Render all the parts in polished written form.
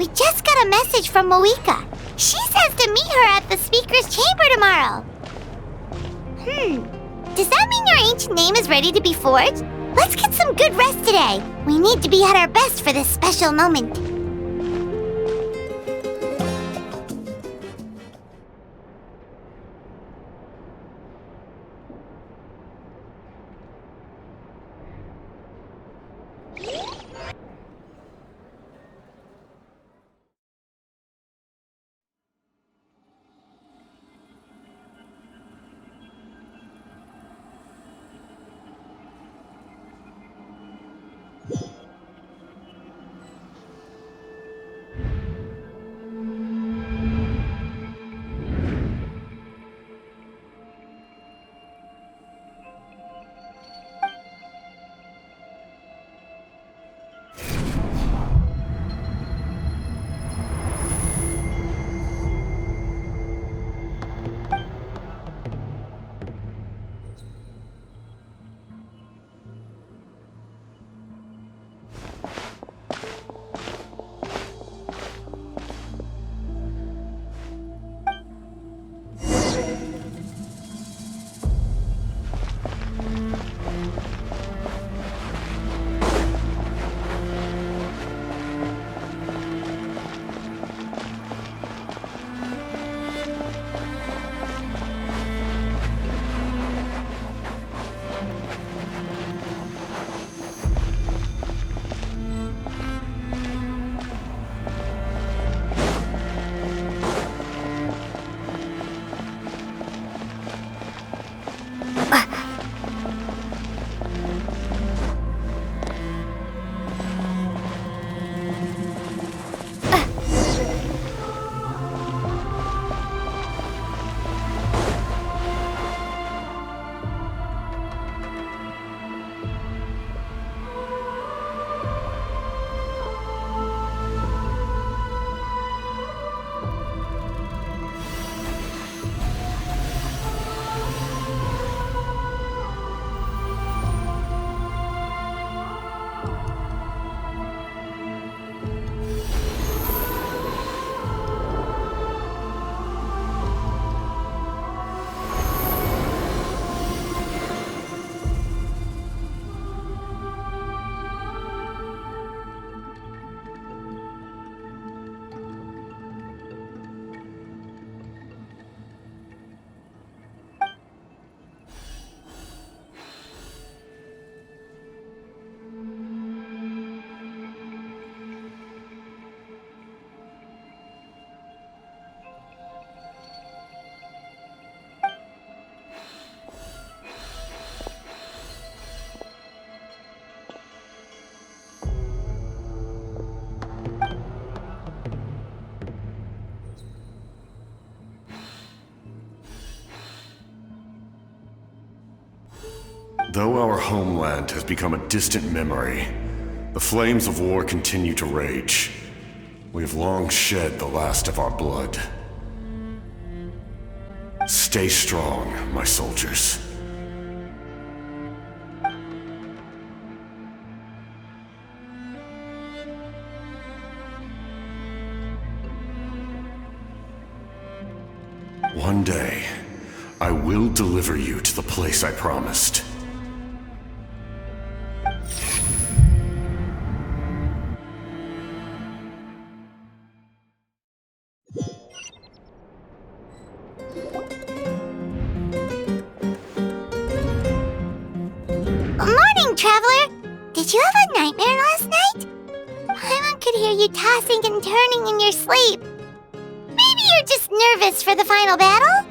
We just got a message from Mawuika. She says to meet her at the speaker's chamber tomorrow. Does that mean your ancient name is ready to be forged? Let's get some good rest today. We need to be at our best for this special moment. Though our homeland has become a distant memory, the flames of war continue to rage. We have long shed the last of our blood. Stay strong, my soldiers. One day, I will deliver you to the place I promised. Morning, traveler! Did you have a nightmare last night? Paimon could hear you tossing and turning in your sleep. Maybe you're just nervous for the final battle?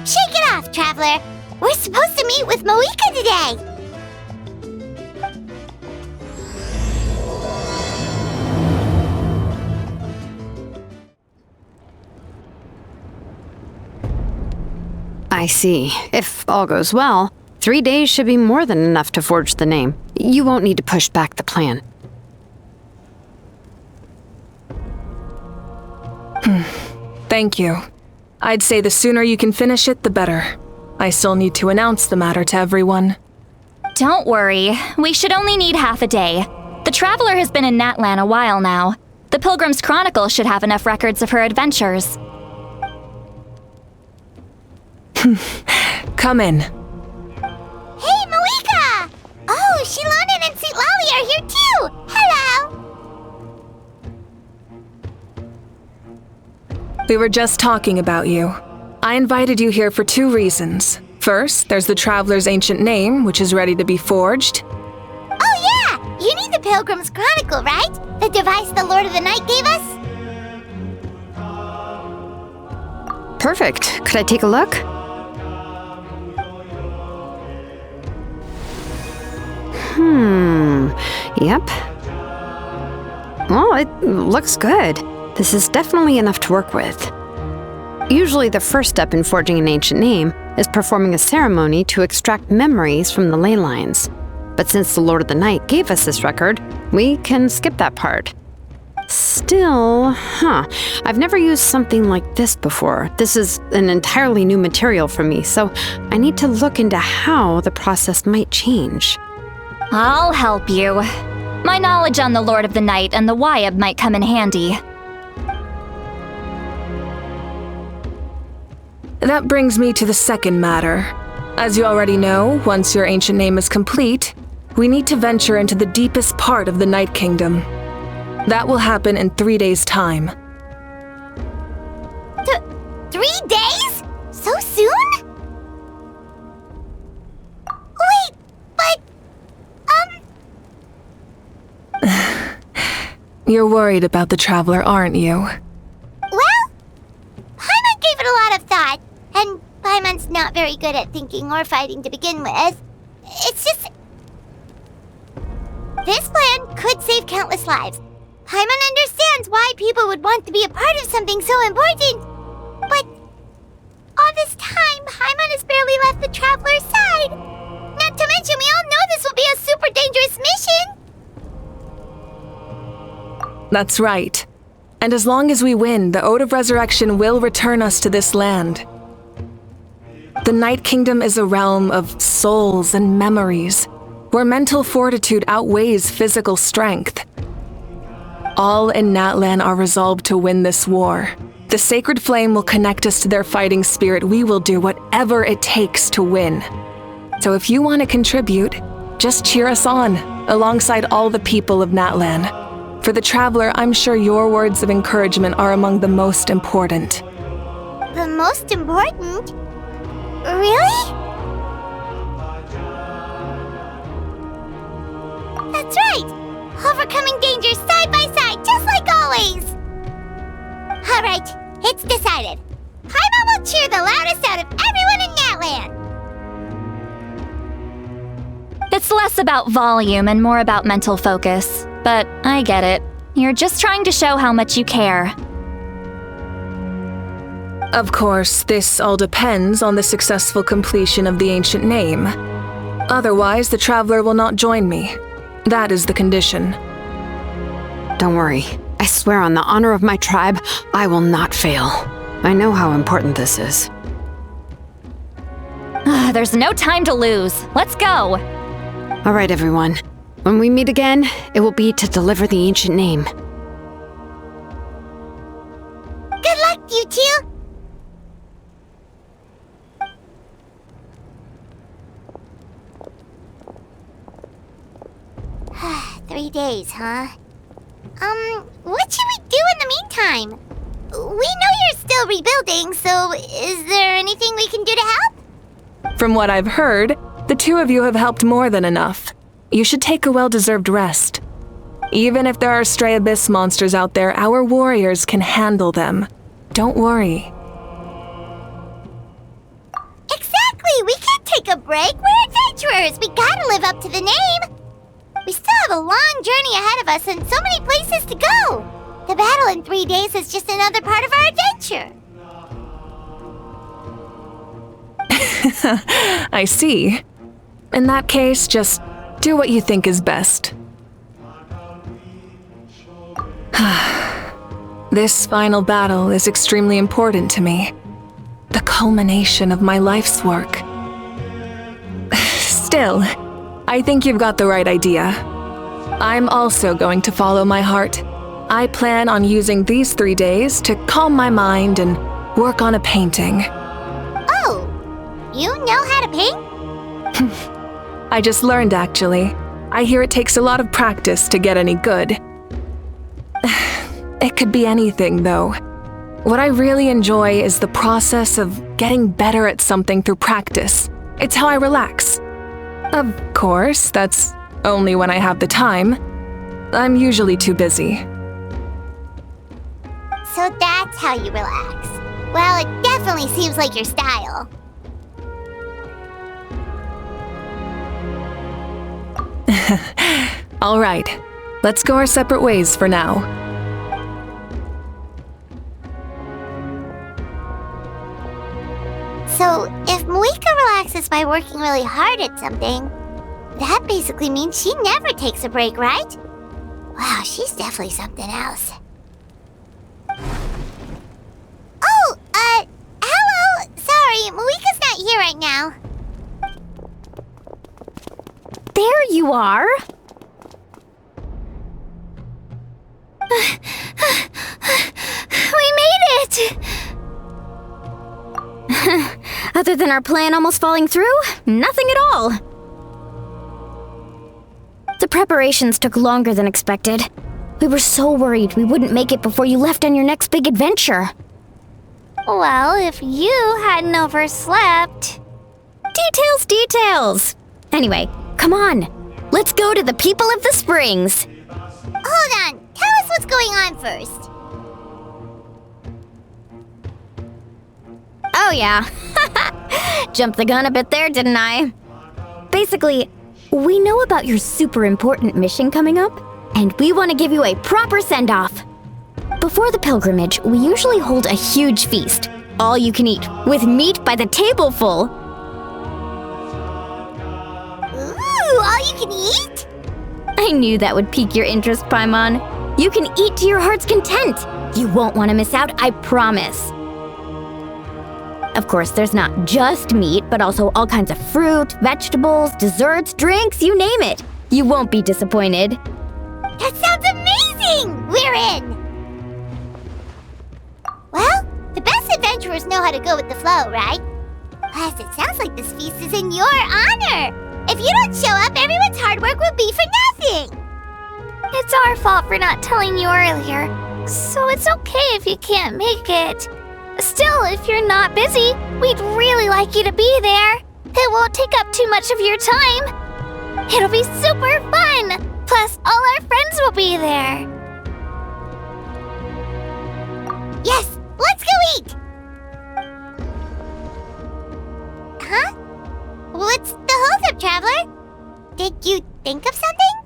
Shake it off, traveler. We're supposed to meet with Mawuika today. I see. If all goes well, 3 days should be more than enough to forge the name. You won't need to push back the plan. Thank you. I'd say the sooner you can finish it, the better. I still need to announce the matter to everyone. Don't worry, we should only need half a day. The Traveler has been in Natlan a while now. The Pilgrim's Chronicle should have enough records of her adventures. Come in. Hey, Mawuika! Oh, Shilonen and St. Lolly are here too! Hello! We were just talking about you. I invited you here for 2 reasons. First, there's the Traveler's ancient name, which is ready to be forged. Oh yeah! You need the Pilgrim's Chronicle, right? The device the Lord of the Night gave us? Perfect. Could I take a look? Yep. Well, it looks good. This is definitely enough to work with. Usually the first step in forging an ancient name is performing a ceremony to extract memories from the ley lines. But since the Lord of the Night gave us this record, we can skip that part. Still, I've never used something like this before. This is an entirely new material for me, so I need to look into how the process might change. I'll help you. My knowledge on the Lord of the Night and the Wyab might come in handy. That brings me to the second matter. As you already know, once your ancient name is complete, we need to venture into the deepest part of the Night Kingdom. That will happen in 3 days' time. 3 days? So soon? Wait, but... You're worried about the Traveler, aren't you? Well, Paimon gave it a lot of thought, and Paimon's not very good at thinking or fighting to begin with. It's just... This plan could save countless lives. Paimon understands why people would want to be a part of something so important. But all this time, Paimon has barely left the Traveler's side. Not to mention, we all know this will be a super dangerous mission. That's right. And as long as we win, the Ode of Resurrection will return us to this land. The Night Kingdom is a realm of souls and memories, where mental fortitude outweighs physical strength. All in Natlan are resolved to win this war. The sacred flame will connect us to their fighting spirit. We will do whatever it takes to win. So if you want to contribute, just cheer us on, alongside all the people of Natlan. For the Traveler, I'm sure your words of encouragement are among the most important. The most important? Really? That's right! Overcoming dangers side by side, just like always! Alright, it's decided. Paimon will cheer the loudest out of everyone in Natlan! It's less about volume and more about mental focus. But I get it. You're just trying to show how much you care. Of course, this all depends on the successful completion of the ancient name. Otherwise, the Traveler will not join me. That is the condition. Don't worry. I swear on the honor of my tribe, I will not fail. I know how important this is. There's no time to lose. Let's go! All right, everyone. When we meet again, it will be to deliver the ancient name. Good luck, you two! 3 days, huh? What should we do in the meantime? We know you're still rebuilding, so is there anything we can do to help? From what I've heard, the 2 of you have helped more than enough. You should take a well-deserved rest. Even if there are stray abyss monsters out there, our warriors can handle them. Don't worry. Exactly! We can't take a break. We're adventurers. We gotta live up to the name. We still have a long journey ahead of us and so many places to go. The battle in 3 days is just another part of our adventure. I see. In that case, just do what you think is best. This final battle is extremely important to me. The culmination of my life's work. Still, I think you've got the right idea. I'm also going to follow my heart. I plan on using these 3 days to calm my mind and work on a painting. Oh, you know how to paint? I just learned, actually. I hear it takes a lot of practice to get any good. It could be anything, though. What I really enjoy is the process of getting better at something through practice. It's how I relax. Of course, that's only when I have the time. I'm usually too busy. So that's how you relax. Well, it definitely seems like your style. All right, let's go our separate ways for now. So, if Mawuiki relaxes by working really hard at something, that basically means she never takes a break, right? Wow, she's definitely something else. Oh, hello! Sorry, Mawuika's not here right now. There you are! We made it! Other than our plan almost falling through, nothing at all. The preparations took longer than expected. We were so worried we wouldn't make it before you left on your next big adventure. Well, if you hadn't overslept... Details! Anyway, come on. Let's go to the people of the springs. Hold on, tell us what's going on first. Oh yeah. Jumped the gun a bit there, didn't I? Basically, we know about your super important mission coming up, and we want to give you a proper send-off. Before the pilgrimage, we usually hold a huge feast, all you can eat, with meat by the tableful. Ooh, all you can eat? I knew that would pique your interest, Paimon. You can eat to your heart's content. You won't want to miss out, I promise. Of course, there's not just meat, but also all kinds of fruit, vegetables, desserts, drinks, you name it. You won't be disappointed. That sounds amazing! We're in! Well, the best adventurers know how to go with the flow, right? Plus, it sounds like this feast is in your honor. If you don't show up, everyone's hard work will be for nothing. It's our fault for not telling you earlier, so it's okay if you can't make it. Still, if you're not busy, we'd really like you to be there. It won't take up too much of your time. It'll be super fun. Plus, all our friends will be there. Yes, let's go eat! Huh? What's the holdup, Traveler? Did you think of something?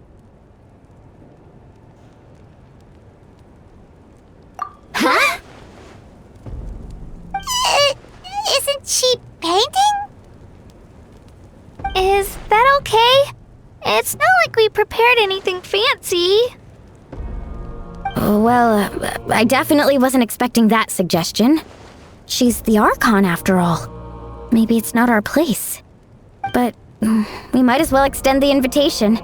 Huh? Isn't she painting? Is that okay? It's not like we prepared anything fancy. Well, I definitely wasn't expecting that suggestion. She's the Archon, after all. Maybe it's not our place. But we might as well extend the invitation.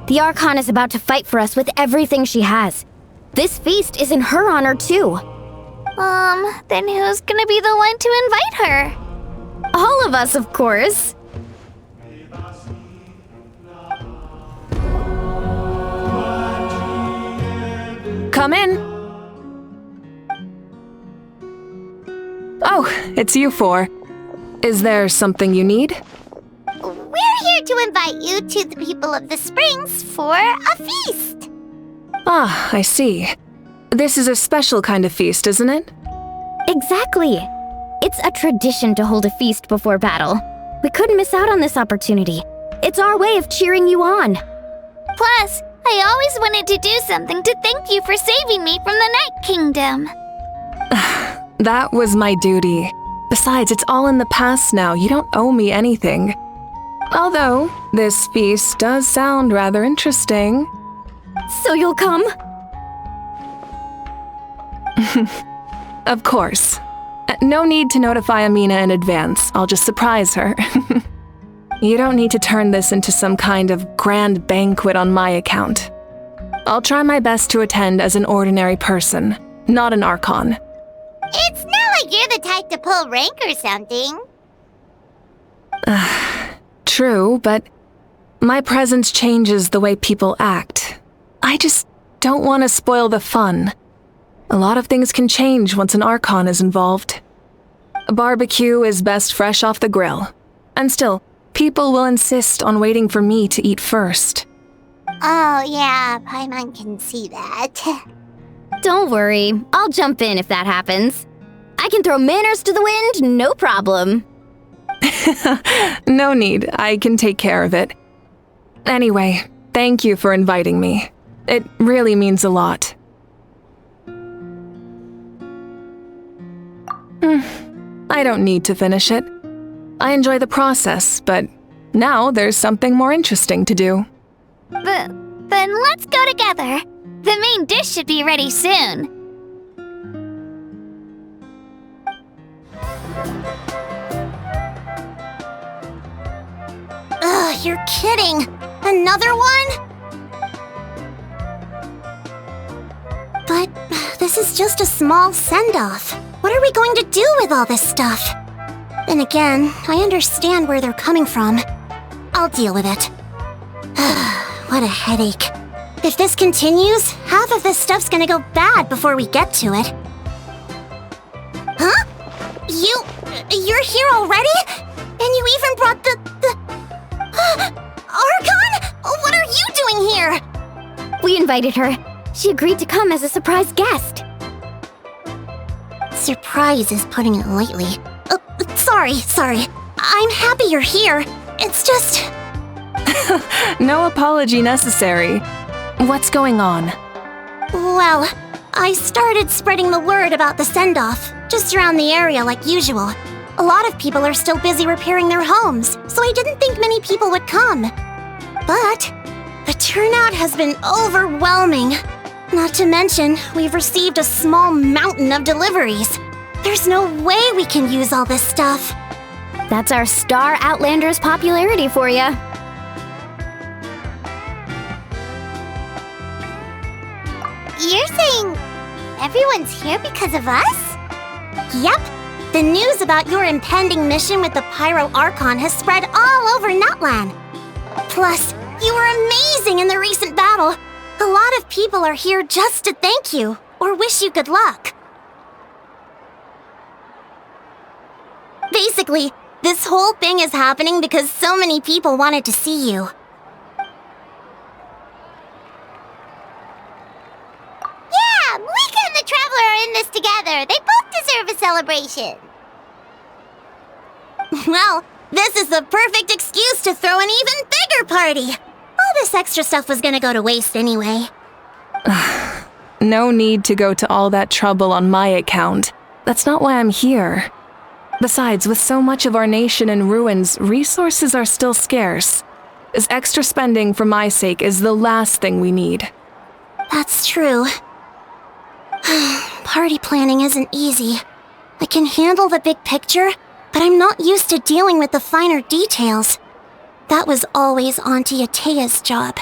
The Archon is about to fight for us with everything she has. This feast is in her honor, too. Then who's gonna be the one to invite her? All of us, of course. Come in. Oh, it's you four. Is there something you need? We're here to invite you to the people of the springs for a feast. Ah, I see. This is a special kind of feast, isn't it? Exactly. It's a tradition to hold a feast before battle. We couldn't miss out on this opportunity. It's our way of cheering you on. Plus, I always wanted to do something to thank you for saving me from the Night Kingdom. That was my duty. Besides, it's all in the past now. You don't owe me anything. Although, this feast does sound rather interesting. So you'll come? Of course. No need to notify Amina in advance. I'll just surprise her. You don't need to turn this into some kind of grand banquet on my account. I'll try my best to attend as an ordinary person, not an Archon. It's not like you're the type to pull rank or something. True, but my presence changes the way people act. I just don't want to spoil the fun. A lot of things can change once an Archon is involved. A barbecue is best fresh off the grill. And still, people will insist on waiting for me to eat first. Oh, yeah, Paimon can see that. Don't worry, I'll jump in if that happens. I can throw manners to the wind, no problem. No need, I can take care of it. Anyway, thank you for inviting me. It really means a lot. I don't need to finish it. I enjoy the process, but now there's something more interesting to do. Then let's go together. The main dish should be ready soon. Ugh, you're kidding. Another one? But this is just a small send-off. What are we going to do with all this stuff? Then again, I understand where they're coming from. I'll deal with it. What a headache. If this continues, half of this stuff's gonna go bad before we get to it. Huh? You're here already? And you even brought the... Archon? What are you doing here? We invited her. She agreed to come as a surprise guest. Surprise is putting it lightly. Sorry. I'm happy you're here. It's just... No apology necessary. What's going on? Well, I started spreading the word about the send-off, just around the area like usual. A lot of people are still busy repairing their homes, so I didn't think many people would come. But the turnout has been overwhelming. Not to mention, we've received a small mountain of deliveries. There's no way we can use all this stuff. That's our Star Outlander's popularity for ya. You're saying everyone's here because of us? Yep. The news about your impending mission with the Pyro Archon has spread all over Nutland. Plus, you were amazing in the recent battle. A lot of people are here just to thank you, or wish you good luck. Basically, this whole thing is happening because so many people wanted to see you. Yeah, Mavuiki and the Traveler are in this together. They both deserve a celebration. Well, this is the perfect excuse to throw an even bigger party. All this extra stuff was gonna go to waste anyway. No need to go to all that trouble on my account. That's not why I'm here. Besides, with so much of our nation in ruins, resources are still scarce. This extra spending for my sake is the last thing we need. That's true. Party planning isn't easy. I can handle the big picture, but I'm not used to dealing with the finer details. That was always Auntie Atea's job.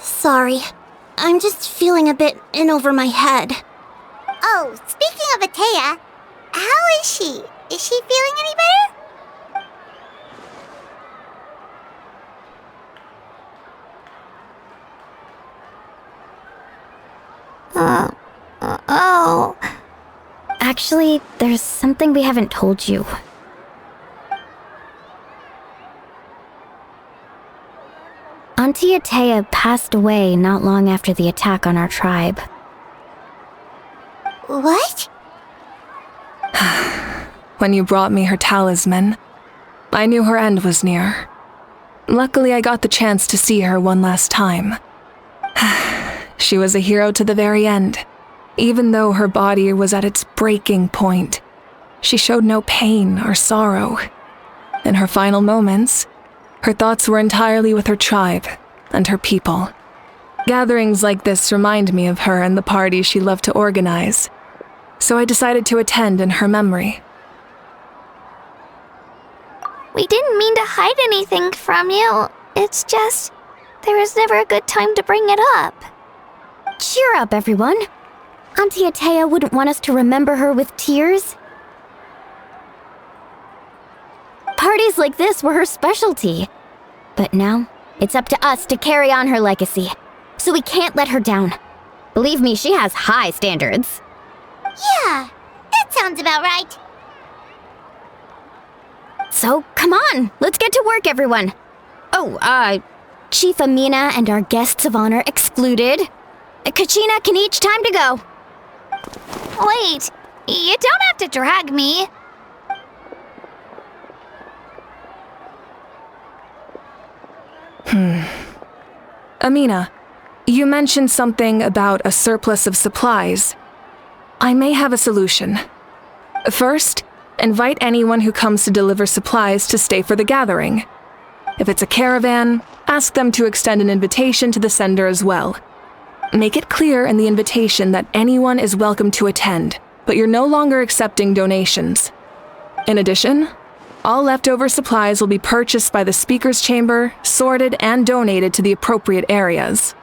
Sorry. I'm just feeling a bit in over my head. Oh, speaking of Atea, how is she? Is she feeling any better? Oh. Actually, there's something we haven't told you. Auntie Atea passed away not long after the attack on our tribe. What? When you brought me her talisman, I knew her end was near. Luckily, I got the chance to see her one last time. She was a hero to the very end. Even though her body was at its breaking point, she showed no pain or sorrow. In her final moments, her thoughts were entirely with her tribe and her people. Gatherings like this remind me of her and the parties she loved to organize, so I decided to attend in her memory. We didn't mean to hide anything from you. It's just, there was never a good time to bring it up. Cheer up, everyone. Auntie Atea wouldn't want us to remember her with tears. Parties like this were her specialty. But now, it's up to us to carry on her legacy. So we can't let her down. Believe me, she has high standards. Yeah, that sounds about right. So, come on, let's get to work, everyone. Oh, Chief Amina and our guests of honor excluded. Kachina can each time to go. Wait, you don't have to drag me. Amina, you mentioned something about a surplus of supplies. I may have a solution. First, invite anyone who comes to deliver supplies to stay for the gathering. If it's a caravan, ask them to extend an invitation to the sender as well. Make it clear in the invitation that anyone is welcome to attend, but you're no longer accepting donations. In addition, all leftover supplies will be purchased by the speaker's chamber, sorted, and donated to the appropriate areas.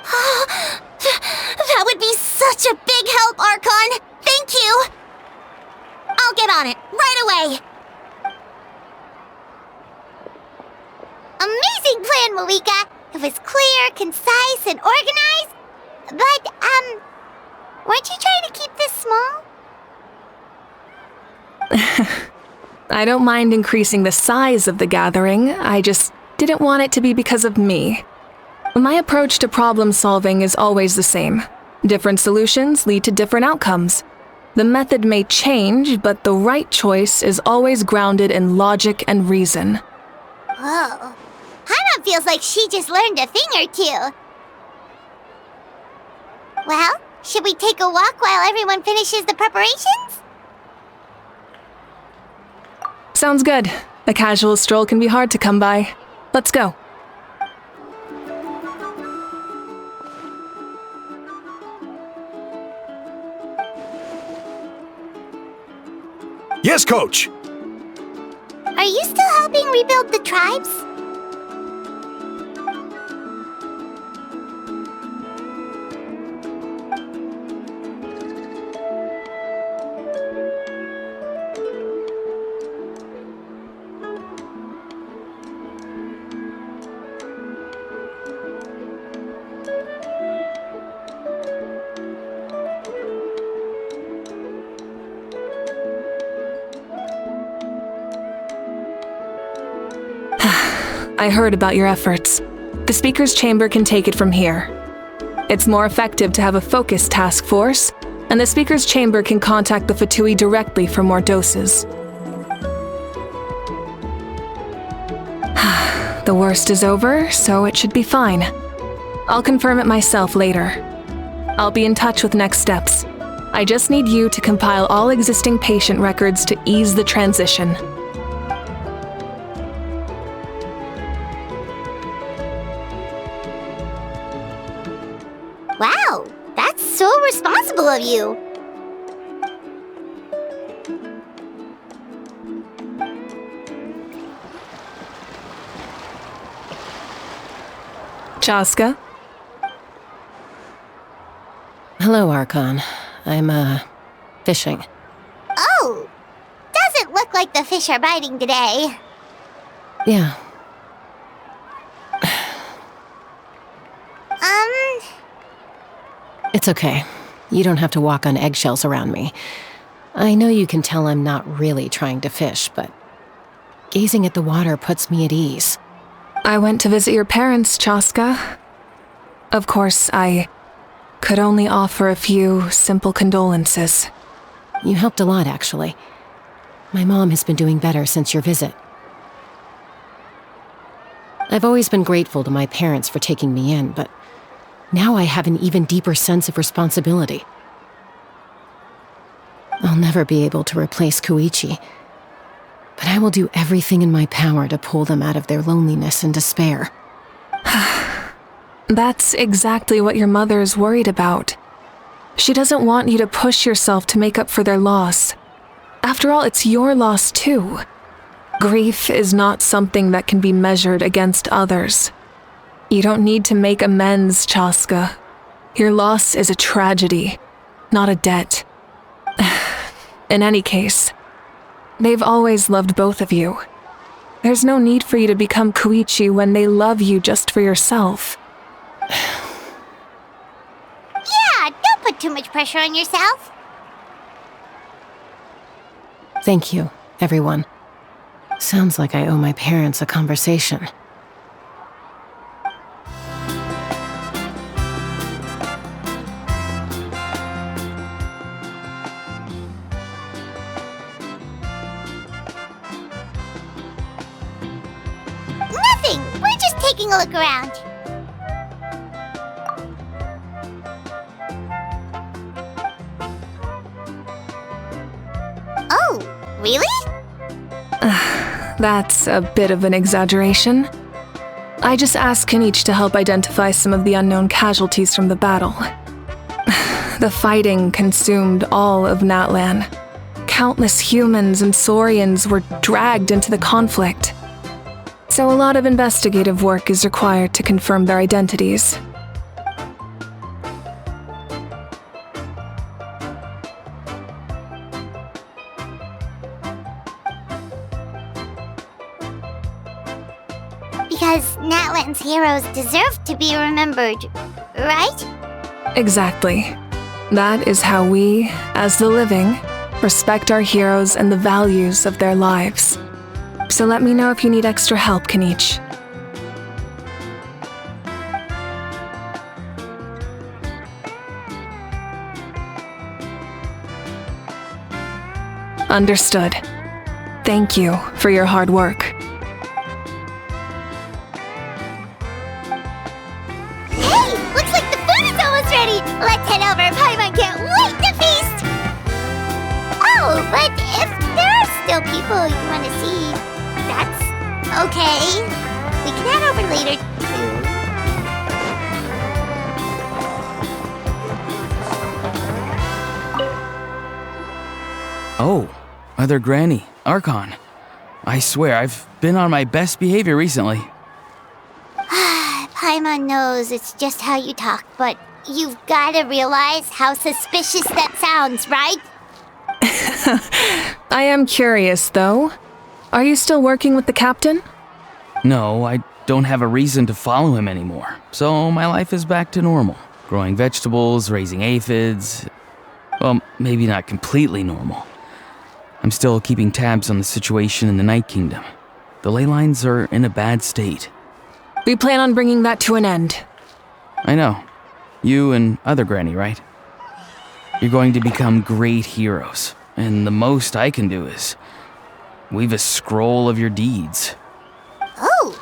That would be such a big help, Archon! Thank you! I'll get on it, right away! Amazing plan, Mawuika! It was clear, concise, and organized. But, weren't you trying to keep this small? I don't mind increasing the size of the gathering, I just didn't want it to be because of me. My approach to problem solving is always the same. Different solutions lead to different outcomes. The method may change, but the right choice is always grounded in logic and reason. Whoa. Hana feels like she just learned a thing or two. Well, should we take a walk while everyone finishes the preparations? Sounds good. A casual stroll can be hard to come by. Let's go. Yes, Coach! Are you still helping rebuild the tribes? I heard about your efforts. The speaker's chamber can take it from here. It's more effective to have a focused task force, and the speaker's chamber can contact the Fatui directly for more doses. The worst is over, so it should be fine. I'll confirm it myself later. I'll be in touch with next steps. I just need you to compile all existing patient records to ease the transition. Wow, that's so responsible of you. Chaska? Hello, Archon. I'm, fishing. Oh, doesn't look like the fish are biting today. Yeah. It's okay. You don't have to walk on eggshells around me. I know you can tell I'm not really trying to fish, but gazing at the water puts me at ease. I went to visit your parents, Chaska. Of course, I could only offer a few simple condolences. You helped a lot, actually. My mom has been doing better since your visit. I've always been grateful to my parents for taking me in, but now I have an even deeper sense of responsibility. I'll never be able to replace Koichi, but I will do everything in my power to pull them out of their loneliness and despair. That's exactly what your mother is worried about. She doesn't want you to push yourself to make up for their loss. After all, it's your loss too. Grief is not something that can be measured against others. You don't need to make amends, Chaska. Your loss is a tragedy, not a debt. In any case, they've always loved both of you. There's no need for you to become Koichi when they love you just for yourself. Yeah, don't put too much pressure on yourself. Thank you, everyone. Sounds like I owe my parents a conversation. Nothing! We're just taking a look around. Oh, really? That's a bit of an exaggeration. I just asked Kenichi to help identify some of the unknown casualties from the battle. The fighting consumed all of Natlan. Countless humans and Saurians were dragged into the conflict. So a lot of investigative work is required to confirm their identities. Because Natlan's heroes deserve to be remembered, right? Exactly. That is how we, as the living, respect our heroes and the values of their lives. So let me know if you need extra help, Kenichi. Understood. Thank you for your hard work. Hey, looks like the food is almost ready. Let's head over. Paimon can't wait to feast. Oh, but if there are still people you want to see, that's okay. We can head over later, too. Oh, Mother Granny, Archon. I swear, I've been on my best behavior recently. Paimon knows it's just how you talk, but you've got to realize how suspicious that sounds, right? I am curious, though. Are you still working with the captain? No, I don't have a reason to follow him anymore, so my life is back to normal. Growing vegetables, raising aphids. Well, maybe not completely normal. I'm still keeping tabs on the situation in the Night Kingdom. The ley lines are in a bad state. We plan on bringing that to an end. I know. You and other Granny, right? You're going to become great heroes, and the most I can do is weave a scroll of your deeds. Oh,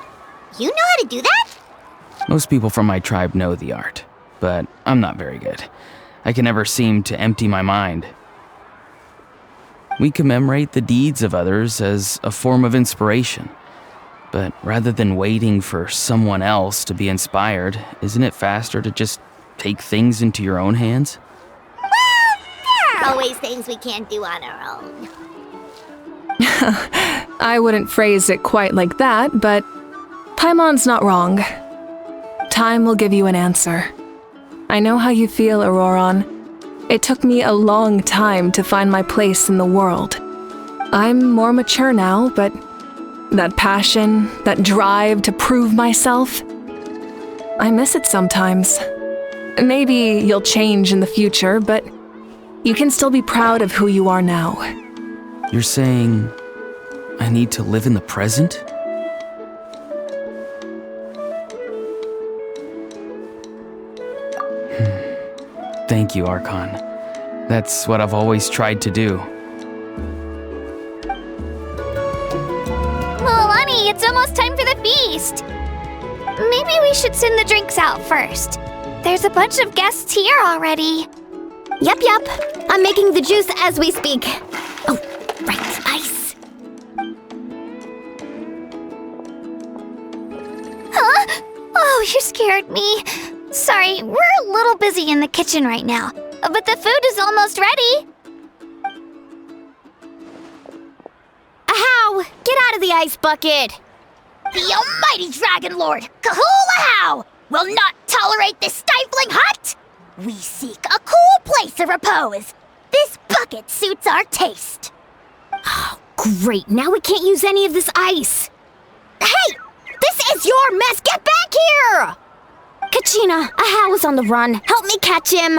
you know how to do that? Most people from my tribe know the art, but I'm not very good. I can never seem to empty my mind. We commemorate the deeds of others as a form of inspiration. But rather than waiting for someone else to be inspired, isn't it faster to just take things into your own hands? Well, there are always things we can't do on our own. I wouldn't phrase it quite like that, but Paimon's not wrong. Time will give you an answer. I know how you feel, Auroron. It took me a long time to find my place in the world. I'm more mature now, but that passion, that drive to prove myself, I miss it sometimes. Maybe you'll change in the future, but you can still be proud of who you are now. You're saying I need to live in the present? Thank you, Archon. That's what I've always tried to do. Milani, it's almost time for the feast. Maybe we should send the drinks out first. There's a bunch of guests here already. Yup. I'm making the juice as we speak. Oh, right, ice. Huh? Oh, you scared me. Sorry, we're a little busy in the kitchen right now, but the food is almost ready. Ahow! Get out of the ice bucket! The almighty Dragon Lord, Kahul-Ahow, will not tolerate this stifling hut! We seek a cool place of repose. This bucket suits our taste. Oh, great. Now we can't use any of this ice. Hey! This is your mess! Get back here! Kachina, Ahow is on the run. Help me catch him.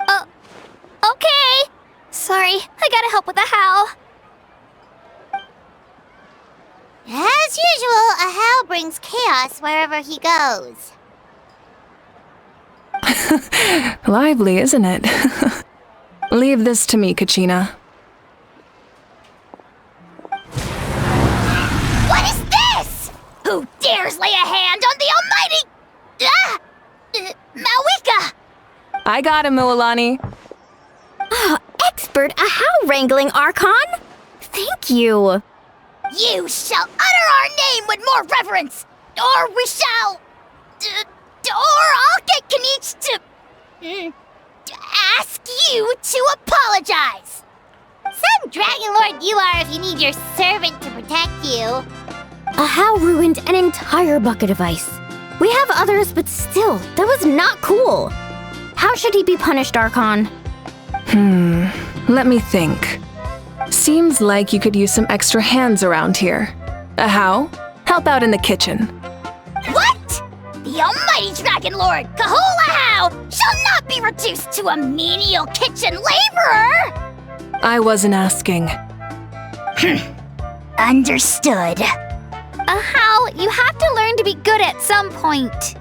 Okay. Sorry, I gotta help with Ahow. As usual, Ahow brings chaos wherever he goes. Lively, isn't it? Leave this to me, Kachina. What is this? Who dares lay a hand on the almighty... Mawuika? I got him, Moalani. Oh, expert Ahow wrangling, Archon. Thank you. You shall utter our name with more reverence, or we shall... or I'll get Kanich to ask you to apologize. Some Dragon Lord you are if you need your servant to protect you. Ahow ruined an entire bucket of ice. We have others, but still, that was not cool. How should he be punished, Archon? Let me think. Seems like you could use some extra hands around here. Ahow, help out in the kitchen. What? The almighty Dragon Lord, Kahul-Ahow, shall not be reduced to a menial kitchen laborer! I wasn't asking. Understood. Ahow, you have to learn to be good at some point.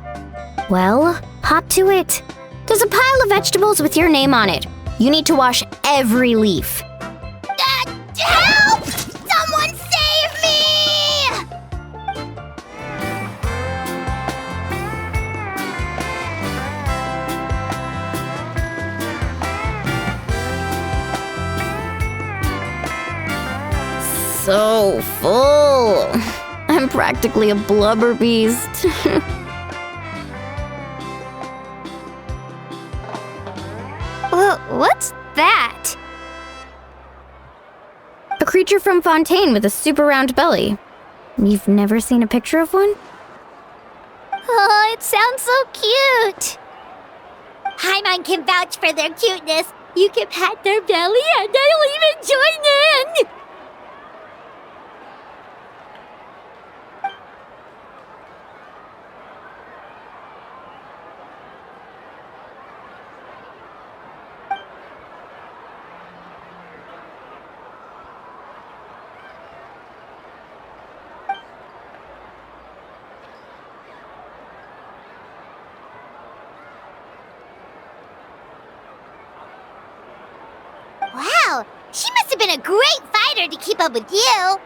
Well, hop to it. There's a pile of vegetables with your name on it. You need to wash every leaf. Help! Someone save me! So full. I'm practically a blubber beast. What's that? A creature from Fontaine with a super round belly. You've never seen a picture of one? Oh, it sounds so cute. Paimon can vouch for their cuteness. You can pat their belly and they'll even join in. Wow, she must have been a great fighter to keep up with you.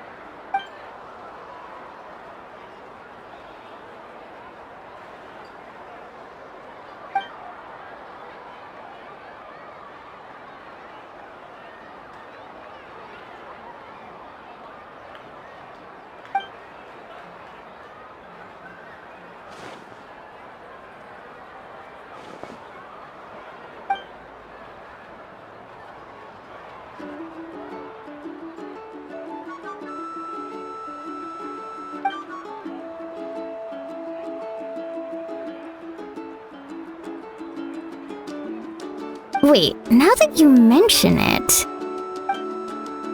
Wait, now that you mention it,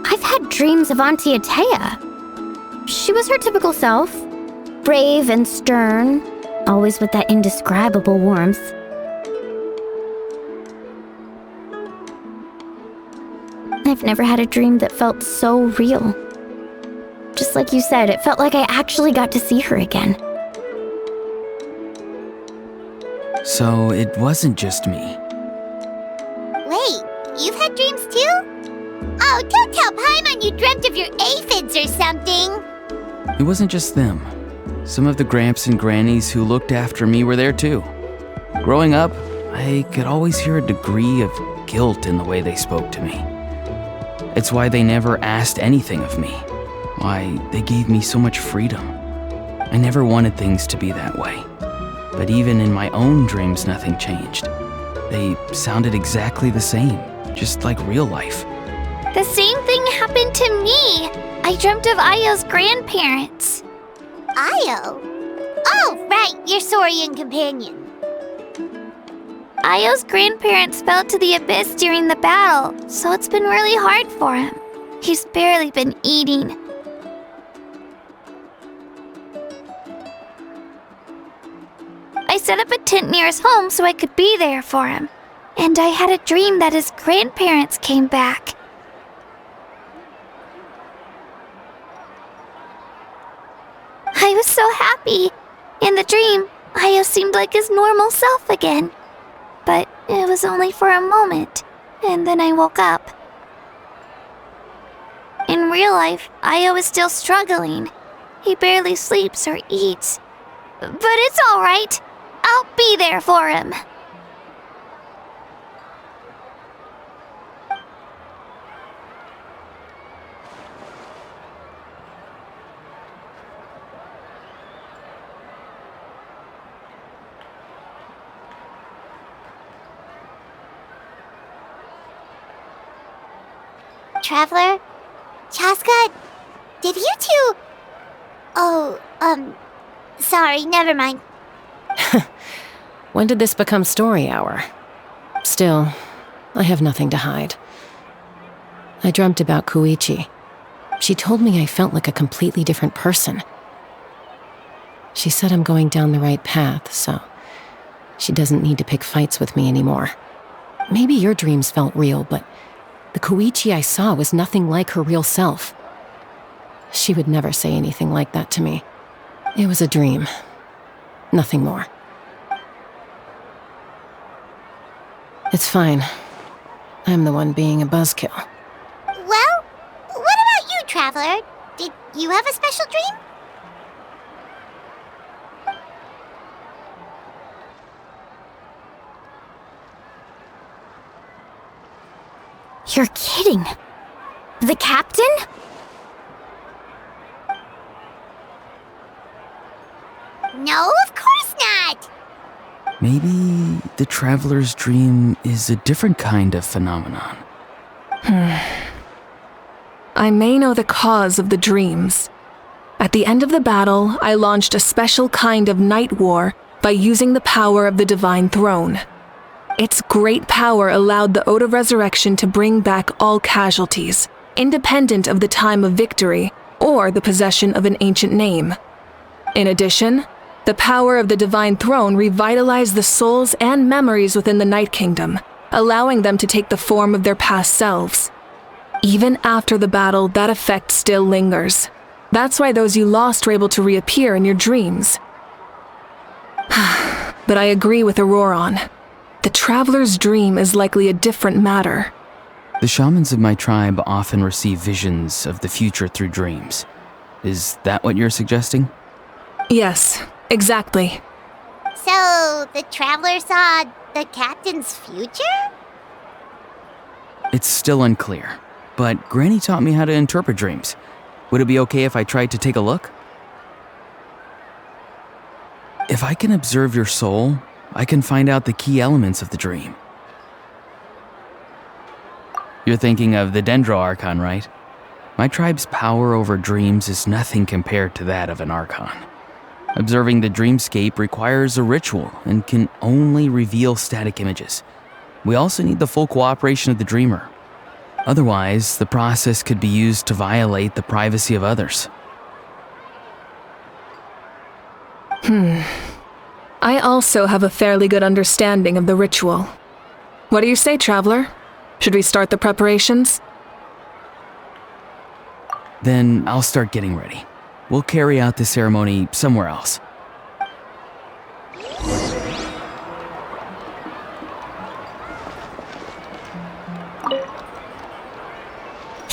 I've had dreams of Auntie Atea. She was her typical self, brave and stern, always with that indescribable warmth. I've never had a dream that felt so real. Just like you said, it felt like I actually got to see her again. So it wasn't just me. Wait, you've had dreams too? Oh, don't tell Paimon you dreamt of your aphids or something. It wasn't just them. Some of the Gramps and Grannies who looked after me were there too. Growing up, I could always hear a degree of guilt in the way they spoke to me. It's why they never asked anything of me. Why they gave me so much freedom. I never wanted things to be that way. But even in my own dreams, nothing changed. They sounded exactly the same, just like real life. The same thing happened to me. I dreamt of Ayo's grandparents. Ayo? Oh, right, your Saurian companion. Ayo's grandparents fell to the abyss during the battle, so it's been really hard for him. He's barely been eating. I set up a tent near his home so I could be there for him. And I had a dream that his grandparents came back. I was so happy. In the dream, Ayo seemed like his normal self again. But it was only for a moment, and then I woke up. In real life, Ayo is still struggling. He barely sleeps or eats. But it's all right. I'll be there for him. Traveler? Chaska? Did you two... Oh, sorry, never mind. When did this become story hour? Still, I have nothing to hide. I dreamt about Koichi. She told me I felt like a completely different person. She said I'm going down the right path, so she doesn't need to pick fights with me anymore. Maybe your dreams felt real, but the Koichi I saw was nothing like her real self. She would never say anything like that to me. It was a dream. Nothing more. It's fine. I'm the one being a buzzkill. Well, what about you, Traveler? Did you have a special dream? You're kidding. The captain? No, of course not! Maybe the traveler's dream is a different kind of phenomenon. I may know the cause of the dreams. At the end of the battle, I launched a special kind of night war by using the power of the divine throne. Its great power allowed the Ode of Resurrection to bring back all casualties, independent of the time of victory or the possession of an ancient name. In addition, the power of the divine throne revitalized the souls and memories within the Night Kingdom, allowing them to take the form of their past selves. Even after the battle, that effect still lingers. That's why those you lost were able to reappear in your dreams. But I agree with Auroron. The traveler's dream is likely a different matter. The shamans of my tribe often receive visions of the future through dreams. Is that what you're suggesting? Yes, exactly. So, the Traveler saw the captain's future? It's still unclear, but Granny taught me how to interpret dreams. Would it be okay if I tried to take a look? If I can observe your soul, I can find out the key elements of the dream. You're thinking of the Dendro Archon, right? My tribe's power over dreams is nothing compared to that of an Archon. Observing the dreamscape requires a ritual and can only reveal static images. We also need the full cooperation of the dreamer. Otherwise, the process could be used to violate the privacy of others. I also have a fairly good understanding of the ritual. What do you say, Traveler? Should we start the preparations? Then I'll start getting ready. We'll carry out the ceremony somewhere else.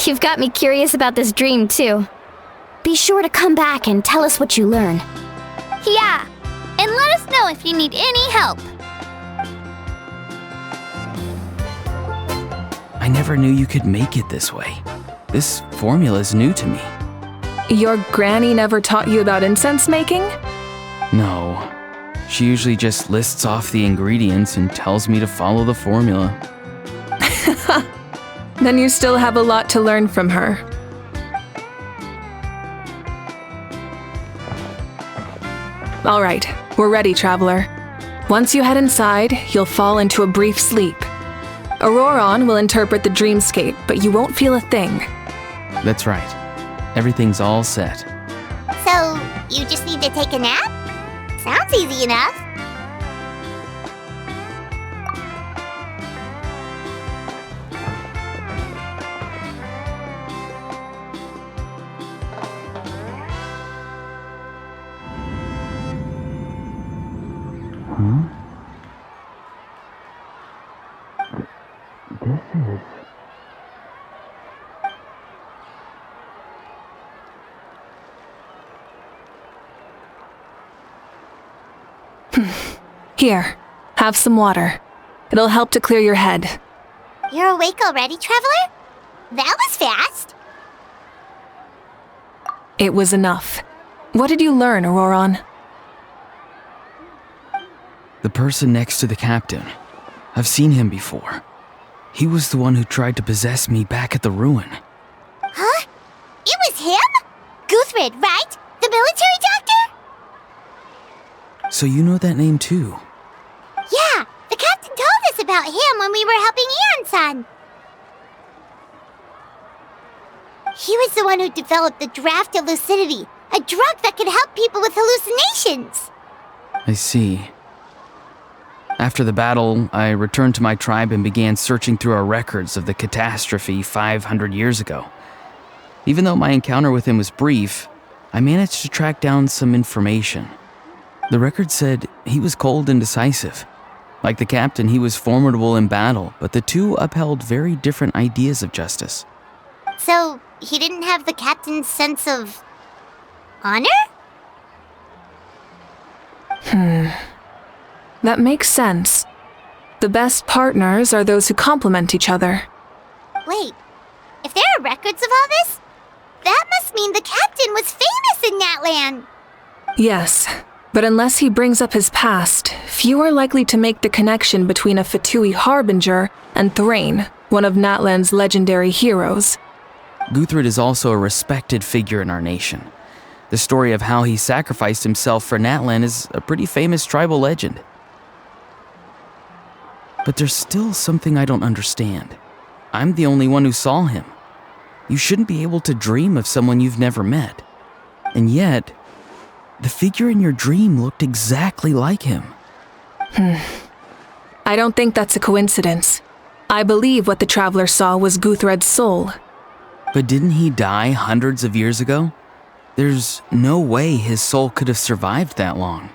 You've got me curious about this dream, too. Be sure to come back and tell us what you learn. Yeah, and let us know if you need any help. never knew you could make it this way. This formula is new to me. Your granny never taught you about incense making? No. She usually just lists off the ingredients and tells me to follow the formula. Then you still have a lot to learn from her. All right, we're ready, traveler. Once you head inside, you'll fall into a brief sleep. Auroron will interpret the dreamscape, but you won't feel a thing. That's right. Everything's all set. So, you just need to take a nap? Sounds easy enough. Here, have some water. It'll help to clear your head. You're awake already, traveler? That was fast. It was enough. What did you learn, Auroron? The person next to the captain. I've seen him before. He was the one who tried to possess me back at the ruin. Huh? It was him? Guthrid, right? The military doctor? So you know that name too? Yeah, the captain told us about him when we were helping Eon-san. He was the one who developed the draft of lucidity, a drug that could help people with hallucinations. I see. After the battle, I returned to my tribe and began searching through our records of the catastrophe 500 years ago. Even though my encounter with him was brief, I managed to track down some information. The record said he was cold and decisive. Like the captain, he was formidable in battle, but the two upheld very different ideas of justice. So, he didn't have the captain's sense of honor? That makes sense. The best partners are those who complement each other. Wait, if there are records of all this, that must mean the captain was famous in that land. Yes, but unless he brings up his past, few are likely to make the connection between a Fatui harbinger and Thrain, one of Natlan's legendary heroes. Guthrid is also a respected figure in our nation. The story of how he sacrificed himself for Natlan is a pretty famous tribal legend. But there's still something I don't understand. I'm the only one who saw him. You shouldn't be able to dream of someone you've never met. And yet, the figure in your dream looked exactly like him. I don't think that's a coincidence. I believe what the traveler saw was Guthred's soul. But didn't he die hundreds of years ago? There's no way his soul could have survived that long.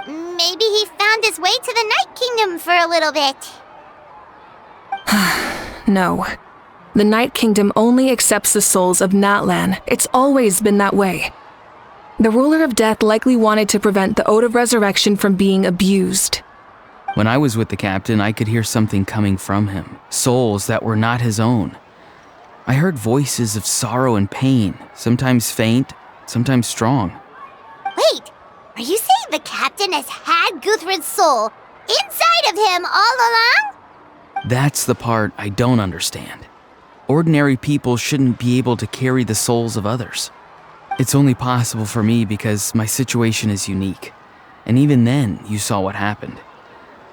Maybe he found his way to the Night Kingdom for a little bit. No. The Night Kingdom only accepts the souls of Natlan. It's always been that way. The ruler of death likely wanted to prevent the Ode of Resurrection from being abused. When I was with the captain, I could hear something coming from him, souls that were not his own. I heard voices of sorrow and pain, sometimes faint, sometimes strong. Wait, are you saying the captain has had Guthrid's soul inside of him all along? That's the part I don't understand. Ordinary people shouldn't be able to carry the souls of others. It's only possible for me because my situation is unique. And even then, you saw what happened.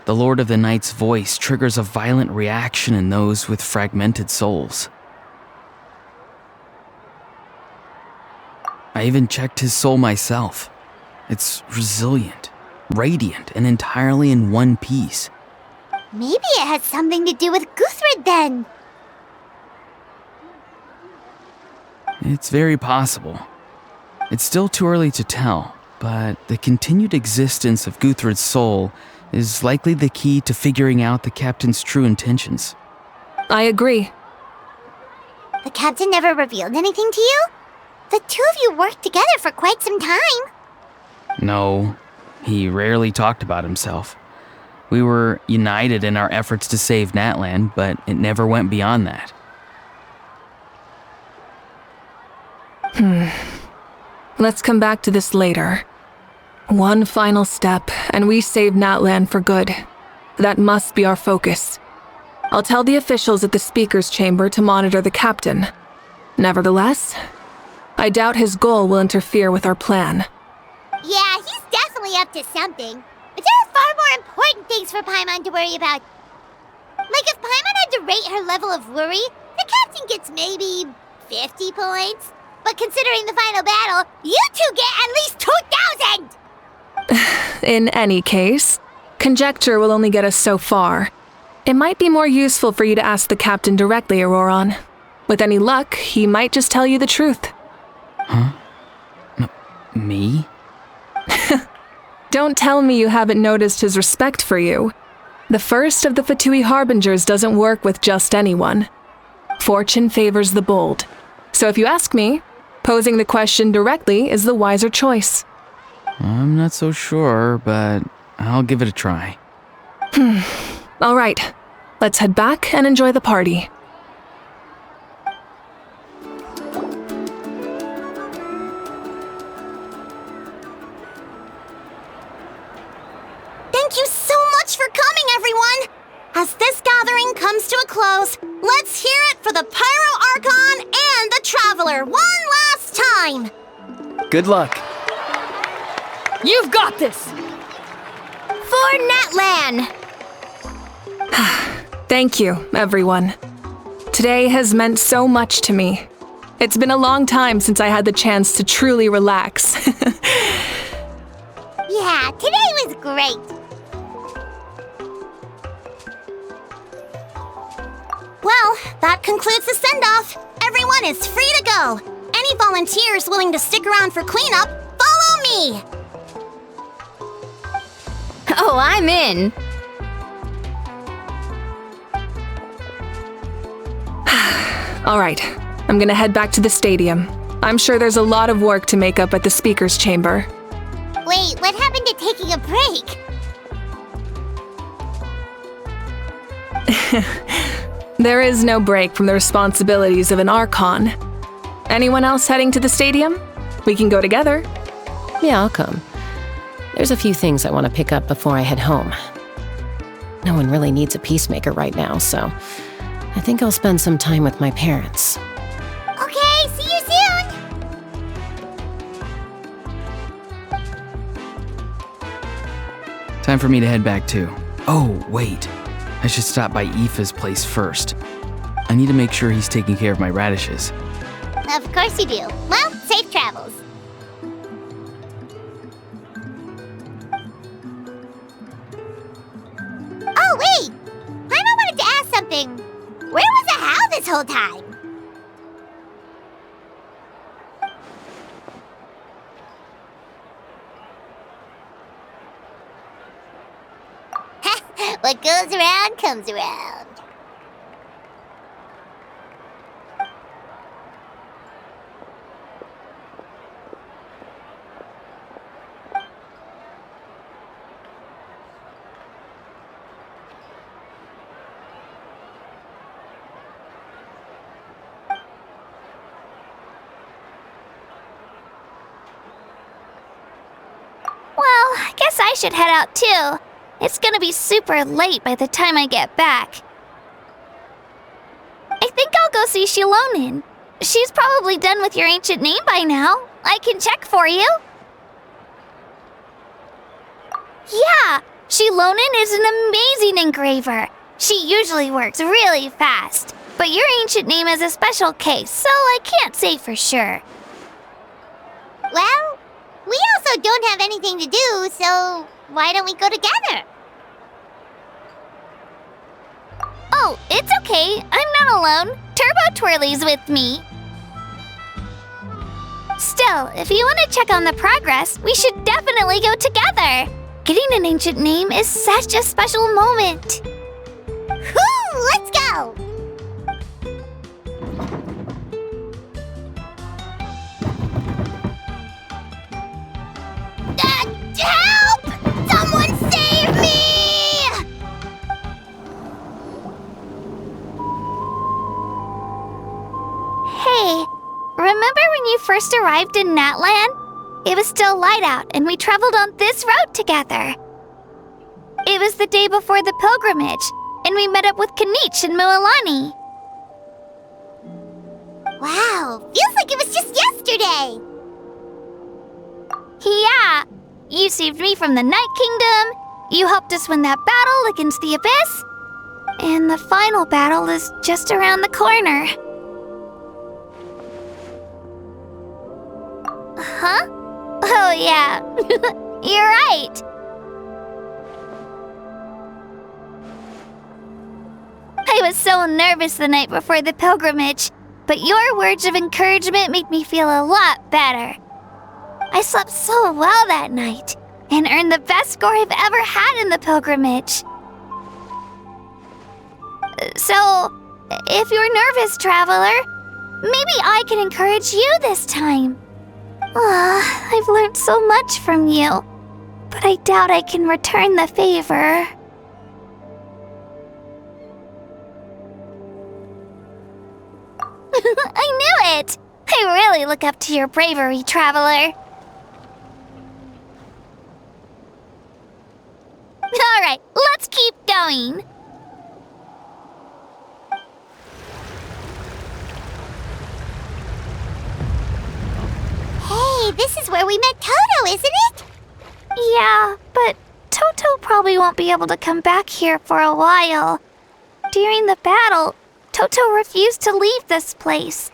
The Lord of the Night's voice triggers a violent reaction in those with fragmented souls. I even checked his soul myself. It's resilient, radiant, and entirely in one piece. Maybe it has something to do with Guthrid then. It's very possible. It's still too early to tell, but the continued existence of Guthrid's soul is likely the key to figuring out the captain's true intentions. I agree. The captain never revealed anything to you? The two of you worked together for quite some time. No, he rarely talked about himself. We were united in our efforts to save Natlan, but it never went beyond that. Let's come back to this later. One final step, and we save Natlan for good. That must be our focus. I'll tell the officials at the speaker's chamber to monitor the captain. Nevertheless, I doubt his goal will interfere with our plan. Yeah, he's definitely up to something. But there are far more important things for Paimon to worry about. Like if Paimon had to rate her level of worry, the captain gets maybe 50 points. But considering the final battle, you two get at least 2,000! In any case, conjecture will only get us so far. It might be more useful for you to ask the captain directly, Auroron. With any luck, he might just tell you the truth. Huh? Me? Don't tell me you haven't noticed his respect for you. The first of the Fatui Harbingers doesn't work with just anyone. Fortune favors the bold. So if you ask me, posing the question directly is the wiser choice. I'm not so sure, but I'll give it a try. All right, let's head back and enjoy the party. Thank you so much for coming, everyone! As this gathering comes to a close, let's hear it for the Pyro Archon and the Traveler one last time! Good luck. You've got this! For Natlan! Thank you, everyone. Today has meant so much to me. It's been a long time since I had the chance to truly relax. Yeah, today was great. Well, that concludes the send-off. Everyone is free to go. Any volunteers willing to stick around for cleanup, follow me! Oh, I'm in! All right, I'm gonna head back to the stadium. I'm sure there's a lot of work to make up at the speaker's chamber. Wait, what happened to taking a break? There is no break from the responsibilities of an Archon. Anyone else heading to the stadium? We can go together. Yeah, I'll come. There's a few things I want to pick up before I head home. No one really needs a peacemaker right now, so I think I'll spend some time with my parents. Okay, see you soon! Time for me to head back too. Oh, wait. I should stop by Aoife's place first. I need to make sure he's taking care of my radishes. Of course you do. Well, safe travels. Oh, wait! Paimon wanted to ask something. Where was the How this whole time? What goes around comes around. Well, I guess I should head out too. It's gonna be super late by the time I get back. I think I'll go see Shilonin. She's probably done with your ancient name by now. I can check for you. Yeah, Shilonin is an amazing engraver. She usually works really fast. But your ancient name is a special case, so I can't say for sure. Well, we also don't have anything to do, so why don't we go together? Oh, it's okay. I'm not alone. Turbo Twirly's with me. Still, if you want to check on the progress, we should definitely go together. Getting an ancient name is such a special moment. Whoo! Let's go! Help! Someone save me! first arrived in Natlan, it was still light out and we traveled on this road together. It was the day before the pilgrimage, and we met up with Kanich and Mualani. Wow, feels like it was just yesterday. Yeah, you saved me from the Night Kingdom, you helped us win that battle against the Abyss, and the final battle is just around the corner. Huh? Oh yeah, you're right. I was so nervous the night before the pilgrimage, but your words of encouragement made me feel a lot better. I slept so well that night, and earned the best score I've ever had in the pilgrimage. So, if you're nervous, traveler, maybe I can encourage you this time. I've learned so much from you, but I doubt I can return the favor. I knew it! I really look up to your bravery, traveler. Alright, let's keep going. Hey, this is where we met Toto, isn't it? Yeah, but Toto probably won't be able to come back here for a while. During the battle, Toto refused to leave this place.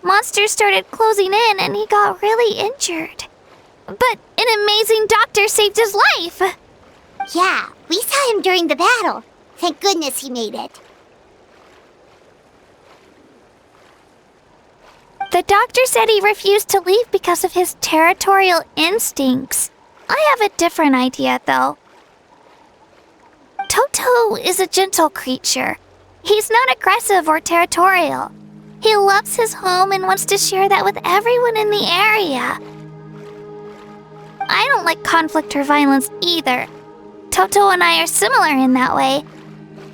Monsters started closing in and he got really injured. But an amazing doctor saved his life! Yeah, we saw him during the battle. Thank goodness he made it. The doctor said he refused to leave because of his territorial instincts. I have a different idea, though. Toto is a gentle creature. He's not aggressive or territorial. He loves his home and wants to share that with everyone in the area. I don't like conflict or violence either. Toto and I are similar in that way.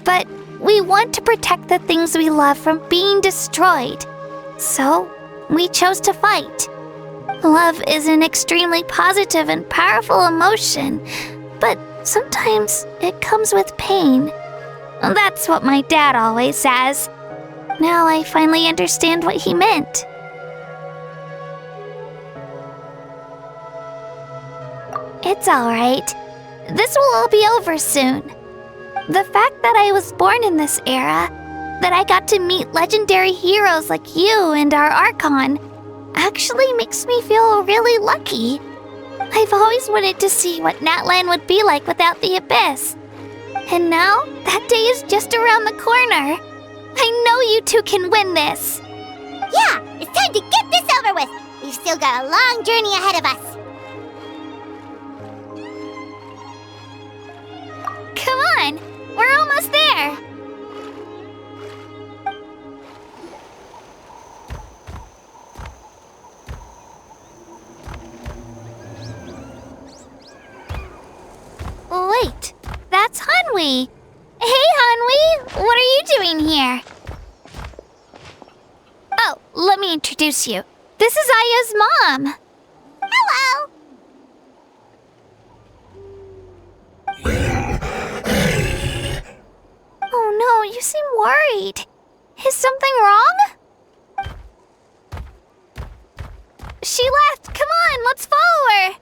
But we want to protect the things we love from being destroyed. So, we chose to fight. Love is an extremely positive and powerful emotion, but sometimes it comes with pain. That's what my dad always says. Now I finally understand what he meant. It's alright. This will all be over soon. The fact that I was born in this era, that I got to meet legendary heroes like you and our Archon, actually makes me feel really lucky. I've always wanted to see what Natlan would be like without the Abyss. And now, that day is just around the corner. I know you two can win this. Yeah, it's time to get this over with. We've still got a long journey ahead of us. Come on, we're almost there. Wait, that's Hanwi. Hey, Hanwi, what are you doing here? Oh, let me introduce you. This is Aya's mom. Hello. Oh no, you seem worried. Is something wrong? She left. Come on, let's follow her.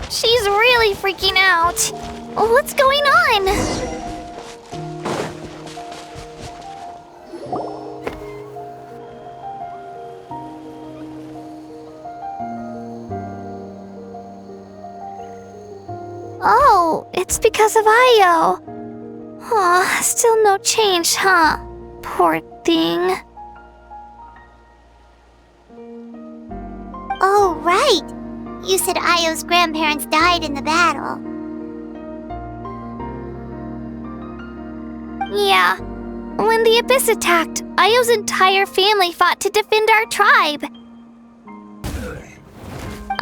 She's really freaking out. What's going on? Oh, it's because of Ayo. Aw, still no change, huh? Poor thing. Oh, right. You said Ayo's grandparents died in the battle. Yeah. When the Abyss attacked, Ayo's entire family fought to defend our tribe.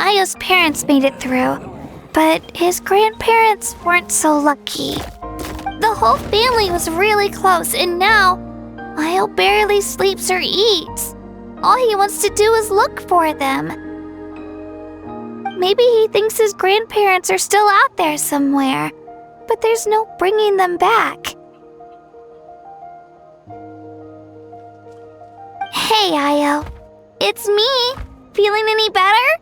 Ayo's parents made it through, but his grandparents weren't so lucky. The whole family was really close, and now Ayo barely sleeps or eats. All he wants to do is look for them. Maybe he thinks his grandparents are still out there somewhere, but there's no bringing them back. Hey, Ayo. It's me. Feeling any better?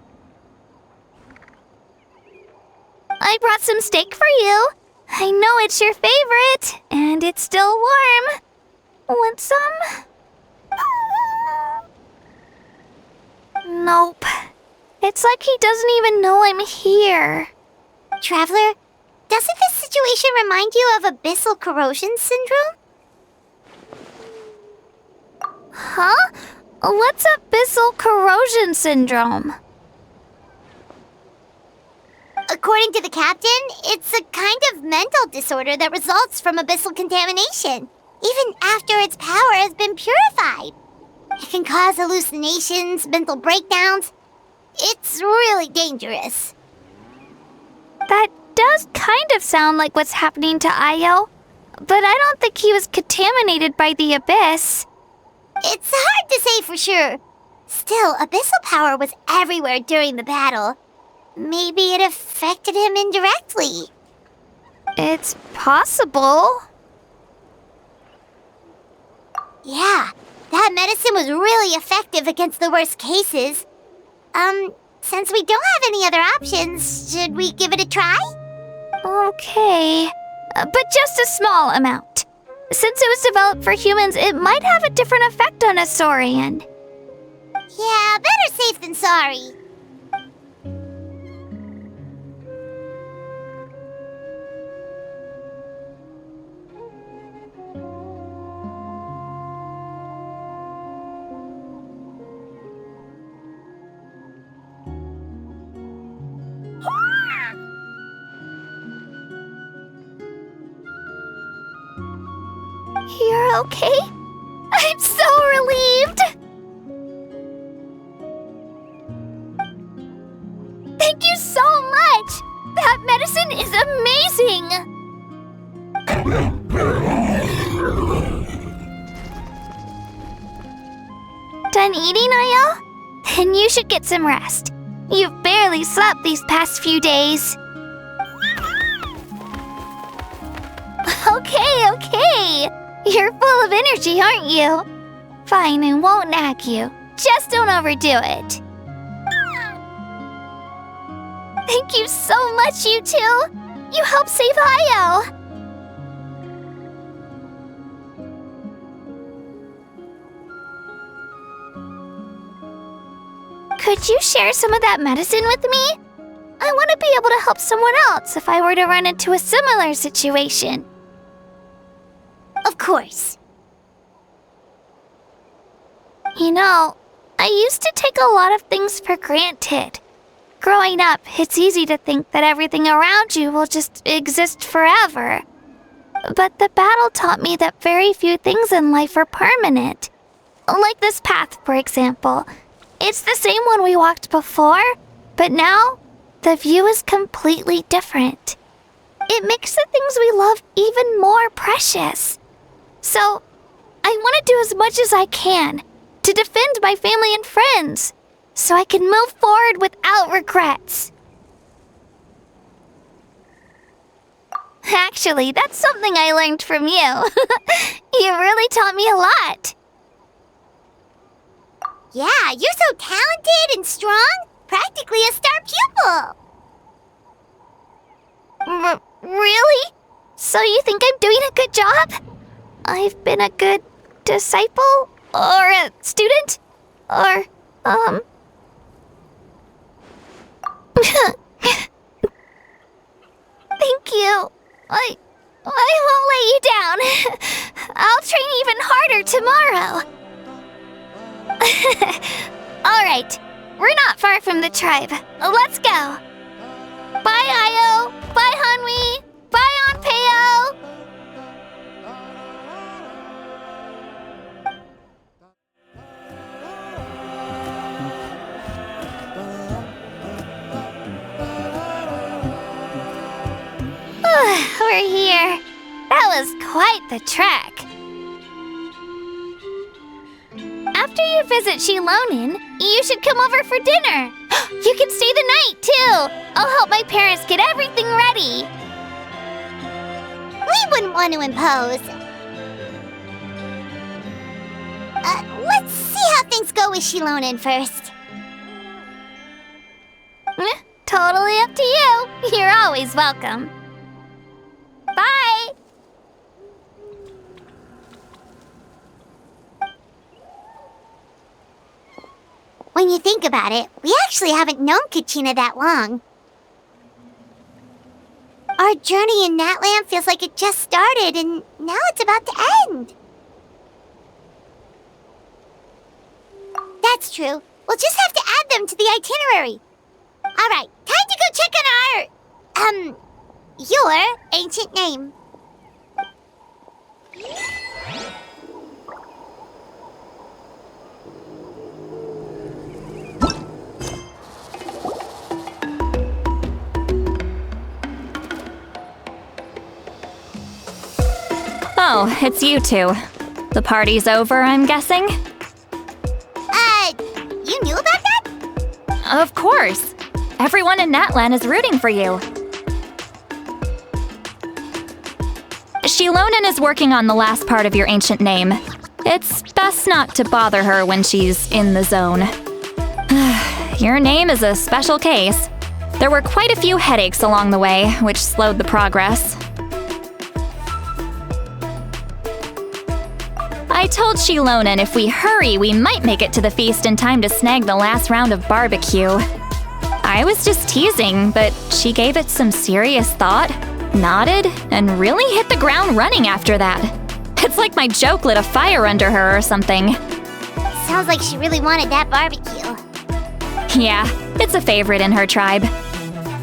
I brought some steak for you. I know it's your favorite, and it's still warm. Want some? Nope. It's like he doesn't even know I'm here. Traveler, doesn't this situation remind you of abyssal corrosion syndrome? Huh? What's abyssal corrosion syndrome? According to the captain, it's a kind of mental disorder that results from abyssal contamination, even after its power has been purified. It can cause hallucinations, mental breakdowns. It's really dangerous. That does kind of sound like what's happening to Ayo, but I don't think he was contaminated by the abyss. It's hard to say for sure. Still, abyssal power was everywhere during the battle. Maybe it affected him indirectly. It's possible. Yeah, that medicine was really effective against the worst cases. Since we don't have any other options, should we give it a try? Okay, but just a small amount. Since it was developed for humans, it might have a different effect on a saurian. Yeah, better safe than sorry. You're okay? I'm so relieved! Thank you so much! That medicine is amazing! Done eating, Ayo? Then you should get some rest. You've barely slept these past few days. Okay. You're full of energy, aren't you? Fine, I won't nag you. Just don't overdo it. Thank you so much, you two. You helped save Ayo. Could you share some of that medicine with me? I want to be able to help someone else if I were to run into a similar situation. Of course. You know, I used to take a lot of things for granted. Growing up, it's easy to think that everything around you will just exist forever. But the battle taught me that very few things in life are permanent. Like this path, for example. It's the same one we walked before, but now the view is completely different. It makes the things we love even more precious. So, I want to do as much as I can to defend my family and friends, so I can move forward without regrets. Actually, that's something I learned from you. You really taught me a lot. Yeah, you're so talented and strong. Practically a star pupil. Really? So you think I'm doing a good job? I've been a good disciple? Or a student? Or, Thank you. I won't let you down. I'll train even harder tomorrow. Alright, we're not far from the tribe. Let's go. Bye, Ayo. Bye, Hanwi. Bye, Anpeo. we're here. That was quite the trek. After you visit Shilonin, you should come over for dinner. You can stay the night, too. I'll help my parents get everything ready. We wouldn't want to impose. Let's see how things go with Shilonin first. Totally up to you. You're always welcome. Bye! When you think about it, we actually haven't known Kachina that long. Our journey in Natland feels like it just started, and now it's about to end. That's true. We'll just have to add them to the itinerary. Alright, time to go check on our... your ancient name. Oh, it's you two. The party's over, I'm guessing? You knew about that? Of course. Everyone in Natlan is rooting for you. Shilonin is working on the last part of your ancient name. It's best not to bother her when she's in the zone. Your name is a special case. There were quite a few headaches along the way, which slowed the progress. I told Shilonin if we hurry, we might make it to the feast in time to snag the last round of barbecue. I was just teasing, but she gave it some serious thought, nodded, and really hit the ground running after that. It's like my joke lit a fire under her or something. Sounds like she really wanted that barbecue. Yeah, it's a favorite in her tribe.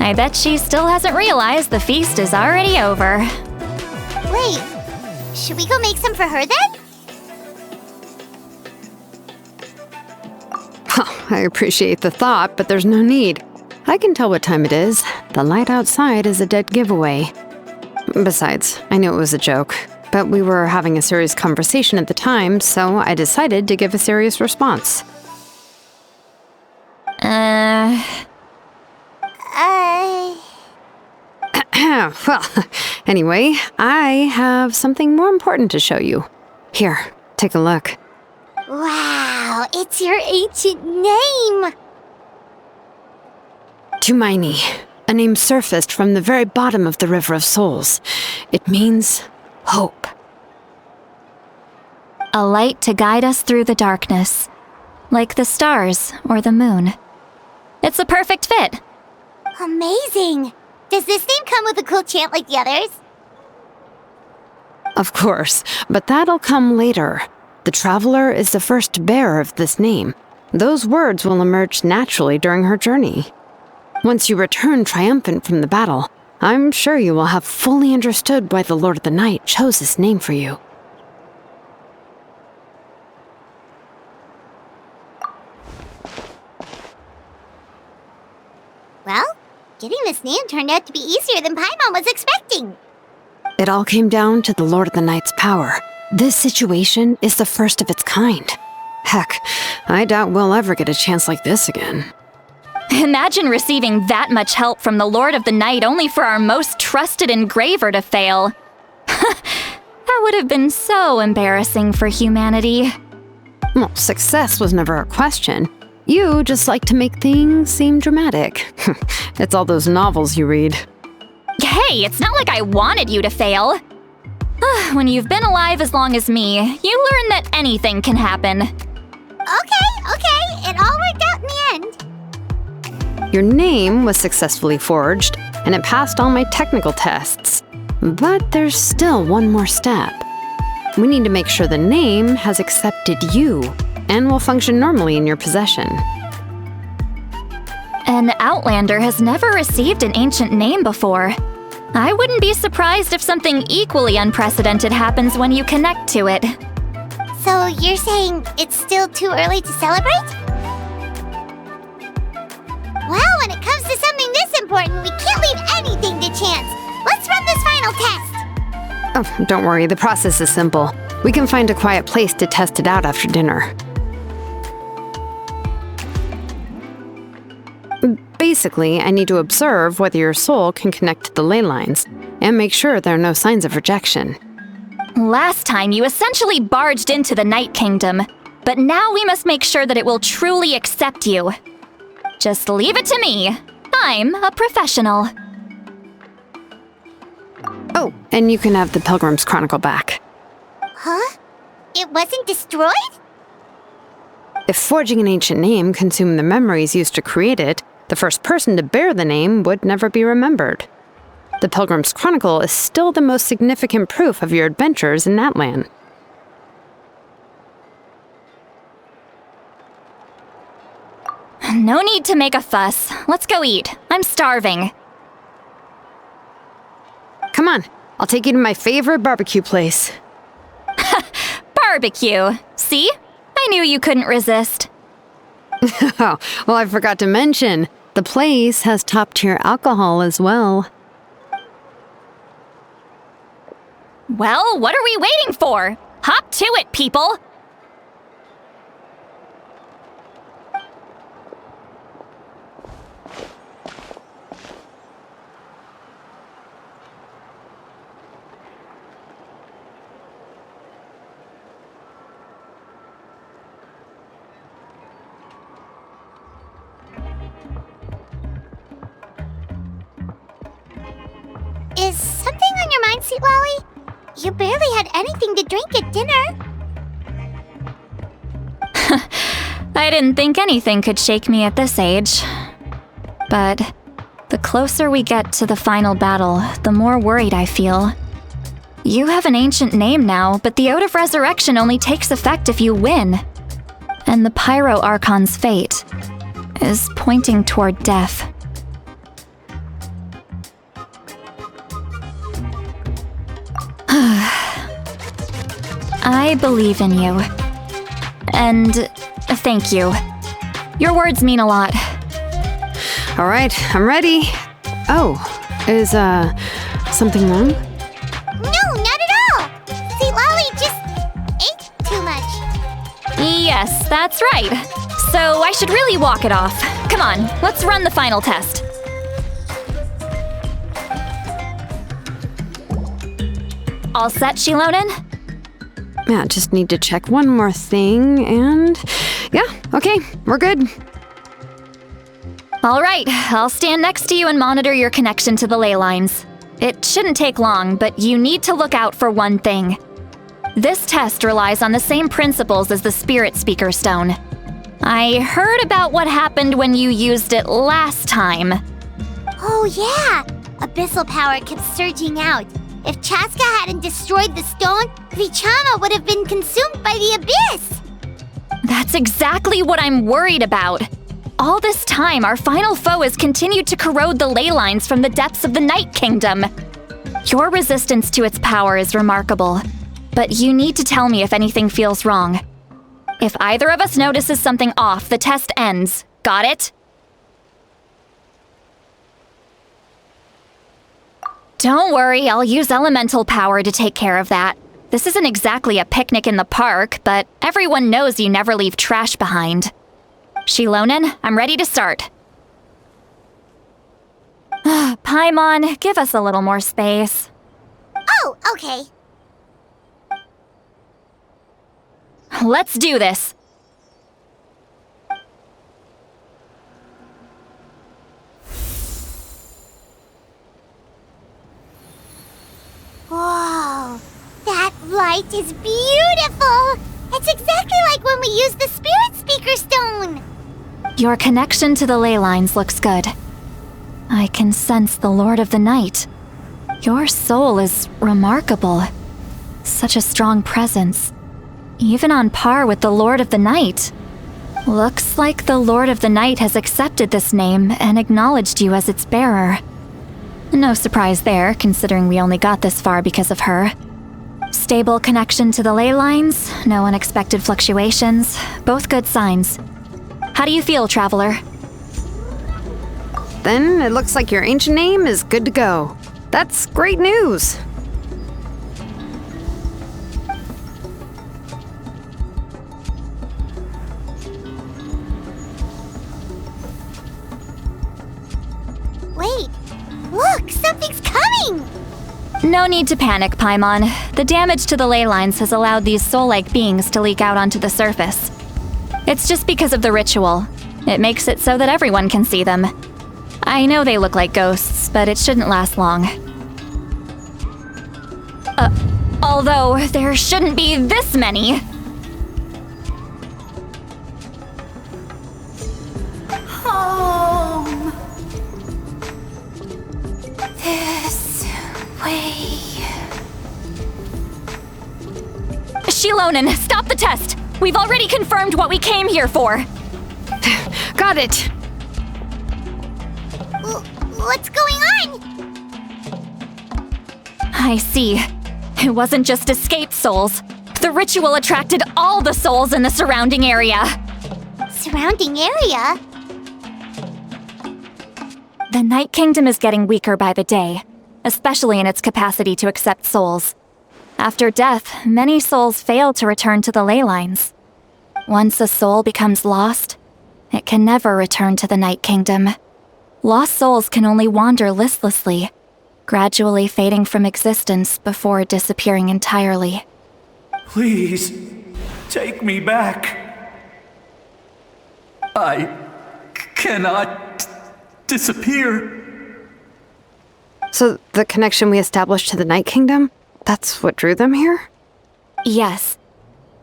I bet she still hasn't realized the feast is already over. Wait, should we go make some for her then? I appreciate the thought, but there's no need. I can tell what time it is. The light outside is a dead giveaway. Besides, I knew it was a joke, but we were having a serious conversation at the time, so I decided to give a serious response. Well, anyway, I have something more important to show you. Here, take a look. Wow, it's your ancient name! Tumaini, a name surfaced from the very bottom of the River of Souls. It means hope. A light to guide us through the darkness, like the stars or the moon. It's a perfect fit. Amazing! Does this name come with a cool chant like the others? Of course, but that'll come later. The Traveler is the first bearer of this name. Those words will emerge naturally during her journey. Once you return triumphant from the battle, I'm sure you will have fully understood why the Lord of the Night chose this name for you. Well, getting this name turned out to be easier than Paimon was expecting. It all came down to the Lord of the Night's power. This situation is the first of its kind. Heck, I doubt we'll ever get a chance like this again. Imagine receiving that much help from the Lord of the Night only for our most trusted engraver to fail. That would have been so embarrassing for humanity. Well, success was never a question. You just like to make things seem dramatic. It's all those novels you read. Hey, it's not like I wanted you to fail. When you've been alive as long as me, you learn that anything can happen. Okay, it all worked out in the end. Your name was successfully forged, and it passed all my technical tests. But there's still one more step. We need to make sure the name has accepted you, and will function normally in your possession. An Outlander has never received an ancient name before. I wouldn't be surprised if something equally unprecedented happens when you connect to it. So you're saying it's still too early to celebrate? Well, when it comes to something this important, we can't leave anything to chance. Let's run this final test. Oh, don't worry, the process is simple. We can find a quiet place to test it out after dinner. Basically, I need to observe whether your soul can connect to the ley lines, and make sure there are no signs of rejection. Last time, you essentially barged into the Night Kingdom, but now we must make sure that it will truly accept you. Just leave it to me. I'm a professional. Oh, and you can have the Pilgrim's Chronicle back. Huh? It wasn't destroyed? If forging an ancient name consumed the memories used to create it, the first person to bear the name would never be remembered. The Pilgrim's Chronicle is still the most significant proof of your adventures in that land. No need to make a fuss. Let's go eat. I'm starving. Come on, I'll take you to my favorite barbecue place. Barbecue. See? I knew you couldn't resist. Oh, well, I forgot to mention, the place has top-tier alcohol as well. Well, what are we waiting for? Hop to it, people! Is something on your mind, Sweet Lolly? You barely had anything to drink at dinner. I didn't think anything could shake me at this age. But the closer we get to the final battle, the more worried I feel. You have an ancient name now, but the Ode of Resurrection only takes effect if you win. And the Pyro Archon's fate is pointing toward death. I believe in you. And thank you. Your words mean a lot. All right, I'm ready. Oh, is, something wrong? No, not at all! Sweet Lolly just ate too much. Yes, that's right. So I should really walk it off. Come on, let's run the final test. All set, Shilonen? Yeah, just need to check one more thing, and yeah, okay, we're good. All right, I'll stand next to you and monitor your connection to the ley lines. It shouldn't take long, but you need to look out for one thing. This test relies on the same principles as the Spirit Speaker Stone. I heard about what happened when you used it last time. Oh yeah! Abyssal power kept surging out. If Chaska hadn't destroyed the stone, Vichama would have been consumed by the abyss! That's exactly what I'm worried about. All this time, our final foe has continued to corrode the ley lines from the depths of the Night Kingdom. Your resistance to its power is remarkable, but you need to tell me if anything feels wrong. If either of us notices something off, the test ends. Got it? Don't worry, I'll use elemental power to take care of that. This isn't exactly a picnic in the park, but everyone knows you never leave trash behind. Shilonen, I'm ready to start. Paimon, give us a little more space. Oh, okay. Let's do this. Whoa, that light is beautiful! It's exactly like when we used the Spirit Speaker Stone! Your connection to the ley lines looks good. I can sense the Lord of the Night. Your soul is remarkable. Such a strong presence. Even on par with the Lord of the Night. Looks like the Lord of the Night has accepted this name and acknowledged you as its bearer. No surprise there, considering we only got this far because of her. Stable connection to the ley lines, no unexpected fluctuations, both good signs. How do you feel, Traveler? Then it looks like your ancient name is good to go. That's great news. like something's coming! No need to panic, Paimon. The damage to the ley lines has allowed these soul-like beings to leak out onto the surface. It's just because of the ritual. It makes it so that everyone can see them. I know they look like ghosts, but it shouldn't last long. Although there shouldn't be this many. Home. This way. Shilonen, stop the test! We've already confirmed what we came here for! Got it! What's going on? I see. It wasn't just escaped souls. The ritual attracted all the souls in the surrounding area. Surrounding area? The Night Kingdom is getting weaker by the day, especially in its capacity to accept souls. After death, many souls fail to return to the ley lines. Once a soul becomes lost, it can never return to the Night Kingdom. Lost souls can only wander listlessly, gradually fading from existence before disappearing entirely. Please, take me back. I cannot disappear. So the connection we established to the Night Kingdom, that's what drew them here? Yes.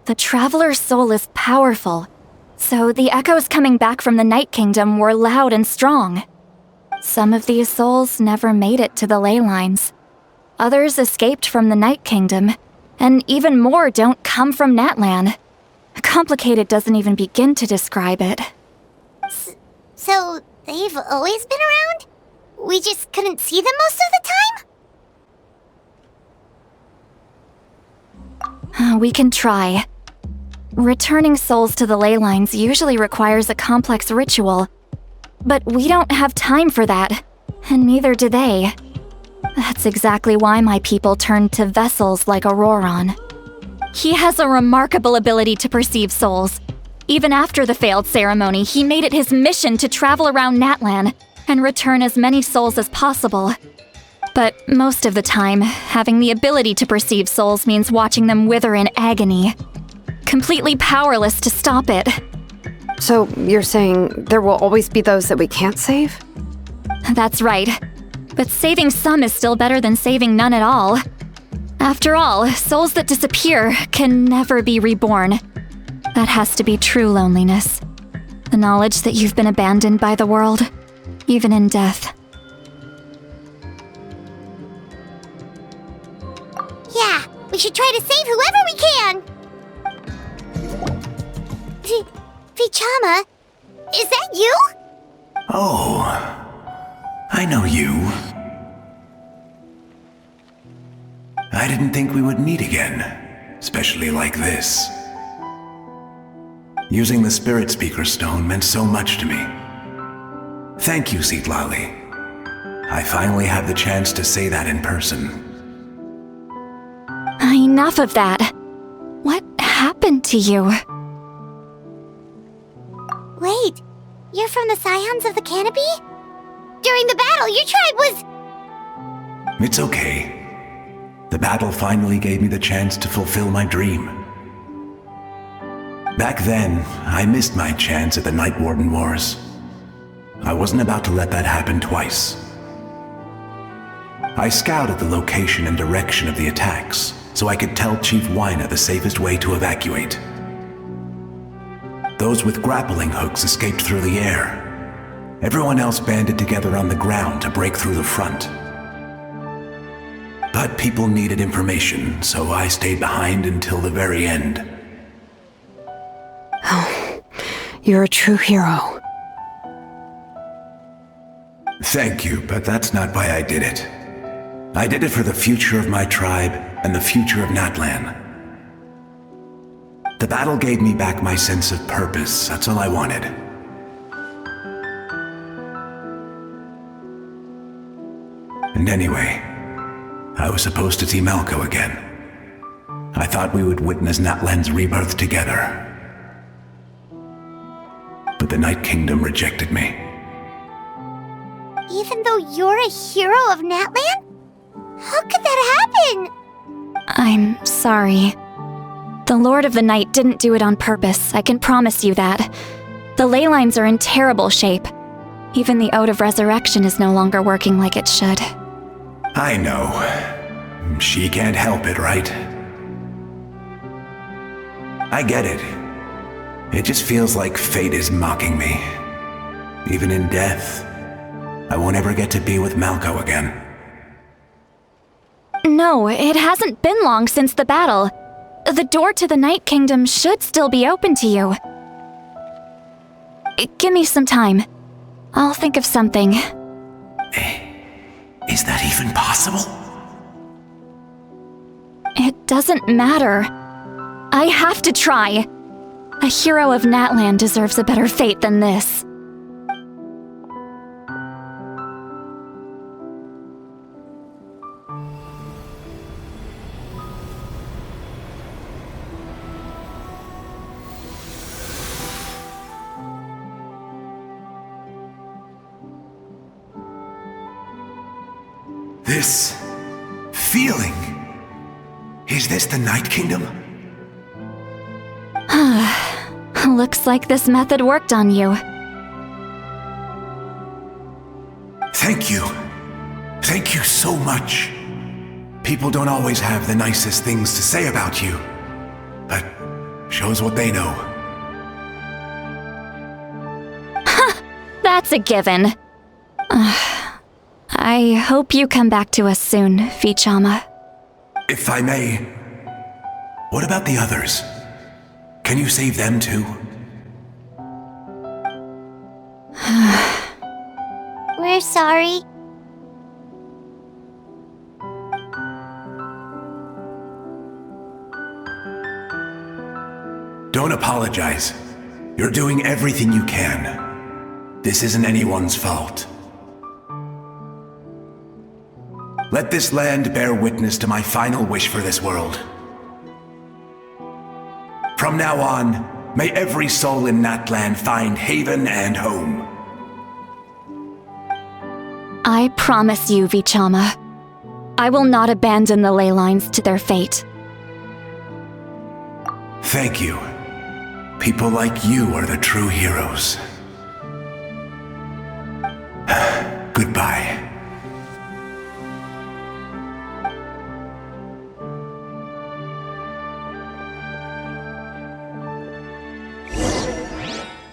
The Traveler's soul is powerful, so the echoes coming back from the Night Kingdom were loud and strong. Some of these souls never made it to the ley lines. Others escaped from the Night Kingdom, and even more don't come from Natlan. Complicated doesn't even begin to describe it. So, they've always been around? We just couldn't see them most of the time? We can try. Returning souls to the ley lines usually requires a complex ritual, but we don't have time for that, and neither do they. That's exactly why my people turned to vessels like Auroron. He has a remarkable ability to perceive souls. Even after the failed ceremony, he made it his mission to travel around Natlan and return as many souls as possible. But most of the time, having the ability to perceive souls means watching them wither in agony. Completely powerless to stop it. So you're saying there will always be those that we can't save? That's right. But saving some is still better than saving none at all. After all, souls that disappear can never be reborn. That has to be true loneliness. The knowledge that you've been abandoned by the world, even in death. Yeah, we should try to save whoever we can! Vichama, is that you? Oh, I know you. I didn't think we would meet again, especially like this. Using the Spirit Speaker Stone meant so much to me. Thank you, Citlali. I finally had the chance to say that in person. Enough of that. What happened to you? Wait, you're from the Scions of the Canopy? During the battle, your tribe was... It's okay. The battle finally gave me the chance to fulfill my dream. Back then, I missed my chance at the Night Warden Wars. I wasn't about to let that happen twice. I scouted the location and direction of the attacks, so I could tell Chief Wyna the safest way to evacuate. Those with grappling hooks escaped through the air. Everyone else banded together on the ground to break through the front. But people needed information, so I stayed behind until the very end. Oh, you're a true hero. Thank you, but that's not why I did it. I did it for the future of my tribe and the future of Natlan. The battle gave me back my sense of purpose, that's all I wanted. And anyway, I was supposed to see Malco again. I thought we would witness Natlan's rebirth together. But the Night Kingdom rejected me. Even though So you're a hero of Natlan? How could that happen? I'm sorry. The Lord of the Night didn't do it on purpose, I can promise you that. The ley lines are in terrible shape. Even the Ode of Resurrection is no longer working like it should. I know. She can't help it, right? I get it. It just feels like fate is mocking me. Even in death, I won't ever get to be with Malco again. No, it hasn't been long since the battle. The door to the Night Kingdom should still be open to you. Give me some time. I'll think of something. Is that even possible? It doesn't matter. I have to try. A hero of Natlan deserves a better fate than this. This feeling. Is this the Night Kingdom? Looks like this method worked on you. Thank you. Thank you so much. People don't always have the nicest things to say about you, but shows what they know. That's a given. I hope you come back to us soon, Vichama. If I may, what about the others? Can you save them too? We're sorry. Don't apologize. You're doing everything you can. This isn't anyone's fault. Let this land bear witness to my final wish for this world. From now on, may every soul in Natlan find haven and home. I promise you, Vichama. I will not abandon the ley lines to their fate. Thank you. People like you are the true heroes. Goodbye.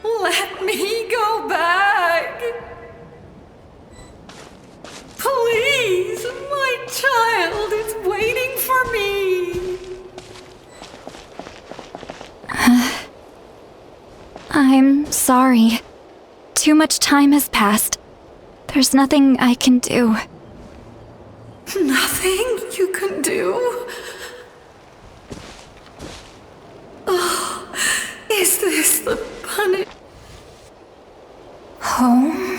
Let me go back. Please, my child is waiting for me. I'm sorry. Too much time has passed. There's nothing I can do. Nothing you can do? Oh, is this the punishment? Home?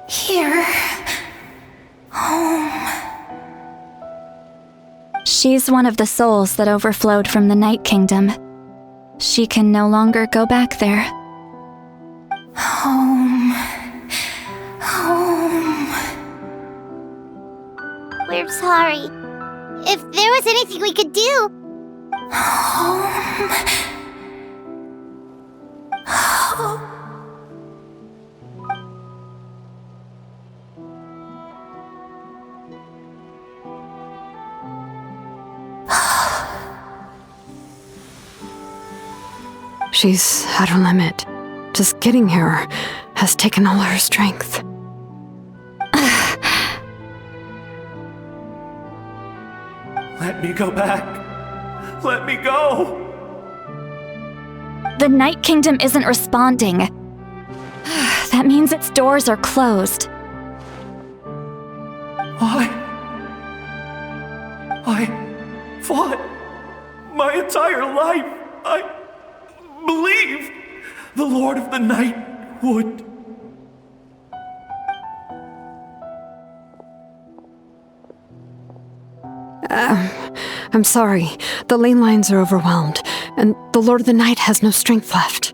Here? Home? She's one of the souls that overflowed from the Night Kingdom. She can no longer go back there. Home. Home. We're sorry. If there was anything we could do... Home. Home. She's at her limit. Just getting here has taken all her strength. Let me go back. Let me go. The Night Kingdom isn't responding. That means its doors are closed. I fought my entire life. I believed the Lord of the Night would. I'm sorry. The ley lines are overwhelmed, and the Lord of the Night has no strength left.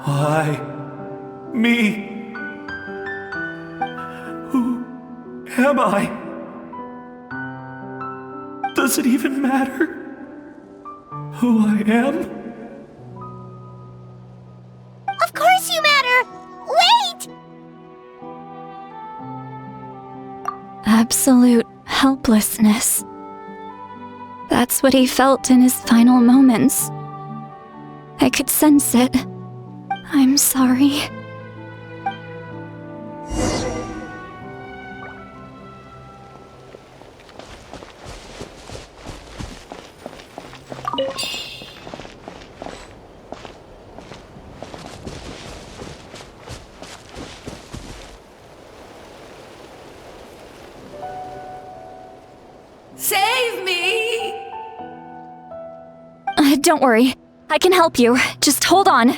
Why? Me? am I? Does it even matter who I am? Of course you matter! Wait! Absolute helplessness. That's what he felt in his final moments. I could sense it. I'm sorry. Save me! Don't worry. I can help you. Just hold on.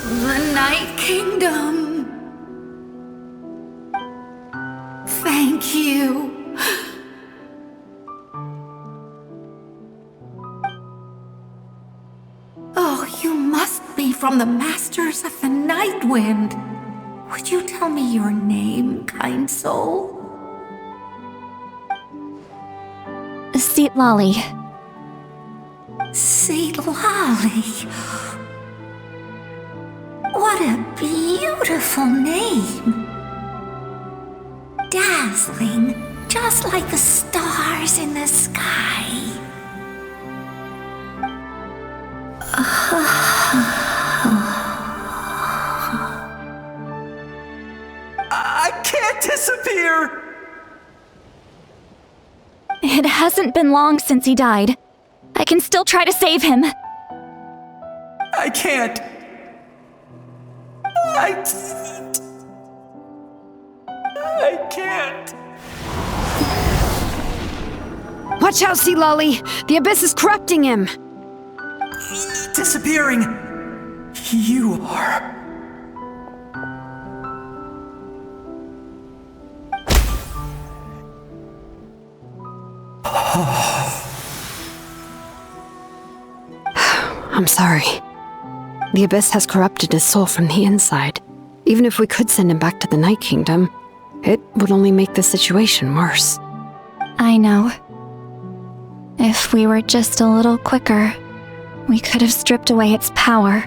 The Night Kingdom. Thank you. Oh, you must be from the Masters of the Night Wind. Would you tell me your name, kind soul? Seat Lolly. Seat Lolly. What a beautiful name. Dazzling, just like the stars in the sky. I can't disappear! It hasn't been long since he died. I can still try to save him. I can't. I can't. Watch out, Sea Lolly! The abyss is corrupting him! Disappearing. You are. I'm sorry. The abyss has corrupted his soul from the inside. Even if we could send him back to the Night Kingdom, it would only make the situation worse. I know. If we were just a little quicker, we could have stripped away its power.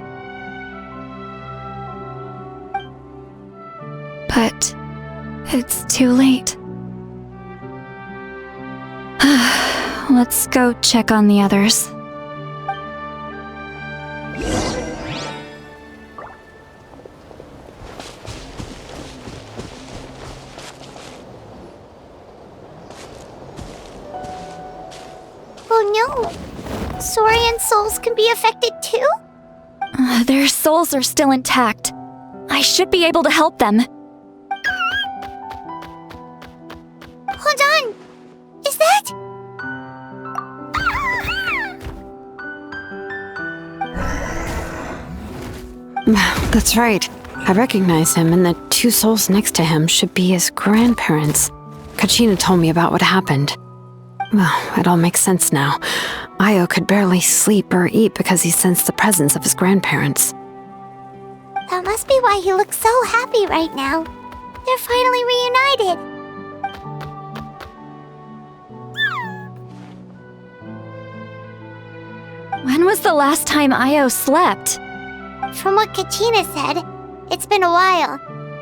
But it's too late. Let's go check on the others. Oh no! Saurian souls can be affected too? Their souls are still intact. I should be able to help them. Hold on! Is that... That's right. I recognize him, and the two souls next to him should be his grandparents. Kachina told me about what happened. Well, it all makes sense now. Io could barely sleep or eat because he sensed the presence of his grandparents. That must be why he looks so happy right now. They're finally reunited. When was the last time Io slept? From what Kachina said, it's been a while.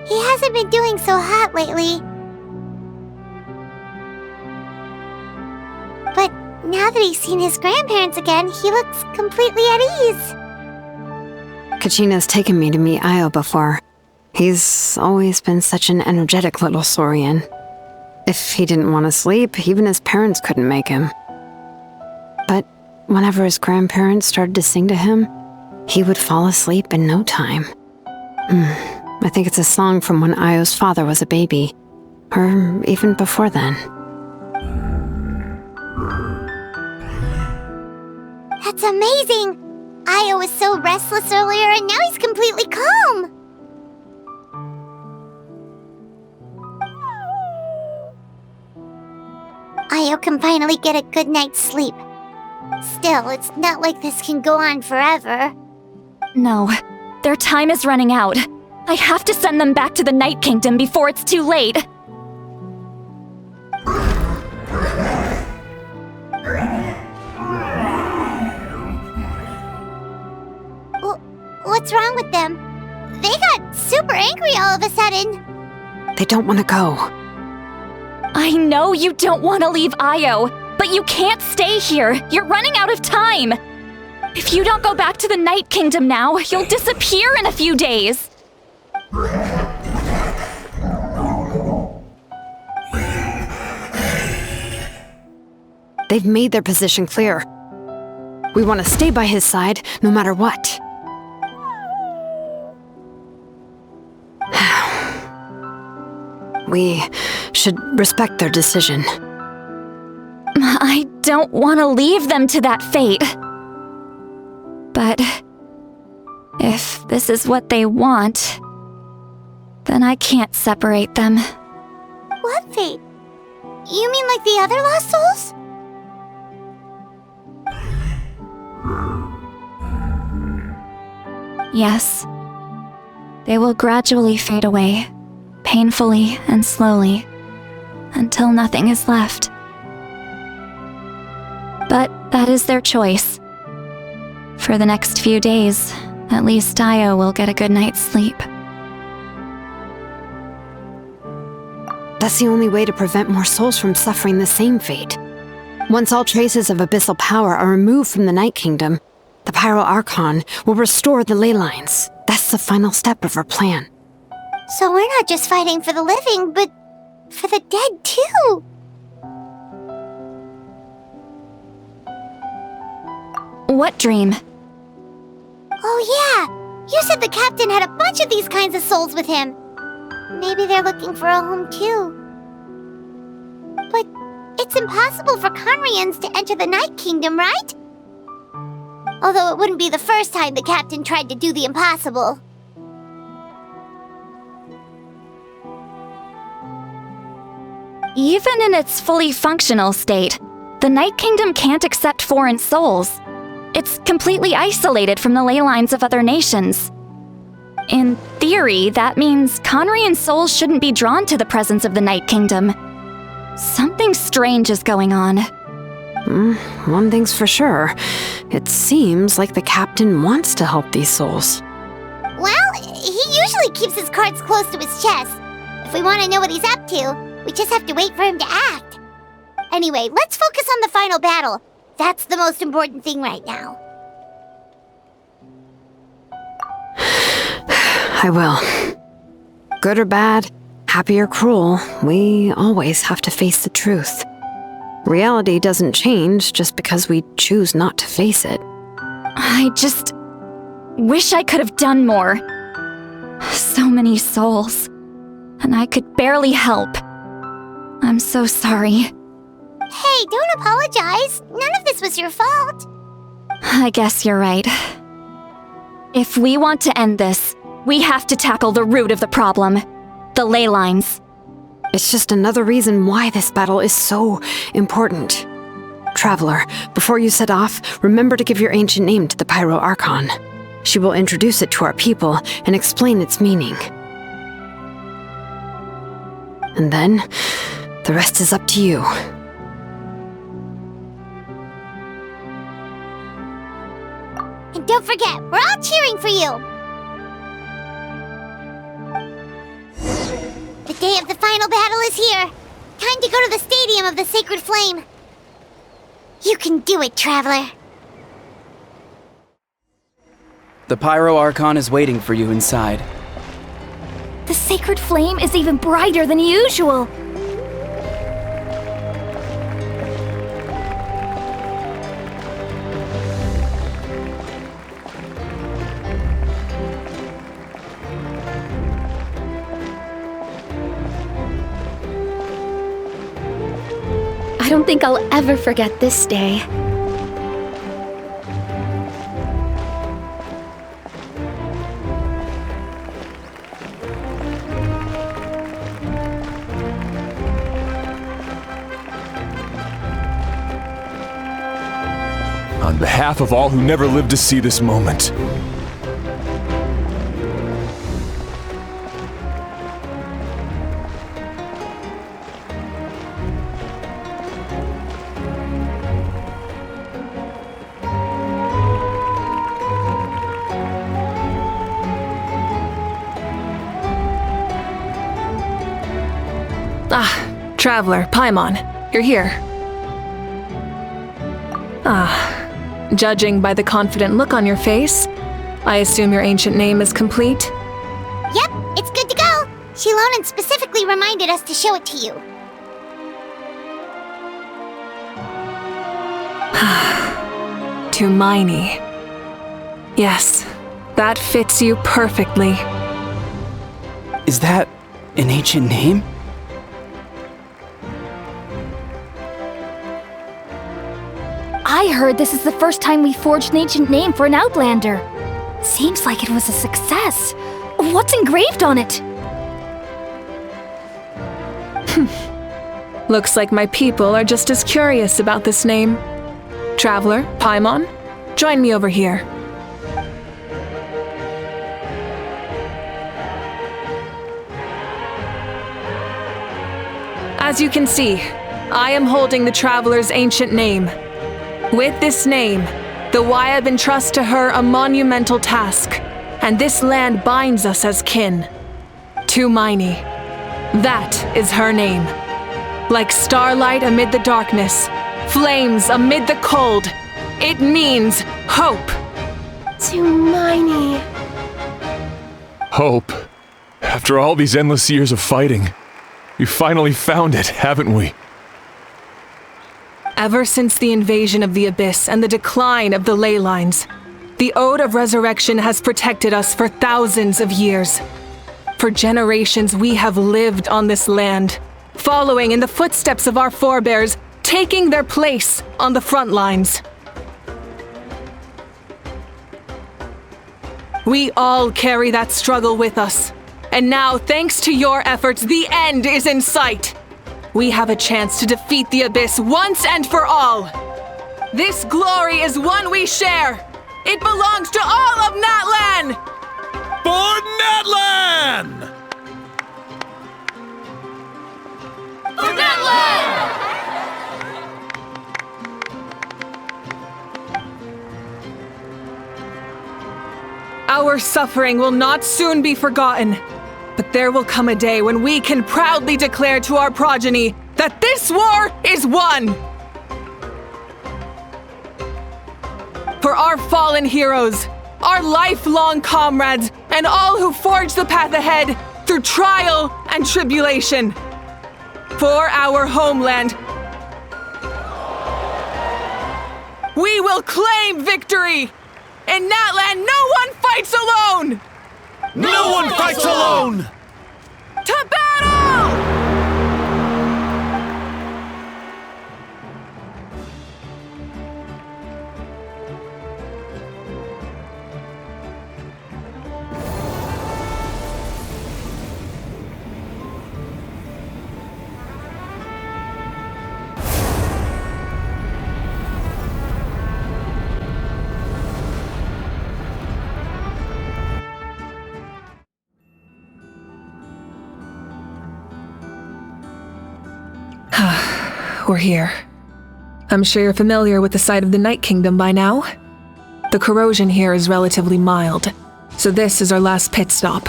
He hasn't been doing so hot lately. But now that he's seen his grandparents again, he looks completely at ease. Kachina's taken me to meet Io before. He's always been such an energetic little Saurian. If he didn't want to sleep, even his parents couldn't make him. But whenever his grandparents started to sing to him, he would fall asleep in no time. I think it's a song from when Io's father was a baby, or even before then. That's amazing! Io was so restless earlier and now he's completely calm! Io can finally get a good night's sleep. Still, it's not like this can go on forever. No, their time is running out. I have to send them back to the Night Kingdom before it's too late. What's wrong with them? They got super angry all of a sudden. They don't want to go. I know you don't want to leave Io, but you can't stay here. You're running out of time. If you don't go back to the Night Kingdom now, you'll disappear in a few days. They've made their position clear. We want to stay by his side, no matter what. We should respect their decision. I don't want to leave them to that fate. But if this is what they want, then I can't separate them. What fate? You mean like the other lost souls? Yes. They will gradually fade away, painfully and slowly, until nothing is left. But that is their choice. For the next few days, at least Io will get a good night's sleep. That's the only way to prevent more souls from suffering the same fate. Once all traces of abyssal power are removed from the Night Kingdom, the Pyro Archon will restore the ley lines. That's the final step of our plan. So we're not just fighting for the living, but for the dead too. What dream? Oh yeah, you said the captain had a bunch of these kinds of souls with him. Maybe they're looking for a home too. But it's impossible for Conrians to enter the Night Kingdom, right? Although it wouldn't be the first time the captain tried to do the impossible. Even in its fully functional state, the Night Kingdom can't accept foreign souls. It's completely isolated from the ley lines of other nations. In theory, that means Conrian souls shouldn't be drawn to the presence of the Night Kingdom. Something strange is going on. One thing's for sure. It seems like the captain wants to help these souls. Well, he usually keeps his cards close to his chest. If we want to know what he's up to, we just have to wait for him to act. Anyway, let's focus on the final battle. That's the most important thing right now. I will. Good or bad, happy or cruel, we always have to face the truth. Reality doesn't change just because we choose not to face it. I just wish I could have done more. So many souls, and I could barely help. I'm so sorry. Hey, don't apologize. None of this was your fault. I guess you're right. If we want to end this, we have to tackle the root of the problem. The ley lines. It's just another reason why this battle is so important. Traveler, before you set off, remember to give your ancient name to the Pyro Archon. She will introduce it to our people and explain its meaning. And then, the rest is up to you. And don't forget, we're all cheering for you! The day of the final battle is here! Time to go to the Stadium of the Sacred Flame! You can do it, Traveler! The Pyro Archon is waiting for you inside. The Sacred Flame is even brighter than usual! I don't think I'll ever forget this day. on behalf of all who never lived to see this moment. Traveler, Paimon, you're here. Judging by the confident look on your face, I assume your ancient name is complete? Yep, it's good to go. Shilonen specifically reminded us to show it to you. Tumaini. Yes, that fits you perfectly. Is that an ancient name? I heard this is the first time we forged an ancient name for an Outlander. Seems like it was a success. What's engraved on it? Looks like my people are just as curious about this name. Traveler, Paimon, join me over here. As you can see, I am holding the Traveler's ancient name. With this name, the Wayab entrusts to her a monumental task, and this land binds us as kin. Tumaini. That is her name. Like starlight amid the darkness, flames amid the cold, it means hope. Tumaini. Hope. After all these endless years of fighting, we finally found it, haven't we? Ever since the invasion of the Abyss and the decline of the ley lines, the Ode of Resurrection has protected us for thousands of years. For generations we have lived on this land, following in the footsteps of our forebears, taking their place on the front lines. We all carry that struggle with us, and now, thanks to your efforts, the end is in sight. We have a chance to defeat the Abyss once and for all. This glory is one we share. It belongs to all of Natlan! For Natlan! For Natlan! Our suffering will not soon be forgotten. But there will come a day when we can proudly declare to our progeny that this war is won! For our fallen heroes, our lifelong comrades, and all who forge the path ahead through trial and tribulation. For our homeland, we will claim victory! In Natlan, no one fights alone! No one fights alone! To battle! We're here. I'm sure you're familiar with the site of the Night Kingdom by now. The corrosion here is relatively mild, so this is our last pit stop.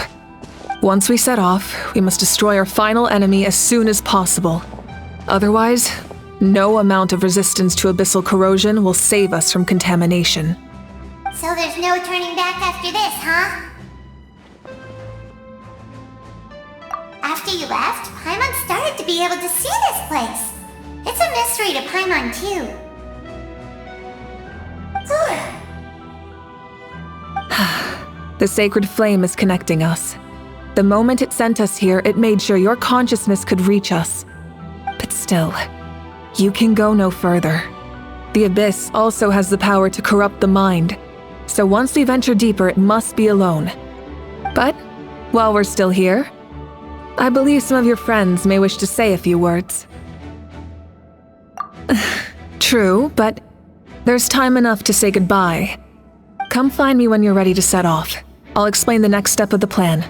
Once we set off, we must destroy our final enemy as soon as possible. Otherwise, no amount of resistance to abyssal corrosion will save us from contamination. So there's no turning back after this, huh? After you left, Paimon started to be able to see this place. It's a mystery to Paimon, too. The sacred flame is connecting us. The moment it sent us here, it made sure your consciousness could reach us. But still, you can go no further. The Abyss also has the power to corrupt the mind, so once we venture deeper, it must be alone. But, while we're still here, I believe some of your friends may wish to say a few words. True, but There's time enough to say goodbye. Come find me when you're ready to set off. I'll explain the next step of the plan.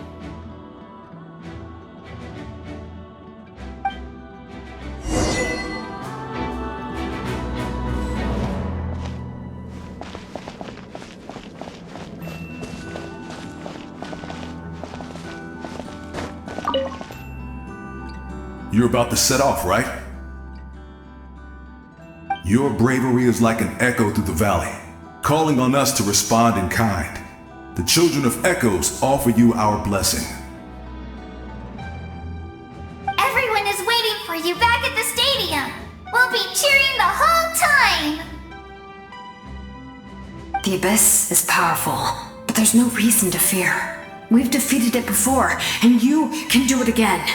You're about to set off, right? Your bravery is like an echo through the valley, calling on us to respond in kind. The children of Echoes offer you our blessing. Everyone is waiting for you back at the stadium. We'll be cheering the whole time. The Abyss is powerful, but there's no reason to fear. We've defeated it before, and you can do it again.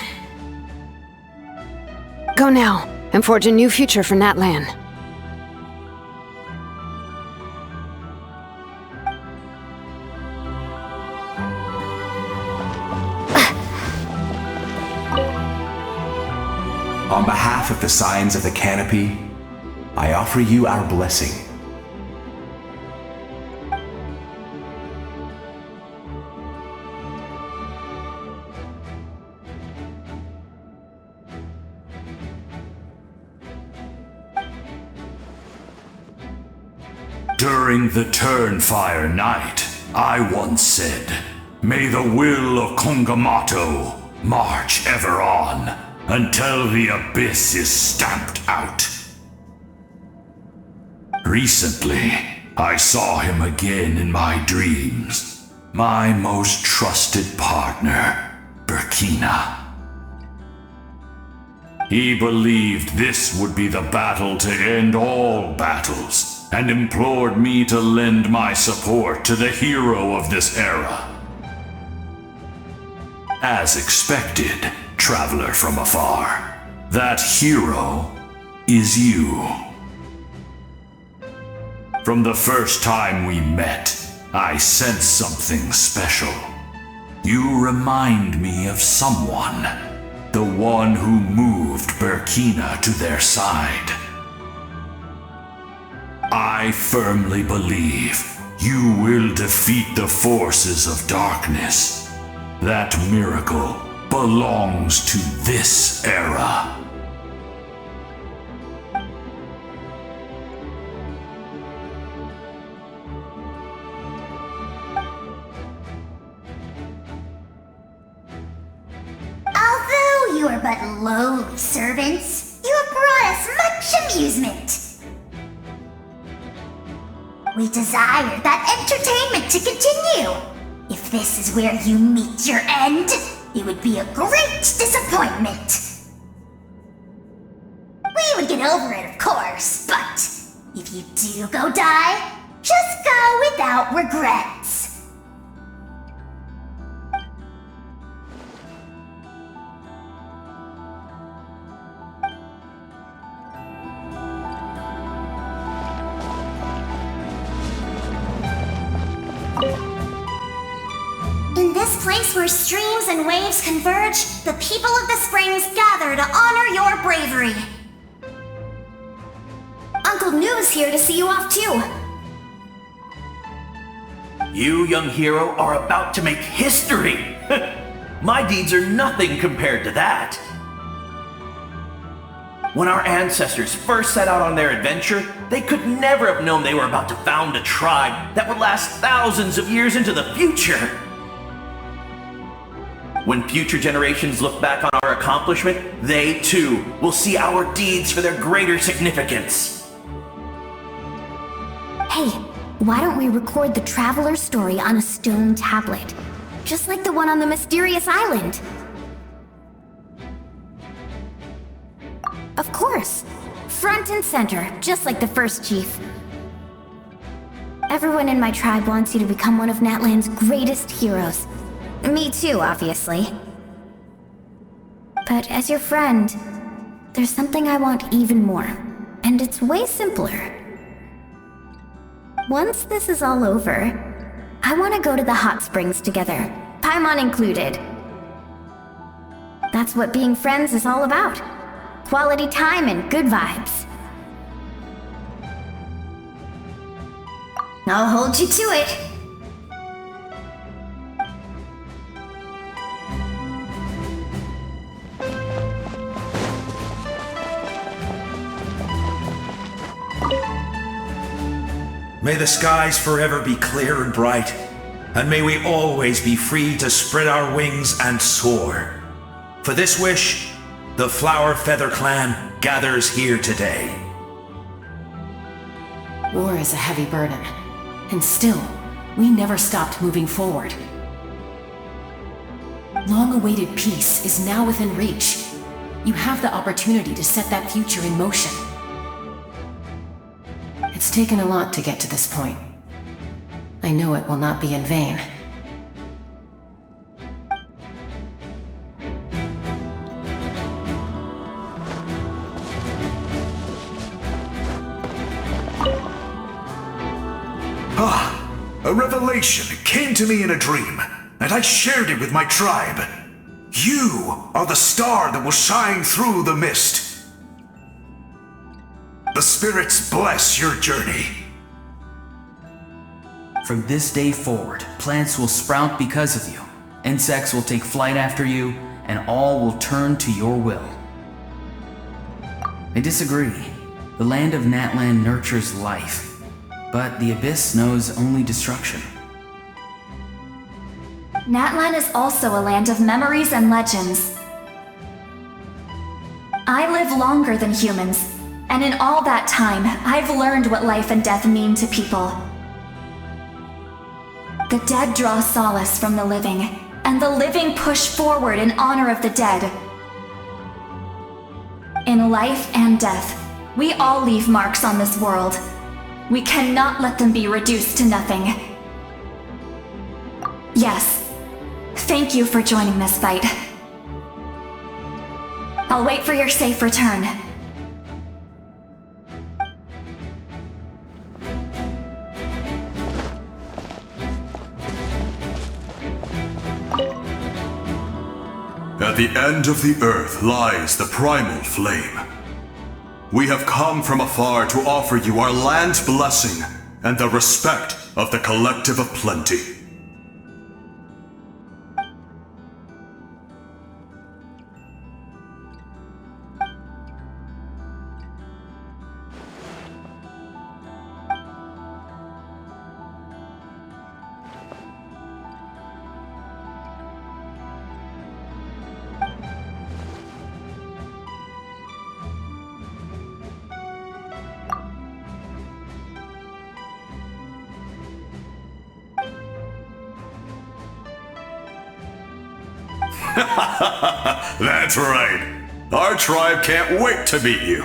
Go now, and forge a new future for Natlan. On behalf of the Scions of the Canopy, I offer you our blessing. During the Turnfire Night, I once said, "May the will of Kongamato march ever on, until the Abyss is stamped out." Recently, I saw him again in my dreams, my most trusted partner, Burkina. He believed this would be the battle to end all battles, and implored me to lend my support to the hero of this era. As expected, traveler from afar, that hero is you. From the first time we met, I sensed something special. You remind me of someone, the one who moved Burkina to their side. I firmly believe you will defeat the forces of darkness. That miracle belongs to this era. Although you are but lowly servants, you have brought us much amusement. We desire that entertainment to continue. If this is where you meet your end, it would be a great disappointment. We would get over it, of course, but if you do go die, just go without regrets. In this place where streams and waves converge, the people of the springs gather to honor your bravery. Uncle Noo's here to see you off too. You, young hero, are about to make history! My deeds are nothing compared to that. When our ancestors first set out on their adventure, they could never have known they were about to found a tribe that would last thousands of years into the future. When future generations look back on our accomplishment, they too will see our deeds for their greater significance. Hey, why don't we record the traveler's story on a stone tablet? Just like the one on the mysterious island. Of course. Front and center, just like the first chief. Everyone in my tribe wants you to become one of Natlan's greatest heroes. Me too, obviously. But as your friend, there's something I want even more. And it's way simpler. Once this is all over, I want to go to the hot springs together, Paimon included. That's what being friends is all about. Quality time and good vibes. I'll hold you to it. May the skies forever be clear and bright, and may we always be free to spread our wings and soar. For this wish, the Flower Feather Clan gathers here today. War is a heavy burden, and still, we never stopped moving forward. Long-awaited peace is now within reach. You have the opportunity to set that future in motion. It's taken a lot to get to this point. I know it will not be in vain. A revelation came to me in a dream, and I shared it with my tribe. You are the star that will shine through the mist. The spirits bless your journey. From this day forward, plants will sprout because of you, insects will take flight after you, and all will turn to your will. I disagree. The land of Natlan nurtures life, but the Abyss knows only destruction. Natlan is also a land of memories and legends. I live longer than humans, and in all that time, I've learned what life and death mean to people. The dead draw solace from the living, and the living push forward in honor of the dead. In life and death, we all leave marks on this world. We cannot let them be reduced to nothing. Yes, thank you for joining this fight. I'll wait for your safe return. At the end of the earth lies the primal flame. We have come from afar to offer you our land's blessing and the respect of the collective of plenty. That's right. Our tribe can't wait to meet you.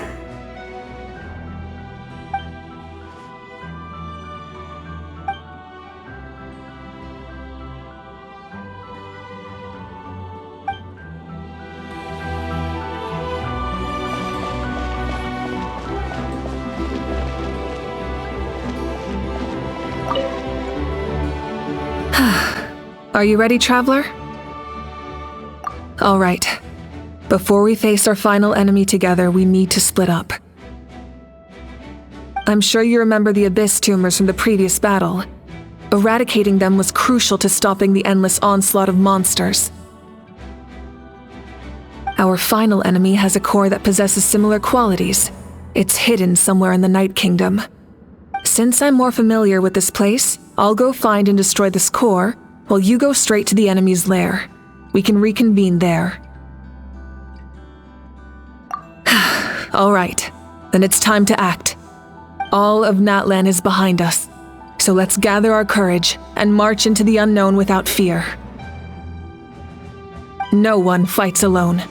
Are you ready, traveler? All right. Before we face our final enemy together, we need to split up. I'm sure you remember the Abyss tumors from the previous battle. Eradicating them was crucial to stopping the endless onslaught of monsters. Our final enemy has a core that possesses similar qualities. It's hidden somewhere in the Night Kingdom. Since I'm more familiar with this place, I'll go find and destroy this core, while you go straight to the enemy's lair. We can reconvene there. All right, then it's time to act. All of Natlan is behind us, so let's gather our courage and march into the unknown without fear. No one fights alone.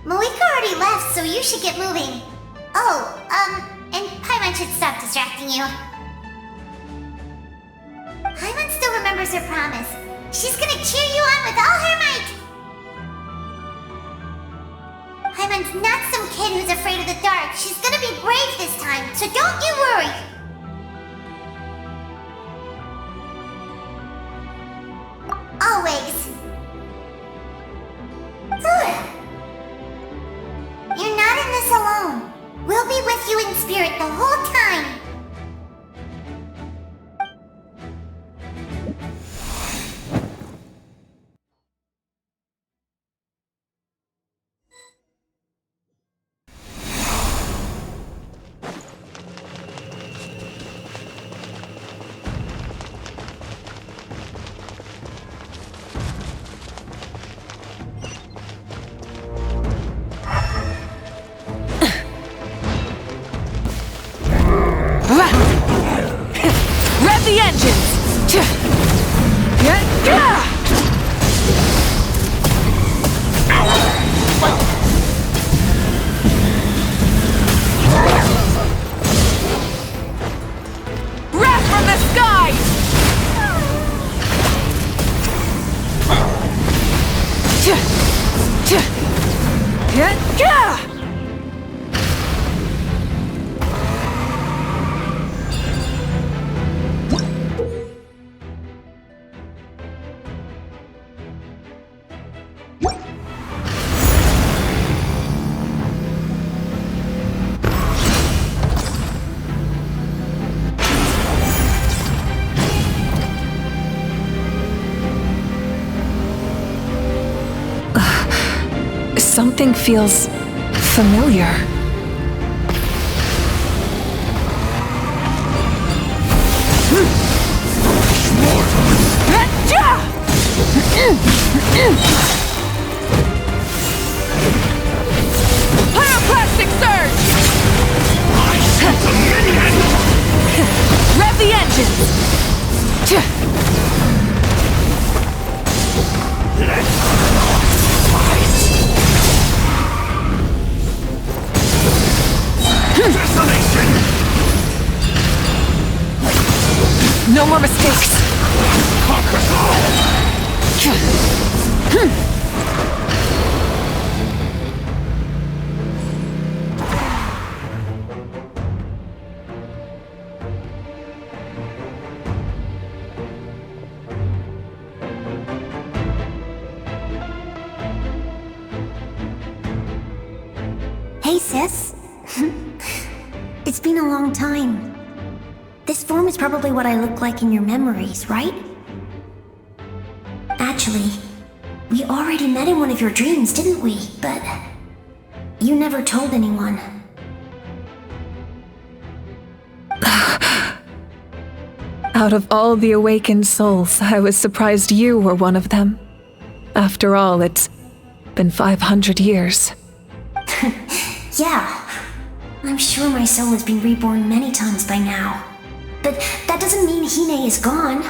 Mawuiki already left, so you should get moving. Oh, and Paimon should stop distracting you. Paimon still remembers her promise. She's gonna cheer you on with all her might! Paimon's not some kid who's afraid of the dark. She's gonna be brave this time, so don't you worry! Always. You're not in this alone. spirit the whole time. Rev the engines! Wrath from the skies! Something feels familiar. Pyroclastic surge! I sense a minion! Rev the engines! No more mistakes! Hey, sis. It's been a long time. This form is probably what I look like in your memories, right? Actually, we already met in one of your dreams, didn't we? But you never told anyone. Out of all the awakened souls, I was surprised you were one of them. After all, it's been 500 years. Yeah, I'm sure my soul has been reborn many times by now. But that doesn't mean Hine is gone.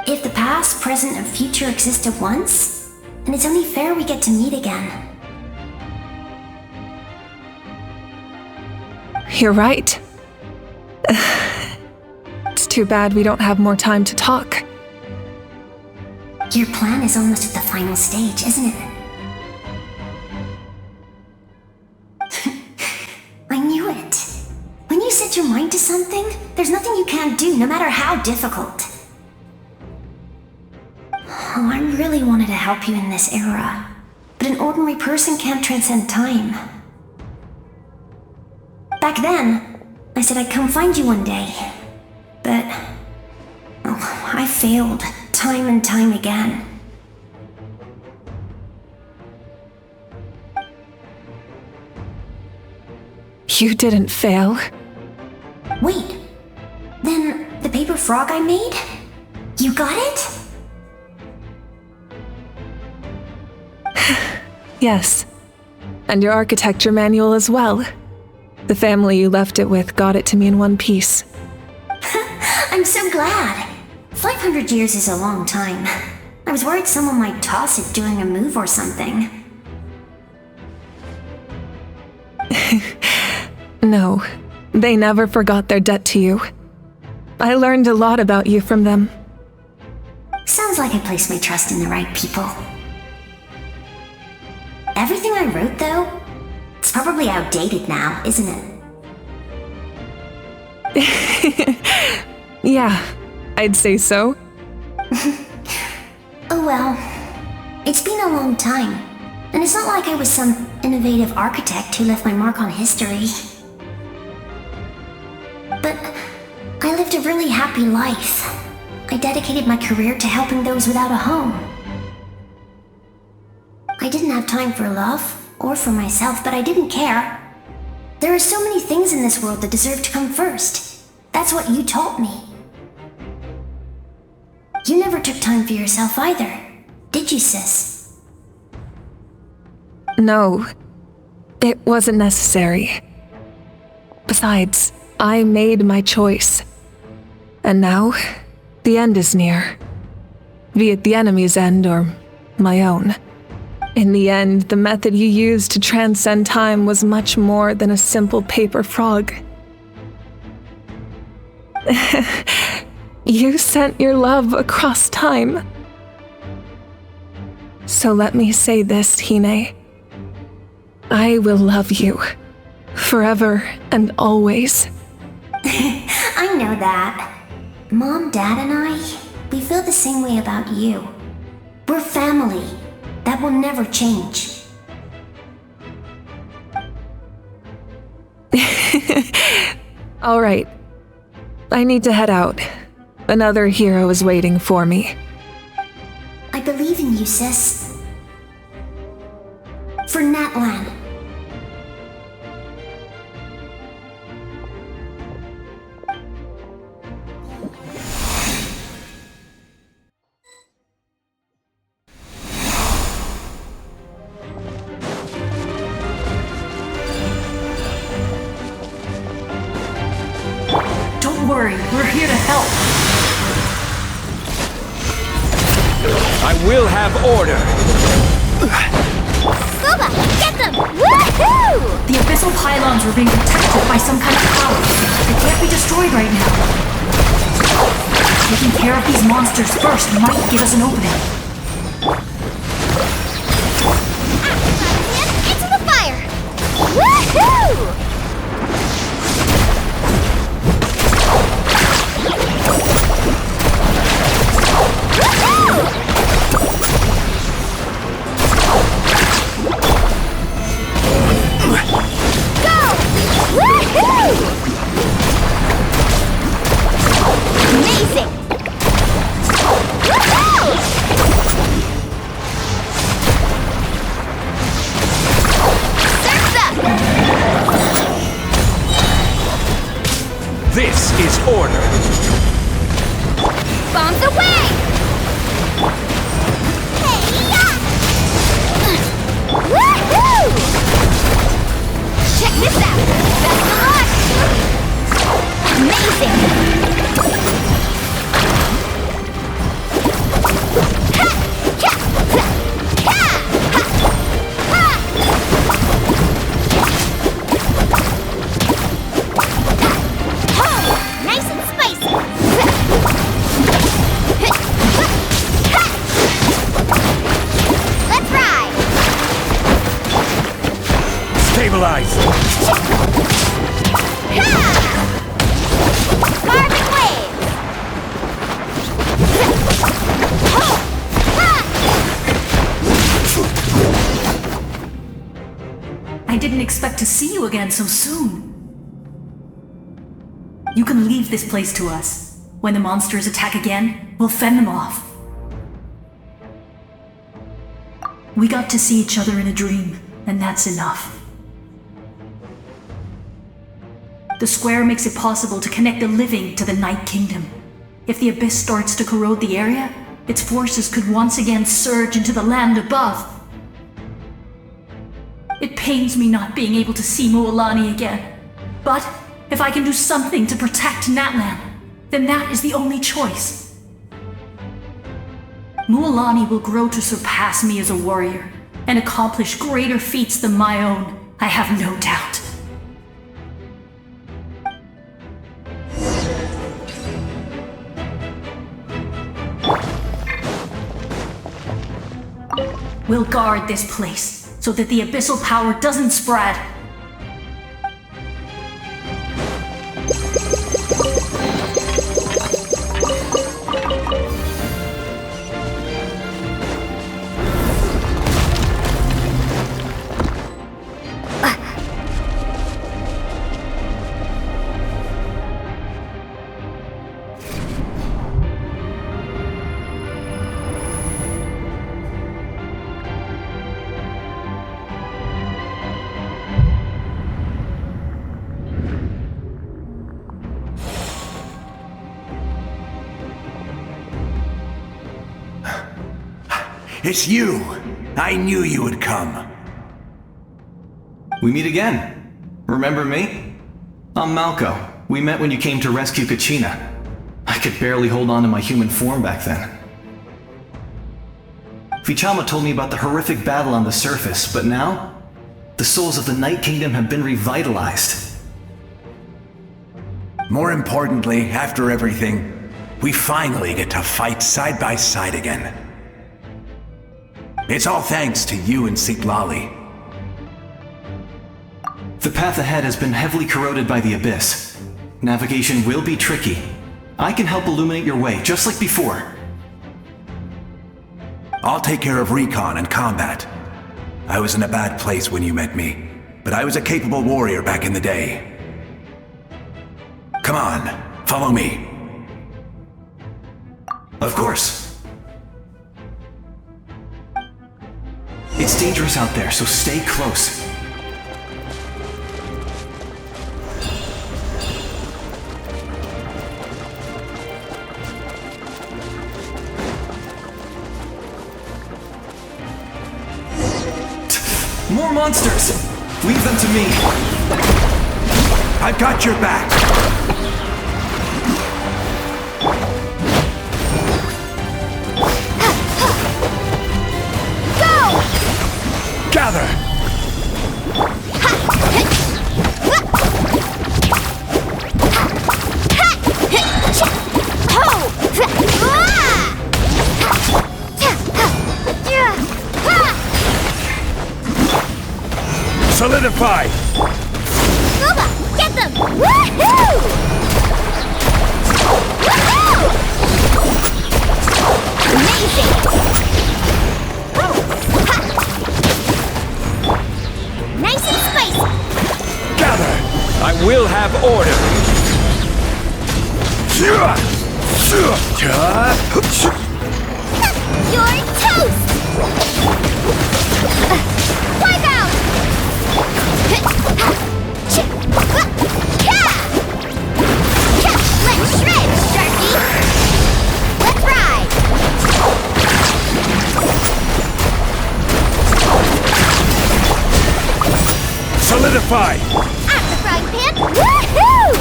If the past, present, and future exist at once, then it's only fair we get to meet again. You're right. It's too bad we don't have more time to talk. Your plan is almost at the final stage, isn't it? I knew it. When you set your mind to something, there's nothing you can't do, no matter how difficult. Oh, I really wanted to help you in this era, but an ordinary person can't transcend time. Back then, I said I'd come find you one day, but I failed time and time again. You didn't fail. Wait, then the paper frog I made? You got it? Yes. And your architecture manual as well. The family you left it with got it to me in one piece. I'm so glad. 500 years is a long time. I was worried someone might toss it during a move or something. No, they never forgot their debt to you. I learned a lot about you from them. Sounds like I placed my trust in the right people. Everything I wrote, though, it's probably outdated now, isn't it? Yeah, I'd say so. Oh well, it's been a long time, And it's not like I was some innovative architect who left my mark on history. But I lived a really happy life. I dedicated my career to helping those without a home. I didn't have time for love, or for myself, but I didn't care. There are so many things in this world that deserve to come first. That's what you taught me. You never took time for yourself either, did you, sis? No, it wasn't necessary. Besides, I made my choice. And now, the end is near. Be it the enemy's end or my own. In the end, the method you used to transcend time was much more than a simple paper frog. You sent your love across time. So let me say this, Hine. I will love you. Forever and always. I know that. Mom, Dad, and I, we feel the same way about you. We're family. That will never change. All right. I need to head out. Another hero is waiting for me. I believe in you, sis. For Natlan. Don't worry, we're here to help. I will have order. Booba, get them! Woohoo! The abyssal pylons were being protected by some kind of power. They can't be destroyed right now. Taking care of these monsters first might give us an opening. Into the fire! Woohoo! Amazing! This is order. Bombs away! Woohoo! Check this out! Best of luck! Amazing! Nice and spicy! Let's ride! Stabilize! Carbon wave! I didn't expect to see you again so soon. You can leave this place to us. When the monsters attack again, we'll fend them off. We got to see each other in a dream, and that's enough. The square makes it possible to connect the living to the Night Kingdom. If the abyss starts to corrode the area, its forces could once again surge into the land above. It pains me not being able to see Mualani again. But if I can do something to protect Natlan, then that is the only choice. Mualani will grow to surpass me as a warrior and accomplish greater feats than my own, I have no doubt. We'll guard this place so that the abyssal power doesn't spread. it's you! I knew you would come. We meet again. Remember me? I'm Malco. We met when you came to rescue Kachina. I could barely hold on to my human form back then. Vichama told me about the horrific battle on the surface, but now, the souls of the Night Kingdom have been revitalized. More importantly, after everything, we finally get to fight side by side again. It's all thanks to you and Sitlali. The path ahead has been heavily corroded by the Abyss. Navigation will be tricky. I can help illuminate your way, just like before. I'll take care of recon and combat. I was in a bad place when you met me, but I was a capable warrior back in the day. Come on, follow me. Of course. It's dangerous out there, so stay close. More monsters! Leave them to me! I've got your back! Go! Gather! Solidify! Scuba! Get them! Woohoo! Woohoo! Amazing! Nice and spicy! Gather! I will have order! You're toast! Wipe out! Let's shred, Sharky! Let's ride! Solidify! At the frying pan! Woohoo!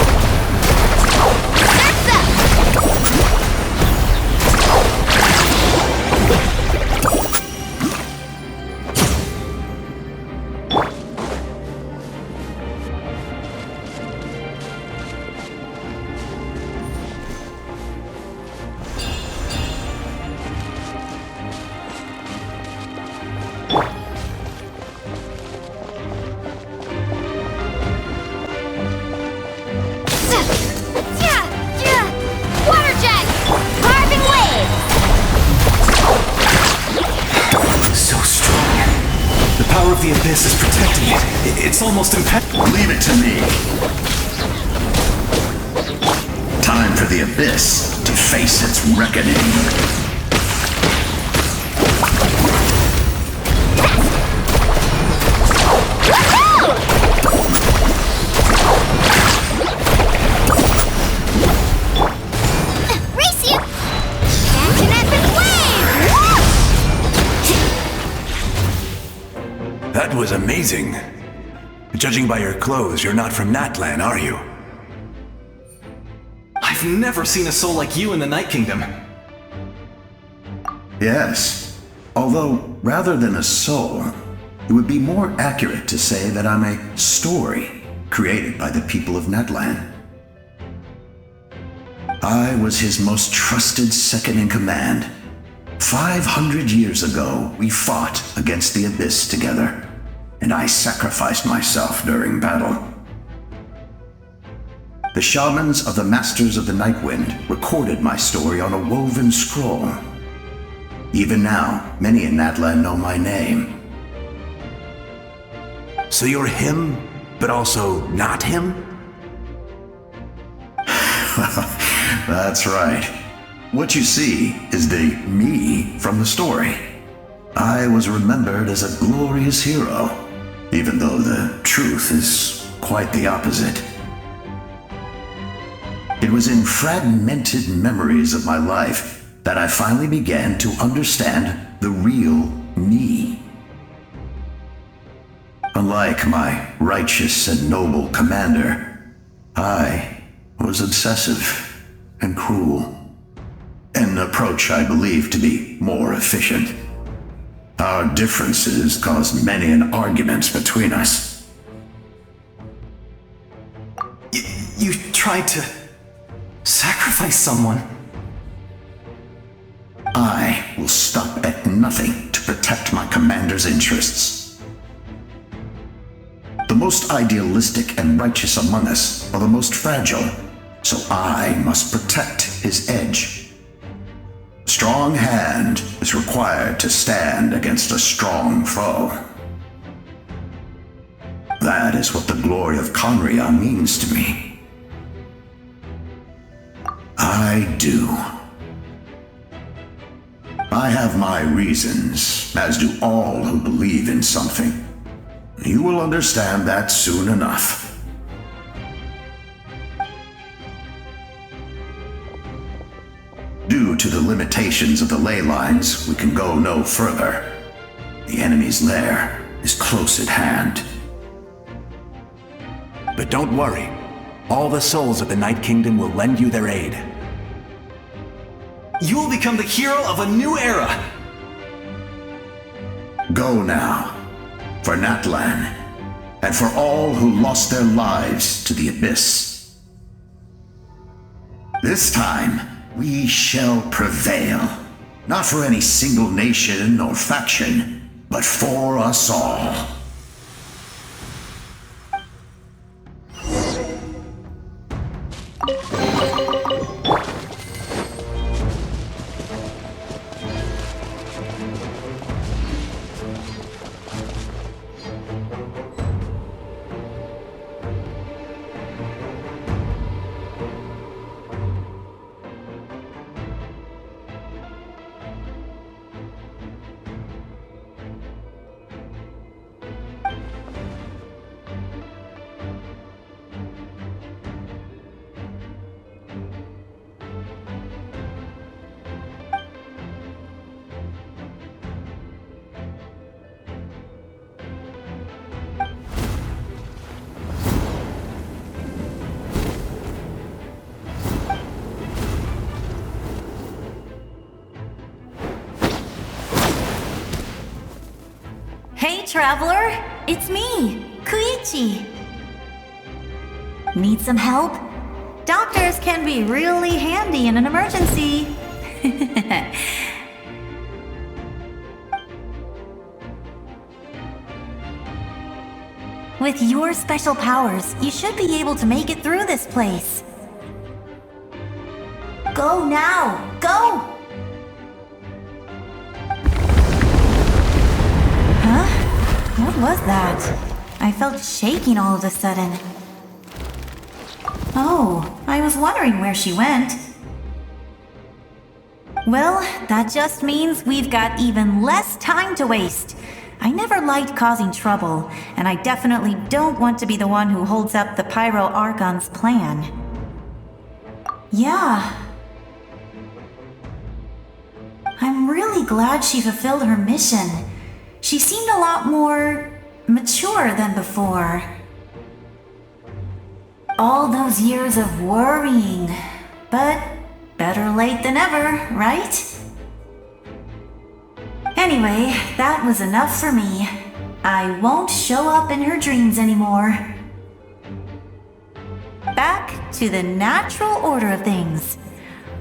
Surf's up! The Abyss is protecting it. It's almost impenetrable. Leave it to me. Time for the Abyss to face its reckoning. That was amazing. Judging by your clothes, you're not from Natlan, are you? I've never seen a soul like you in the Night Kingdom. Yes. Although, rather than a soul, it would be more accurate to say that I'm a story created by the people of Natlan. I was his most trusted second-in-command. 500 years ago, we fought against the Abyss together, and I sacrificed myself during battle. The shamans of the Masters of the Nightwind recorded my story on a woven scroll. Even now, many in Natlan know my name. So you're him, but also not him? That's right. What you see is the me from the story. I was remembered as a glorious hero, even though the truth is quite the opposite. It was in fragmented memories of my life that I finally began to understand the real me. Unlike my righteous and noble commander, I was obsessive and cruel. An approach I believe to be more efficient. Our differences caused many an arguments between us. You tried to sacrifice someone. I will stop at nothing to protect my commander's interests. The most idealistic and righteous among us are the most fragile, so I must protect his edge. A strong hand is required to stand against a strong foe. That is what the glory of Conria means to me. I do. I have my reasons, as do all who believe in something. You will understand that soon enough. Due to the limitations of the ley lines, we can go no further. The enemy's lair is close at hand. But don't worry. All the souls of the Night Kingdom will lend you their aid. You will become the hero of a new era! Go now, for Natlan, and for all who lost their lives to the Abyss. This time, we shall prevail, not for any single nation or faction, but for us all. Hey, traveler! It's me, Koichi! Need some help? Doctors can be really handy in an emergency. With your special powers, you should be able to make it through this place. Go now! Go! What was that? I felt shaking all of a sudden. Oh, I was wondering where she went. Well, that just means we've got even less time to waste. I never liked causing trouble, and I definitely don't want to be the one who holds up the Pyro Archon's plan. Yeah. I'm really glad she fulfilled her mission. She seemed a lot more mature than before. All those years of worrying, but better late than ever, right? Anyway, that was enough for me. I won't show up in her dreams anymore. Back to the natural order of things.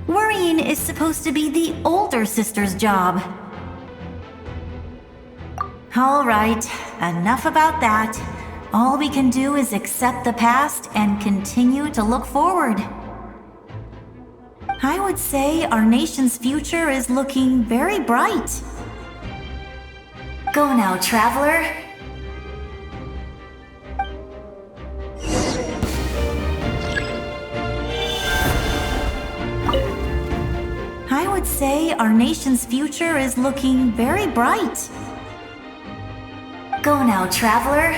Worrying is supposed to be the older sister's job. Alright, enough about that. All we can do is accept the past and continue to look forward. I would say our nation's future is looking very bright. Go now, traveler. I would say our nation's future is looking very bright. Go now, traveler.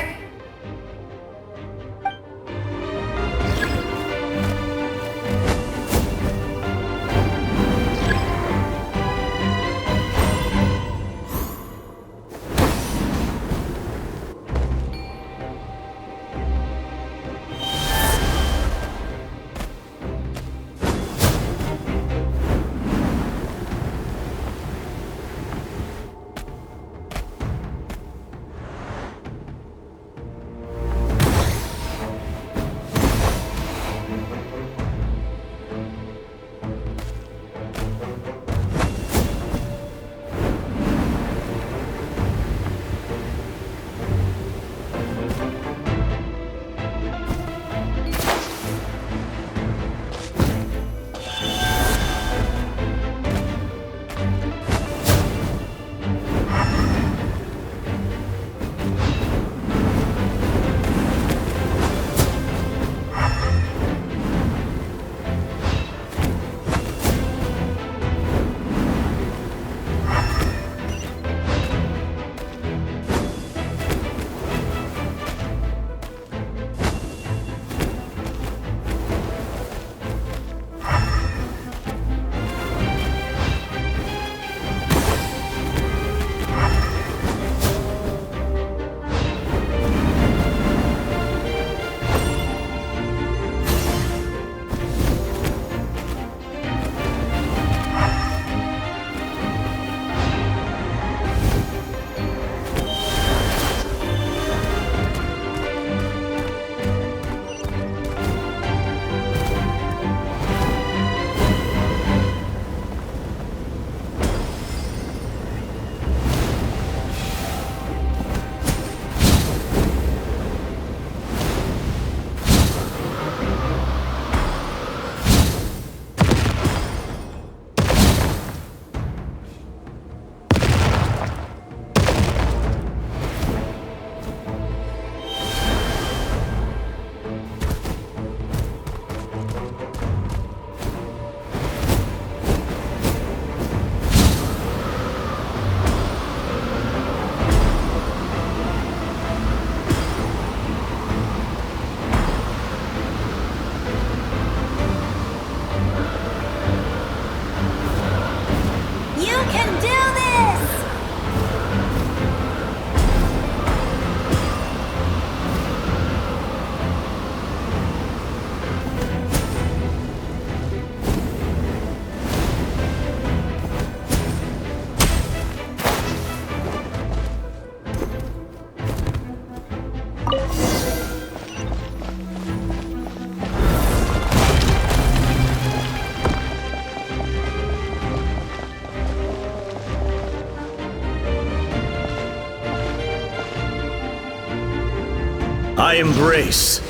I embrace.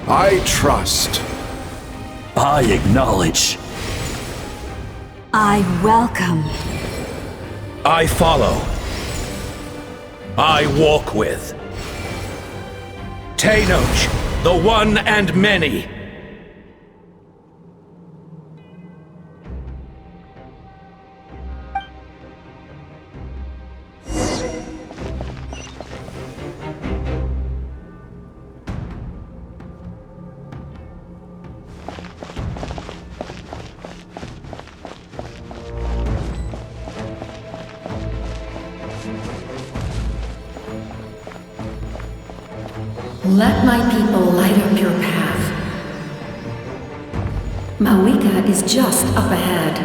I trust. I acknowledge. I welcome. I follow. I walk with. Tenoch, the one and many. Let my people light up your path. Mawuika is just up ahead.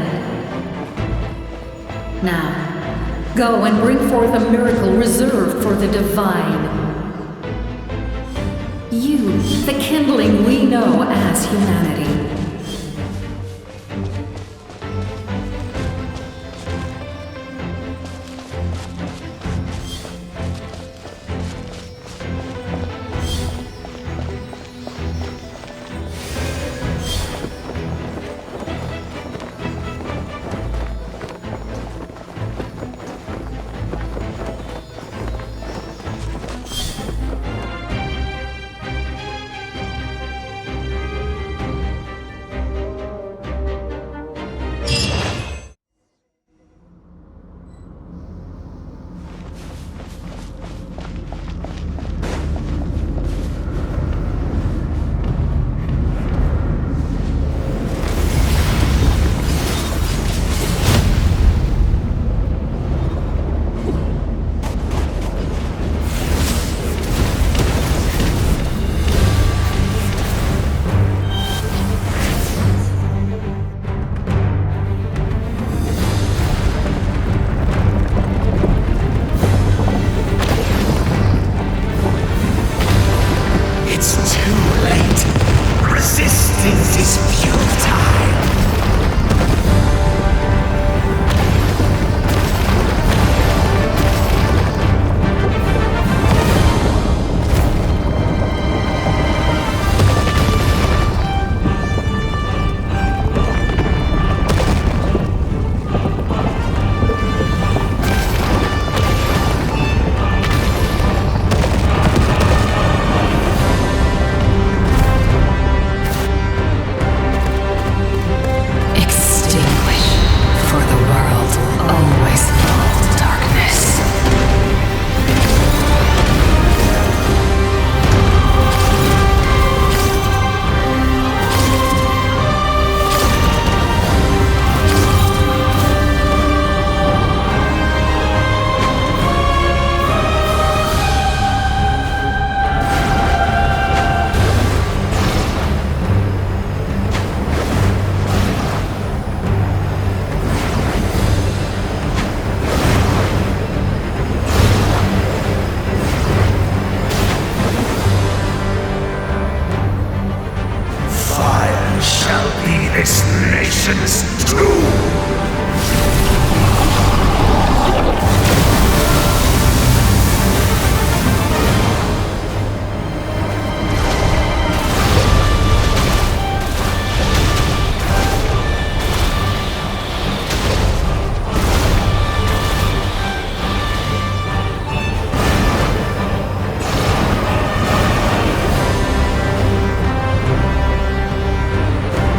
Now, go and bring forth a miracle reserved for the divine. You, the kindling we know as humanity.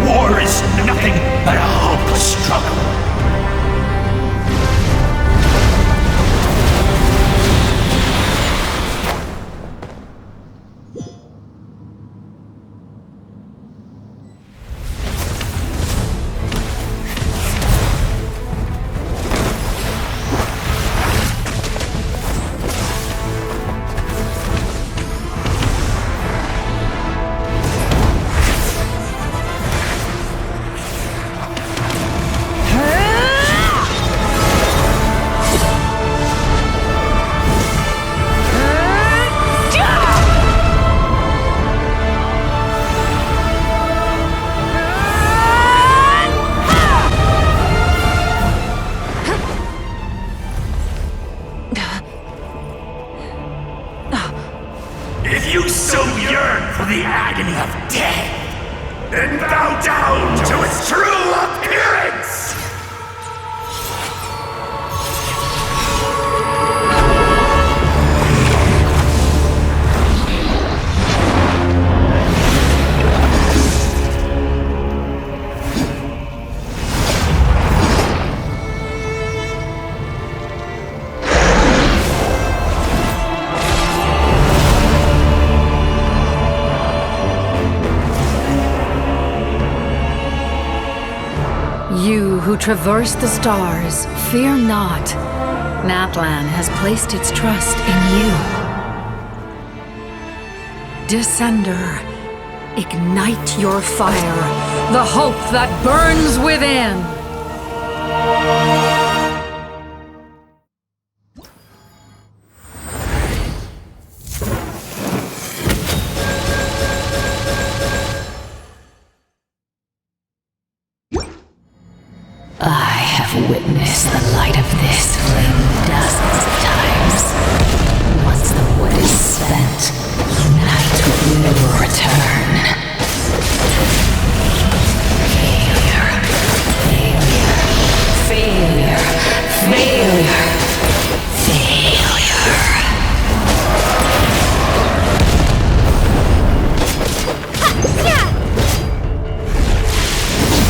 War is nothing but a hope so yearn for the agony of death, and bow down to its true appearance! You who traverse the stars, fear not. Natlan has placed its trust in you. Descender, ignite your fire, the hope that burns within. I have witnessed the light of this flame dozens of times. Once the wood is spent, night will return. Failure, failure, failure, failure, failure.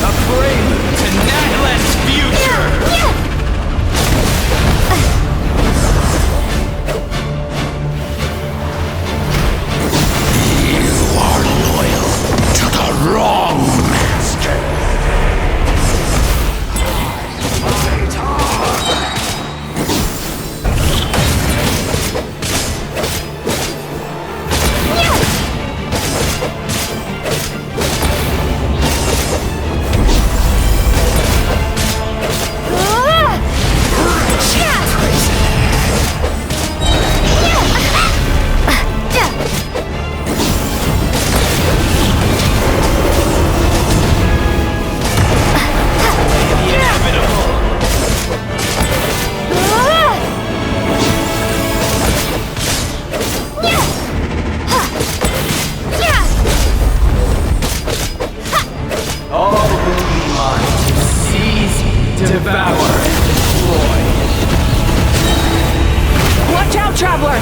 A prelude to Natlan's future! You are loyal to the wrong master. All will be mine to seize, devour, and destroy. Watch out, traveler!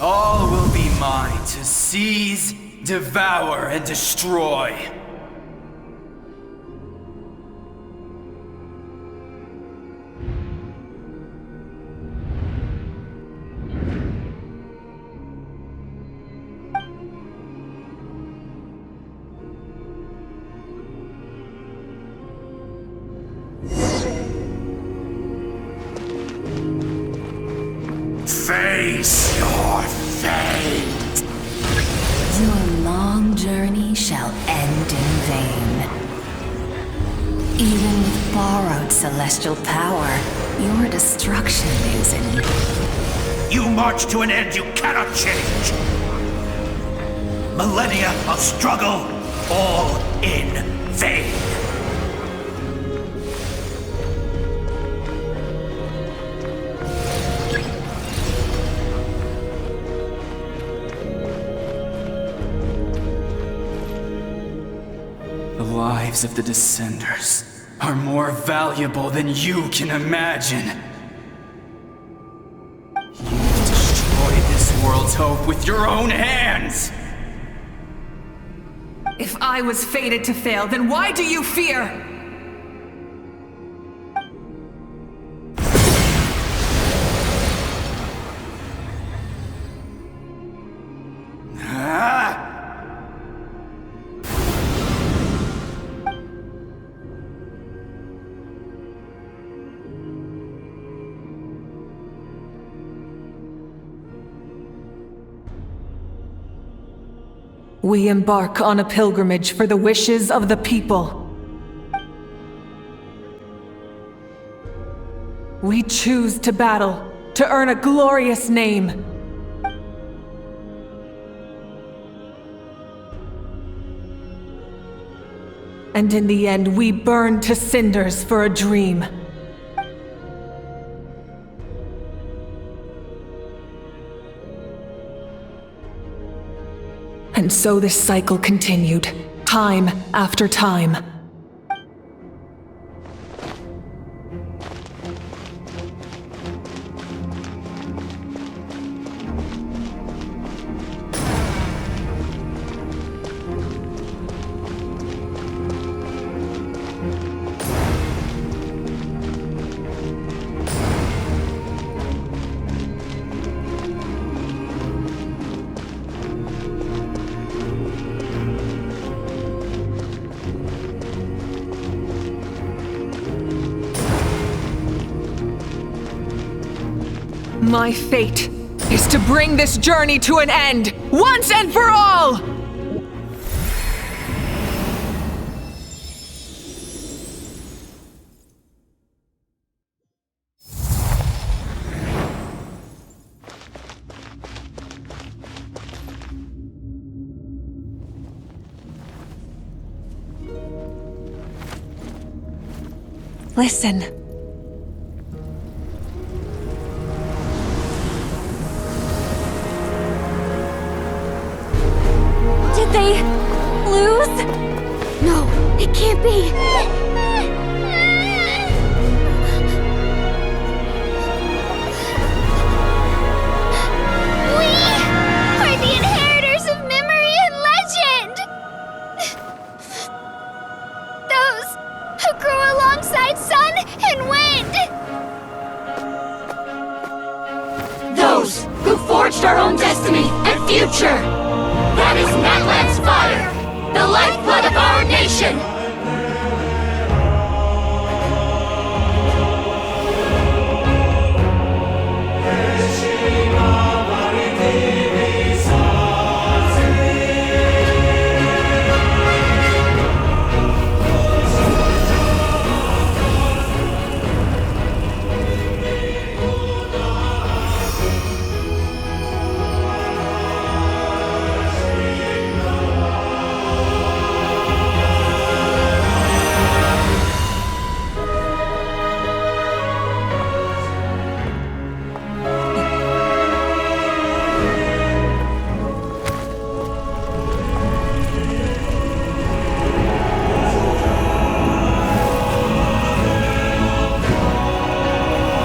All will be mine to seize, devour, and destroy. Face your fate! Your long journey shall end in vain. Even with borrowed celestial power, your destruction is in... You march to an end you cannot change. Millennia of struggle, all in vain. The lives of the Descenders are more valuable than you can imagine. You destroyed this world's hope with your own hands! If I was fated to fail, then why do you fear? We embark on a pilgrimage for the wishes of the people. We choose to battle, to earn a glorious name. And in the end, we burn to cinders for a dream. And so this cycle continued, time after time. My fate is to bring this journey to an end, once and for all! Listen. Did they lose? No, it can't be. We are the inheritors of memory and legend. Those who grew alongside sun and wind. Those who forged our own destiny and future. That is Natlan's fire, the lifeblood of our nation!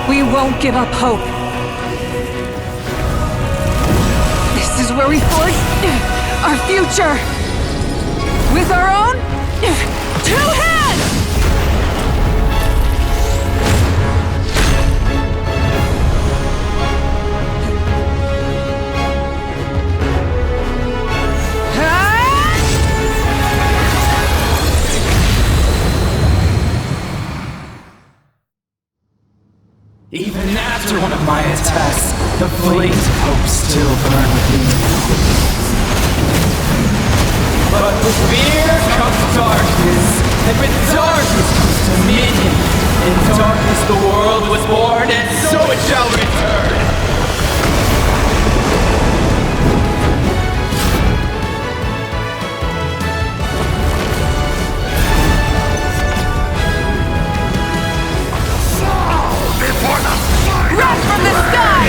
We won't give up hope. This is where we forge our future. With our own 2 hands! Even after one of my attacks, the flames of hope still burn within me. But with fear comes darkness, and with darkness comes dominion. In darkness the world was born, and so it shall return. Run from the sky!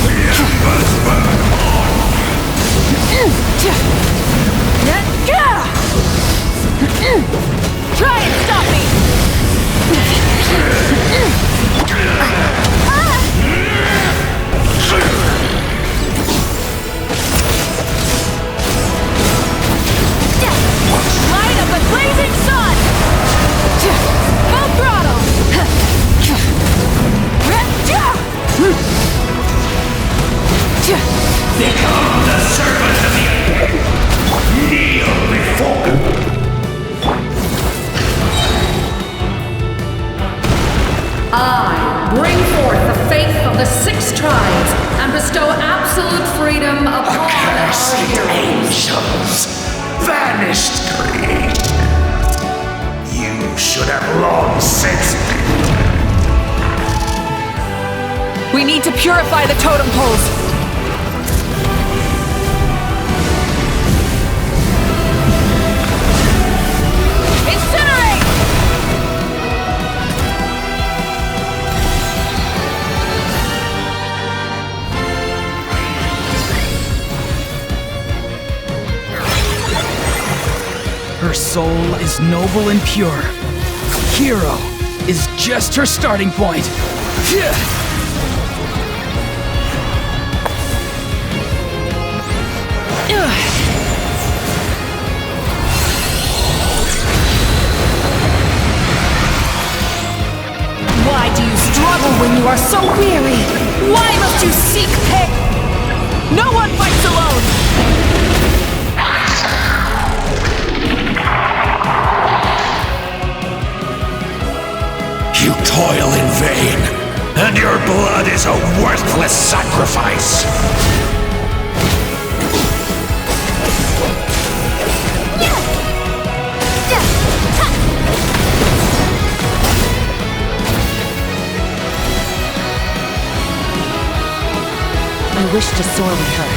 The embers burn on! Try and stop me! Light up a blazing sun! Full throttle! Become the servant of the kneel before. Her soul is noble and pure. Hero is just her starting point. Why do you struggle when you are so weary? Why must you seek pain? No one fights alone! You toil in vain, and your blood is a worthless sacrifice. I wish to soar with her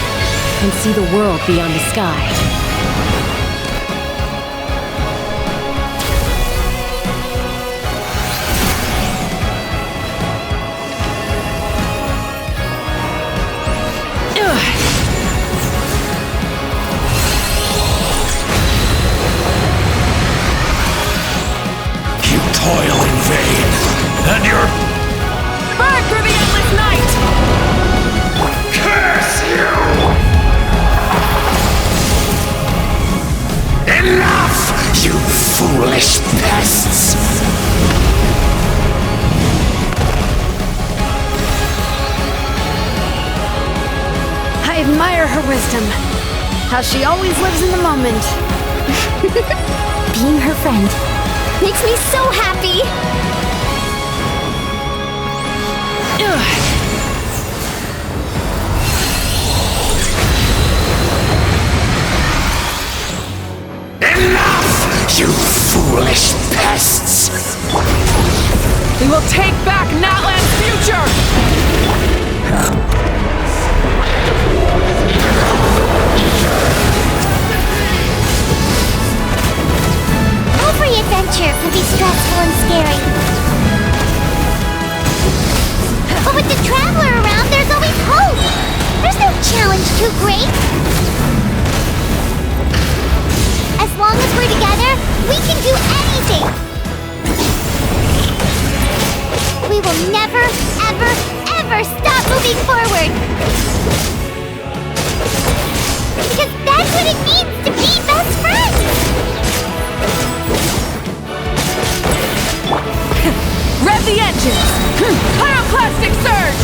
and see the world beyond the sky. You toil in vain, and your burn through the endless night! Curse you! Enough, you foolish pests! I admire her wisdom. How she always lives in the moment. Being her friend makes me so happy! Enough, you foolish pests! We will take back Natlan's future! Every adventure can be stressful and scary. But with the Traveler around, there's always hope! There's no challenge too great! As long as we're together, we can do anything! We will never, ever, ever stop moving forward! Because that's what it means to be best friends! Rev the engines! Pyroclastic surge!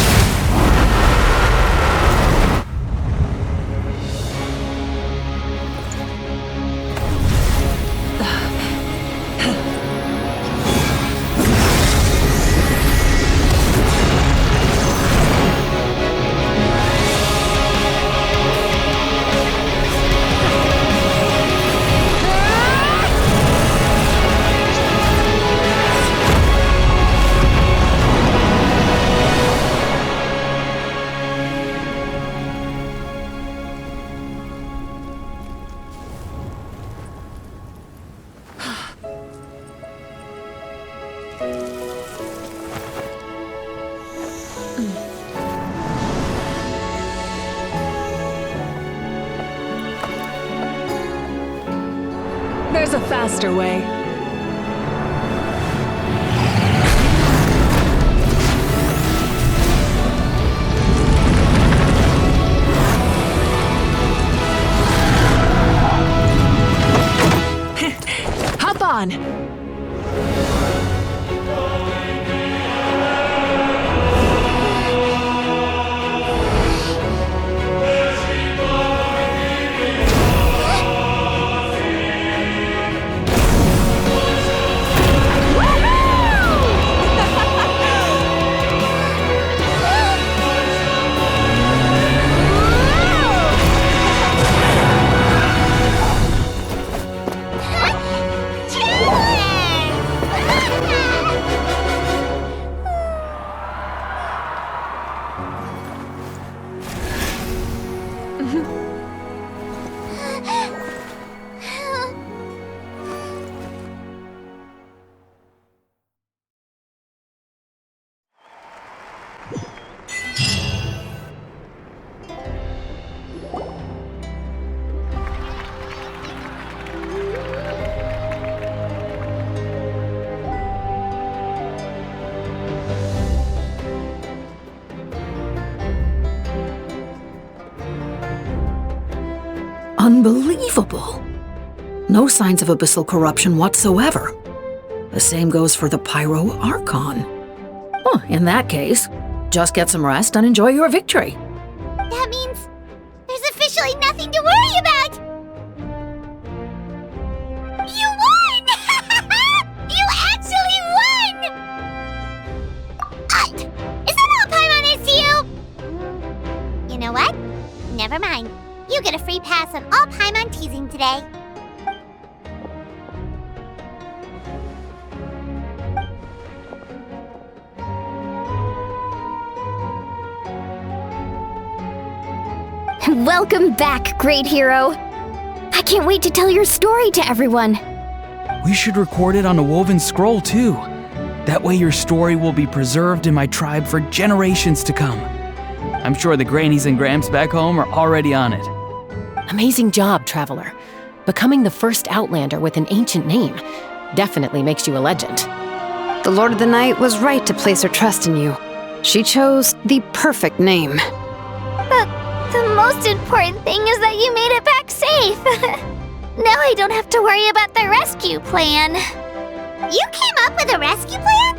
There's a faster way. Hop on! Unbelievable. No signs of abyssal corruption whatsoever. The same goes for the Pyro Archon. Well, in that case, just get some rest and enjoy your victory. That means there's officially nothing to worry about! You won! You actually won! Is that all Paimon is to you? You know what? Never mind. You get a free pass on all Paimon teasing today. Welcome back, great hero. I can't wait to tell your story to everyone. We should record it on a woven scroll, too. That way your story will be preserved in my tribe for generations to come. I'm sure the grannies and gramps back home are already on it. Amazing job, Traveler. Becoming the first Outlander with an ancient name definitely makes you a legend. The Lord of the Night was right to place her trust in you. She chose the perfect name. The most important thing is that you made it back safe. Now I don't have to worry about the rescue plan. You came up with a rescue plan?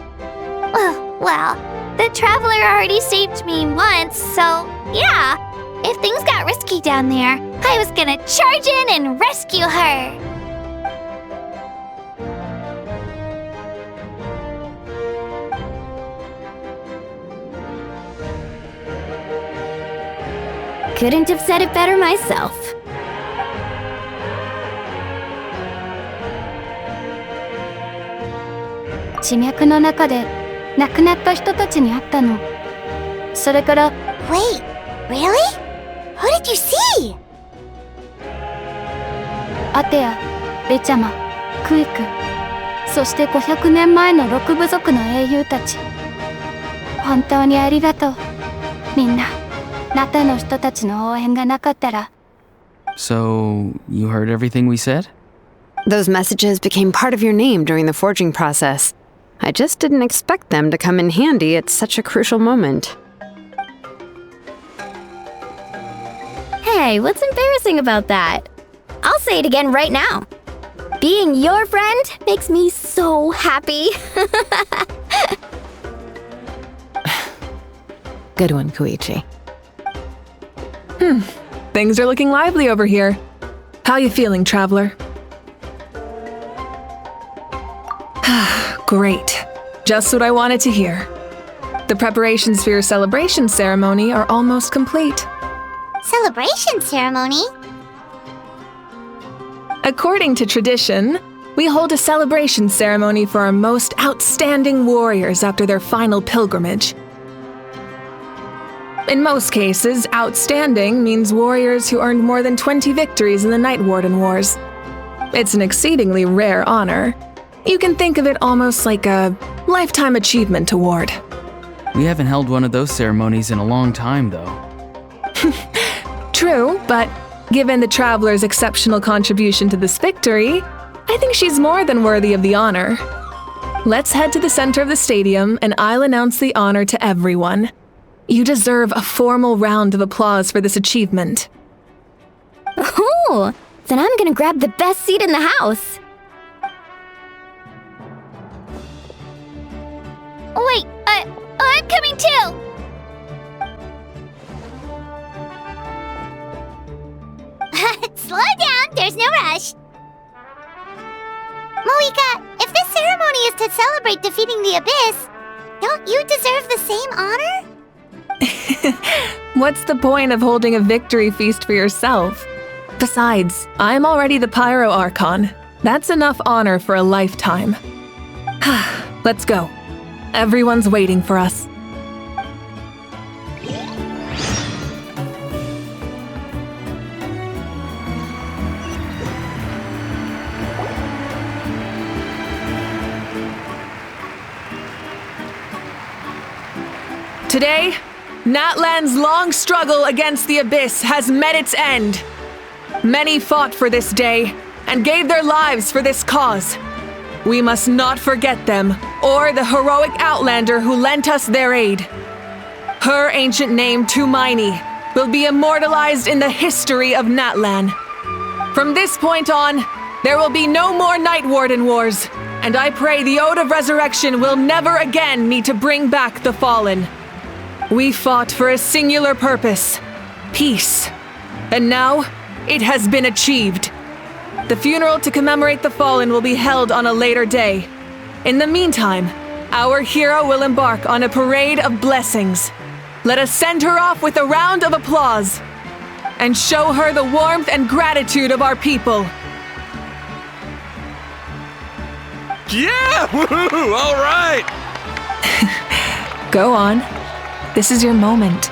Well, the Traveler already saved me once, so yeah. If things got risky down there, I was gonna charge in and rescue her. Couldn't have said it better myself. Wait, really? Who did you see? アテア、ベチャマ、クイク、そして500年前の6部族の英雄たち。本当にありがとう、みんな。ナタの人たちの応援がなかったら。So, you heard everything we said? Those messages became part of your name during the forging process. I just didn't expect them to come in handy at such a crucial moment. Hey, what's embarrassing about that? I'll say it again right now. Being your friend makes me so happy. Good one, Koichi. Things are looking lively over here. How you feeling, Traveler? Great. Just what I wanted to hear. The preparations for your celebration ceremony are almost complete. Celebration ceremony? According to tradition, we hold a celebration ceremony for our most outstanding warriors after their final pilgrimage. In most cases, outstanding means warriors who earned more than 20 victories in the Night Warden Wars. It's an exceedingly rare honor. You can think of it almost like a lifetime achievement award. We haven't held one of those ceremonies in a long time, though. True, but given the Traveler's exceptional contribution to this victory, I think she's more than worthy of the honor. Let's head to the center of the stadium and I'll announce the honor to everyone. You deserve a formal round of applause for this achievement. Oh, then I'm gonna grab the best seat in the house. Wait, I'm coming too! Slow down, there's no rush. Mawuika, if this ceremony is to celebrate defeating the Abyss, don't you deserve the same honor? What's the point of holding a victory feast for yourself? Besides, I'm already the Pyro Archon. That's enough honor for a lifetime. Let's go. Everyone's waiting for us. Today, Natlan's long struggle against the Abyss has met its end. Many fought for this day and gave their lives for this cause. We must not forget them or the heroic Outlander who lent us their aid. Her ancient name, Tumaini, will be immortalized in the history of Natlan. From this point on, there will be no more Night Warden wars, and I pray the Ode of Resurrection will never again need to bring back the fallen. We fought for a singular purpose, peace, and now it has been achieved. The funeral to commemorate the fallen will be held on a later day. In the meantime, our hero will embark on a parade of blessings. Let us send her off with a round of applause and show her the warmth and gratitude of our people. Yeah! Woohoo! All right! Go on. This is your moment.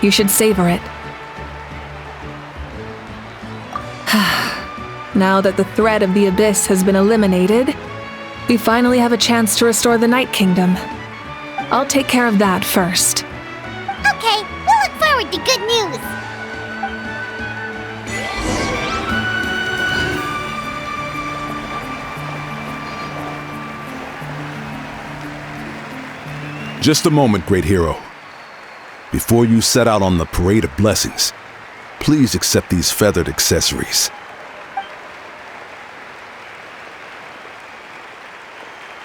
You should savor it. Now that the threat of the Abyss has been eliminated, we finally have a chance to restore the Night Kingdom. I'll take care of that first. Okay, we'll look forward to good news. Just a moment, great hero. Before you set out on the parade of blessings, please accept these feathered accessories.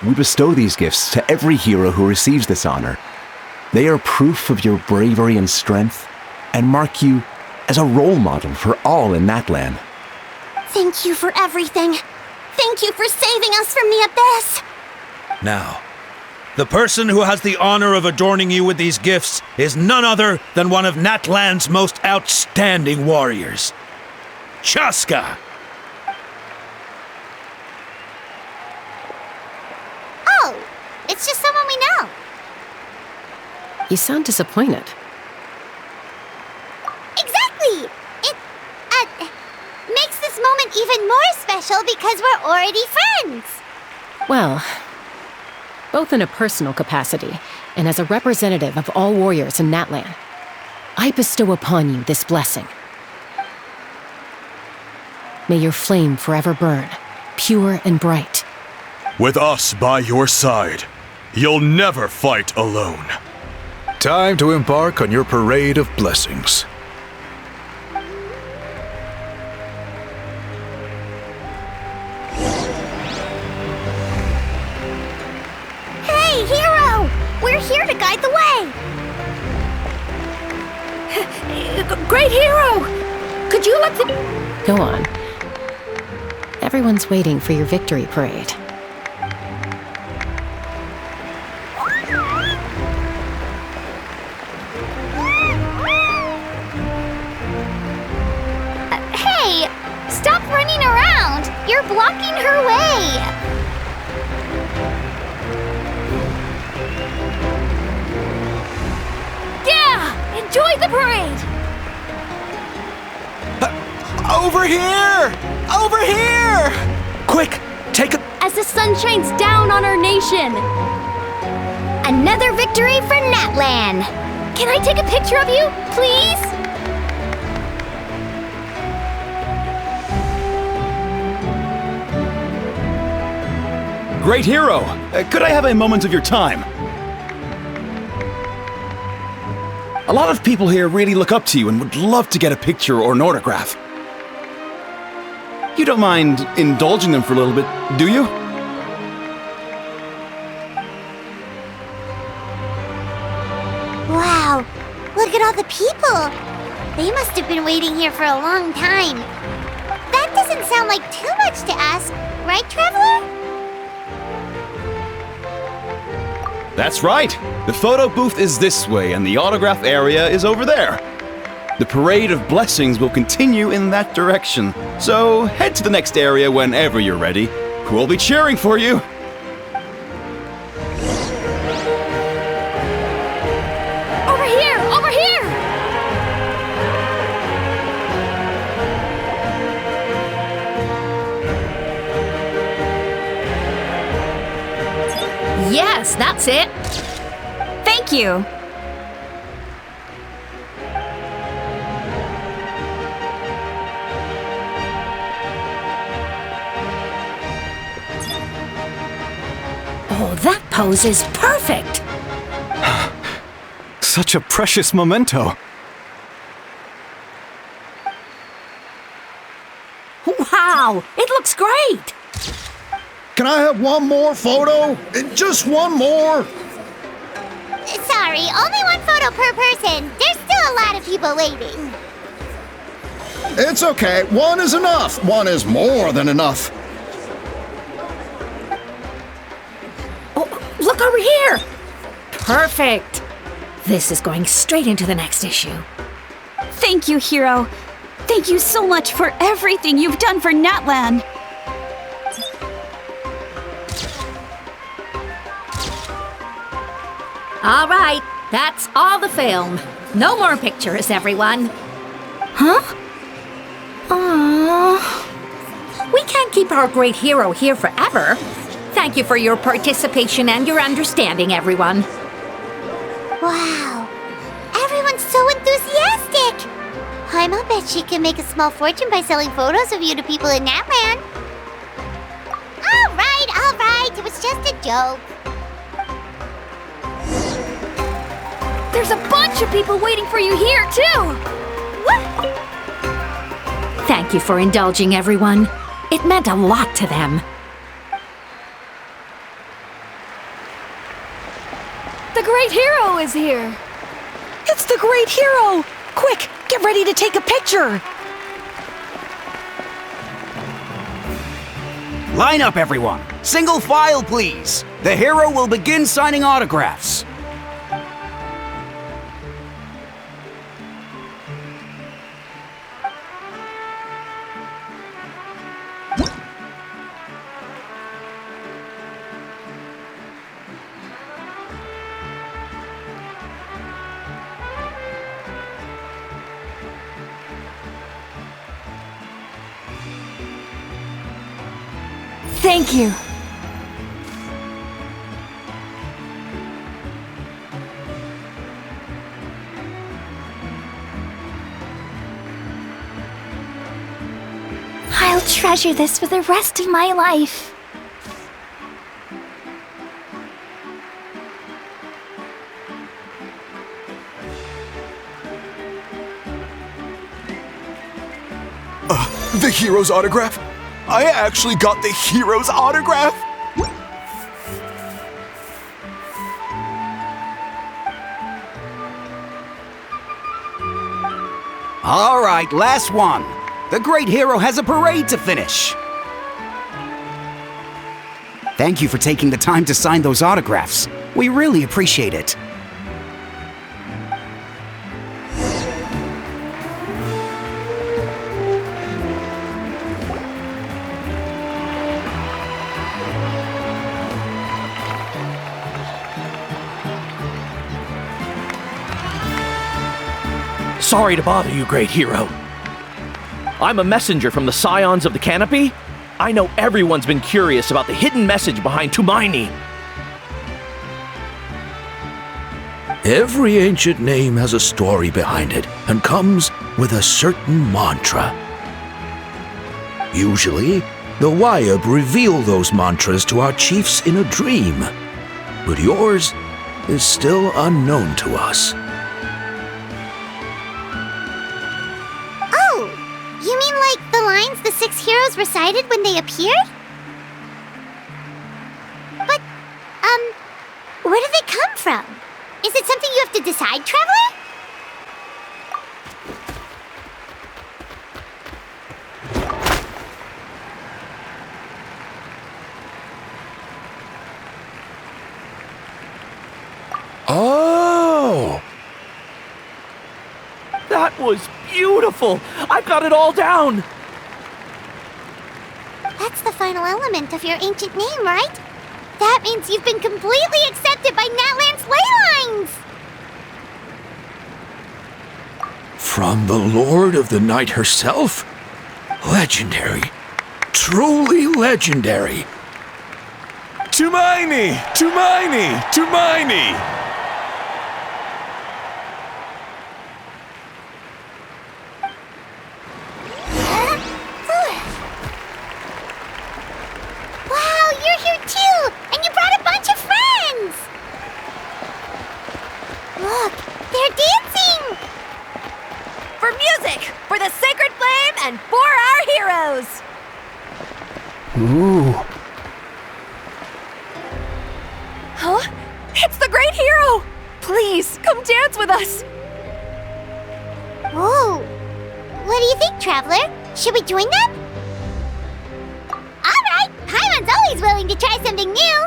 We bestow these gifts to every hero who receives this honor. They are proof of your bravery and strength, and mark you as a role model for all in Natlan. Thank you for everything. Thank you for saving us from the Abyss. Now, the person who has the honor of adorning you with these gifts is none other than one of Natlan's most outstanding warriors, Chaska. Oh, it's just someone we know. You sound disappointed. Exactly! It, makes this moment even more special because we're already friends. Well, both in a personal capacity and as a representative of all warriors in Natlan, I bestow upon you this blessing. May your flame forever burn, pure and bright. With us by your side, you'll never fight alone. Time to embark on your parade of blessings. Hey, hero! We're here to guide the way! Great hero! Could you let the... Go on. Everyone's waiting for your victory parade. Hey! Stop running around! You're blocking her way! Yeah! Enjoy the parade! Over here! Over here! Quick, take a... As the sun shines down on our nation! Another victory for Natlan! Can I take a picture of you, please? Great hero! Could I have a moment of your time? A lot of people here really look up to you and would love to get a picture or an autograph. You don't mind indulging them for a little bit, do you? Wow, look at all the people! They must have been waiting here for a long time. That doesn't sound like too much to ask, right, Traveler? That's right! The photo booth is this way and the autograph area is over there. The parade of blessings will continue in that direction, so head to the next area whenever you're ready. We'll be cheering for you! Over here! Over here! Yes, that's it. Thank you. Oh, that pose is perfect! Such a precious memento. Wow, it looks great! Can I have one more photo? Just one more? Sorry, only one photo per person. There's still a lot of people waiting. It's okay. One is enough. One is more than enough. Oh, look over here! Perfect! This is going straight into the next issue. Thank you, Hero. Thank you so much for everything you've done for Natlan. All right, that's all the film. No more pictures, everyone. Huh? Aww. We can't keep our great hero here forever. Thank you for your participation and your understanding, everyone. Wow. Everyone's so enthusiastic. Paimon bet she can make a small fortune by selling photos of you to people in Natlan. All right. It was just a joke. There's a bunch of people waiting for you here, too! Thank you for indulging, everyone. It meant a lot to them. The Great Hero is here! It's the Great Hero! Quick, get ready to take a picture! Line up, everyone. Single file, please. The hero will begin signing autographs. Thank you. I'll treasure this for the rest of my life. The hero's autograph? I actually got the hero's autograph? All right, last one. The great hero has a parade to finish. Thank you for taking the time to sign those autographs. We really appreciate it. Sorry to bother you, great hero. I'm a messenger from the Scions of the Canopy. I know everyone's been curious about the hidden message behind Tumaini. Every ancient name has a story behind it and comes with a certain mantra. Usually, the Wayab reveal those mantras to our chiefs in a dream, but yours is still unknown to us. You mean like the lines the 6 heroes recited when they appeared? But, where do they come from? Is it something you have to decide, Traveler? Oh! That was beautiful! I've got it all down! That's the final element of your ancient name, right? That means you've been completely accepted by Natlan's ley lines! From the Lord of the Night herself? Legendary. Truly legendary. Tumaini! Tumaini! Tumaini! Wow, you're here too! And you brought a bunch of friends! Look, they're dancing! For music, for the sacred flame, and for our heroes! heroes! Ooh. Huh? It's the great hero! Please, come dance with us! Ooh. What do you think, Traveler? Should we join them? Alright! Paimon's always willing to try something new!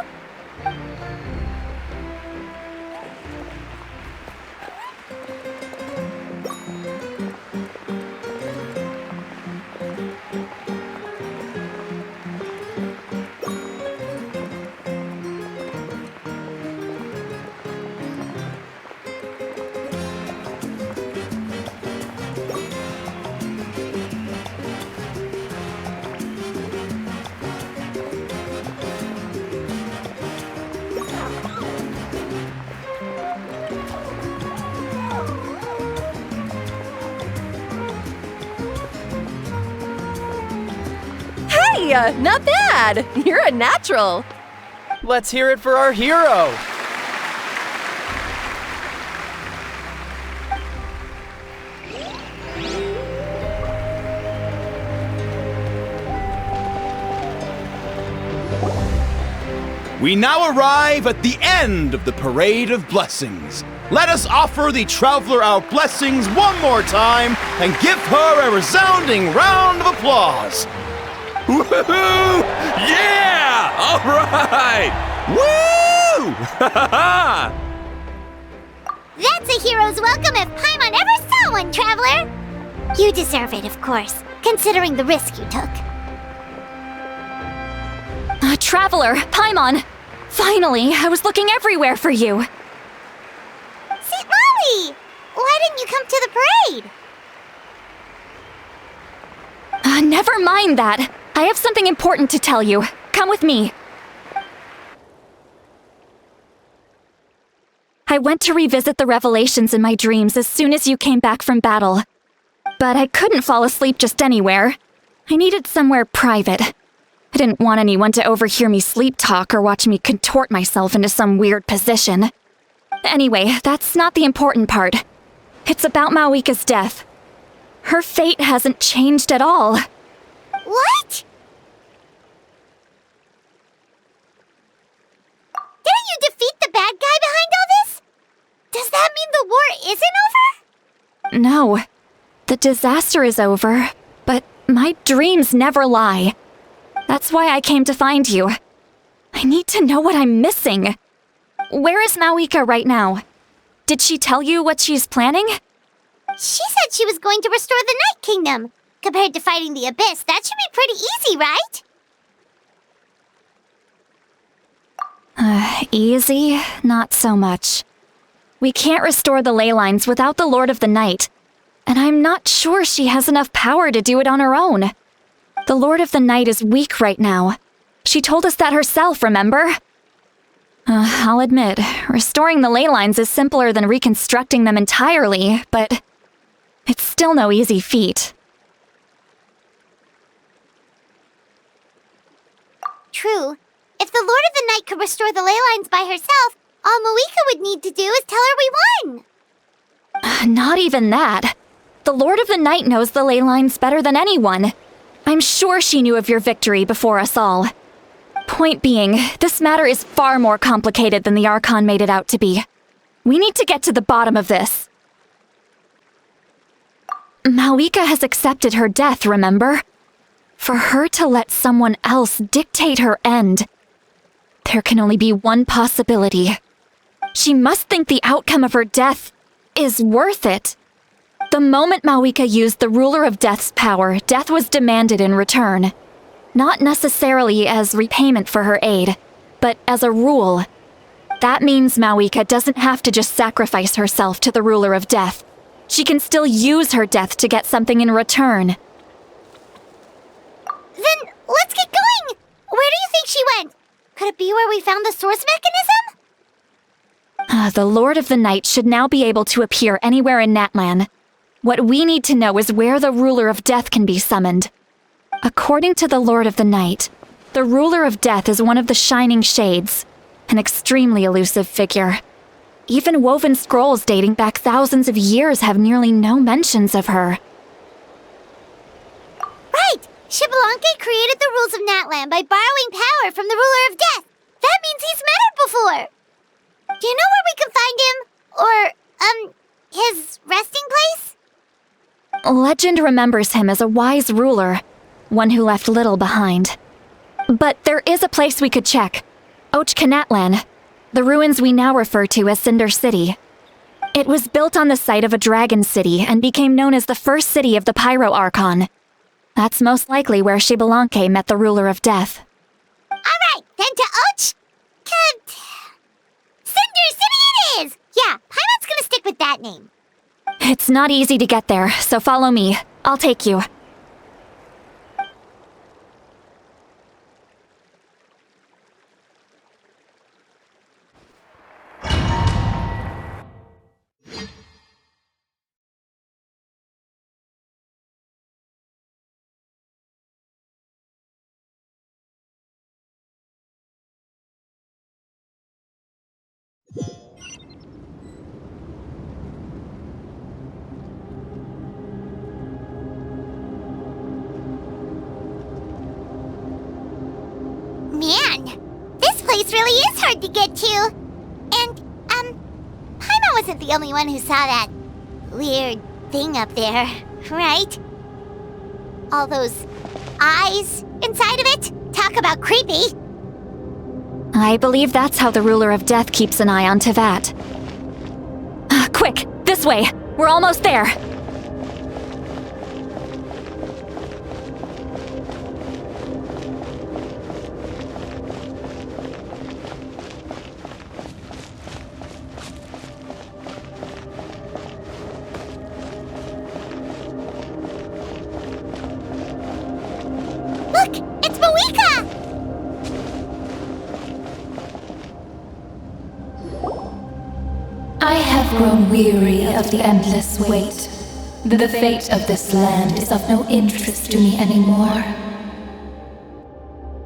Hey, not bad! You're a natural! Let's hear it for our hero! We now arrive at the end of the Parade of Blessings. Let us offer the traveler our blessings one more time and give her a resounding round of applause. Woohoo! Yeah! All right! Woo! That's a hero's welcome if Paimon ever saw one, Traveler! You deserve it, of course, considering the risk you took. Traveler, Paimon! Finally, I was looking everywhere for you! St. Molly! Why didn't you come to the parade? Never mind that. I have something important to tell you. Come with me. I went to revisit the revelations in my dreams as soon as you came back from battle. But I couldn't fall asleep just anywhere. I needed somewhere private. I didn't want anyone to overhear me sleep talk or watch me contort myself into some weird position. Anyway, that's not the important part. It's about Mawuika's death. Her fate hasn't changed at all. What? Didn't you defeat the bad guy behind all this? Does that mean the war isn't over? No. The disaster is over, but my dreams never lie. That's why I came to find you. I need to know what I'm missing. Where is Mawuika right now? Did she tell you what she's planning? She said she was going to restore the Night Kingdom. Compared to fighting the Abyss, that should be pretty easy, right? Easy? Not so much. We can't restore the ley lines without the Lord of the Night, and I'm not sure she has enough power to do it on her own. The Lord of the Night is weak right now. She told us that herself, remember? I'll admit, restoring the ley lines is simpler than reconstructing them entirely, but it's still no easy feat. True. If the Lord of the Night could restore the ley lines by herself, all Mawuika would need to do is tell her we won. Not even that. The Lord of the Night knows the ley lines better than anyone. I'm sure she knew of your victory before us all. Point being, this matter is far more complicated than the Archon made it out to be. We need to get to the bottom of this. Mawuika has accepted her death, remember? For her to let someone else dictate her end, there can only be one possibility. She must think the outcome of her death is worth it. The moment Mawuika used the Ruler of Death's power, death was demanded in return. Not necessarily as repayment for her aid, but as a rule. That means Mawuika doesn't have to just sacrifice herself to the Ruler of Death. She can still use her death to get something in return. Then let's get going! Where do you think she went? Could it be where we found the source mechanism? The Lord of the Night should now be able to appear anywhere in Natlan. What we need to know is where the Ruler of Death can be summoned. According to the Lord of the Night, the Ruler of Death is one of the Shining Shades, an extremely elusive figure. Even woven scrolls dating back thousands of years have nearly no mentions of her. Right! Xbalanque created the rules of Natlan by borrowing power from the ruler of death. That means he's met her before. Do you know where we can find him? Or, his resting place? Legend remembers him as a wise ruler, one who left little behind. But there is a place we could check. Ochkanatlan, the ruins we now refer to as Cinder City. It was built on the site of a dragon city and became known as the first city of the Pyro Archon. That's most likely where Xbalanque met the ruler of death. Alright, then to Cinder City it is! Yeah, Paimon's gonna stick with that name. It's not easy to get there, so follow me. I'll take you. Man, this place really is hard to get to. And, Paimon wasn't the only one who saw that weird thing up there, right? All those eyes inside of it? Talk about creepy. I believe that's how the ruler of death keeps an eye on Tevat. Quick, this way! We're almost there! Look! It's Mawuika! I have grown weary of the endless wait. The fate of this land is of no interest to me anymore.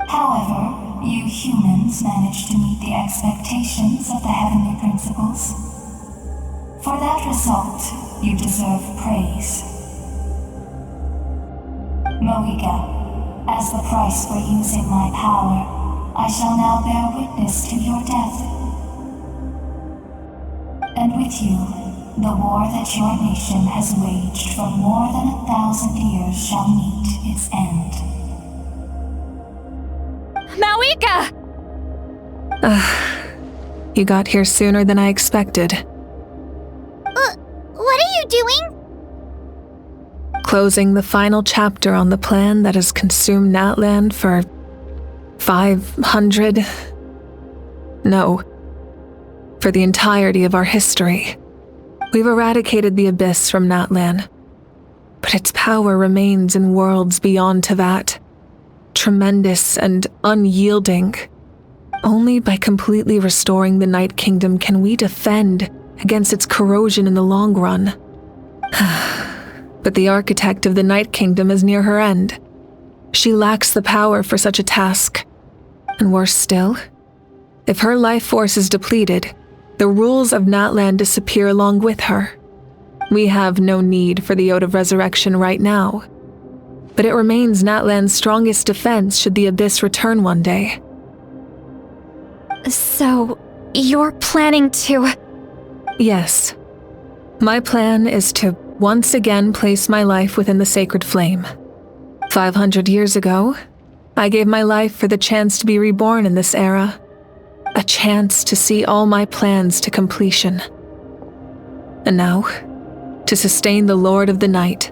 However, you humans managed to meet the expectations of the heavenly principles. For that result, you deserve praise. Mawuika, as the price for using my power, I shall now bear witness to your death. And with you, the war that your nation has waged for more than 1,000 years shall meet its end. Mawuika! You got here sooner than I expected. What are you doing? Closing the final chapter on the plan that has consumed Natlan for 500... No. For the entirety of our history. We've eradicated the Abyss from Natlan, but its power remains in worlds beyond Tevat, tremendous and unyielding. Only by completely restoring the Night Kingdom can we defend against its corrosion in the long run. But the architect of the Night Kingdom is near her end. She lacks the power for such a task. And worse still, if her life force is depleted, the rules of Natlan disappear along with her. We have no need for the Ode of Resurrection right now, but it remains Natlan's strongest defense should the Abyss return one day. So, you're planning to... Yes. My plan is to once again place my life within the sacred flame. 500 years ago, I gave my life for the chance to be reborn in this era. A chance to see all my plans to completion. And now, to sustain the Lord of the Night,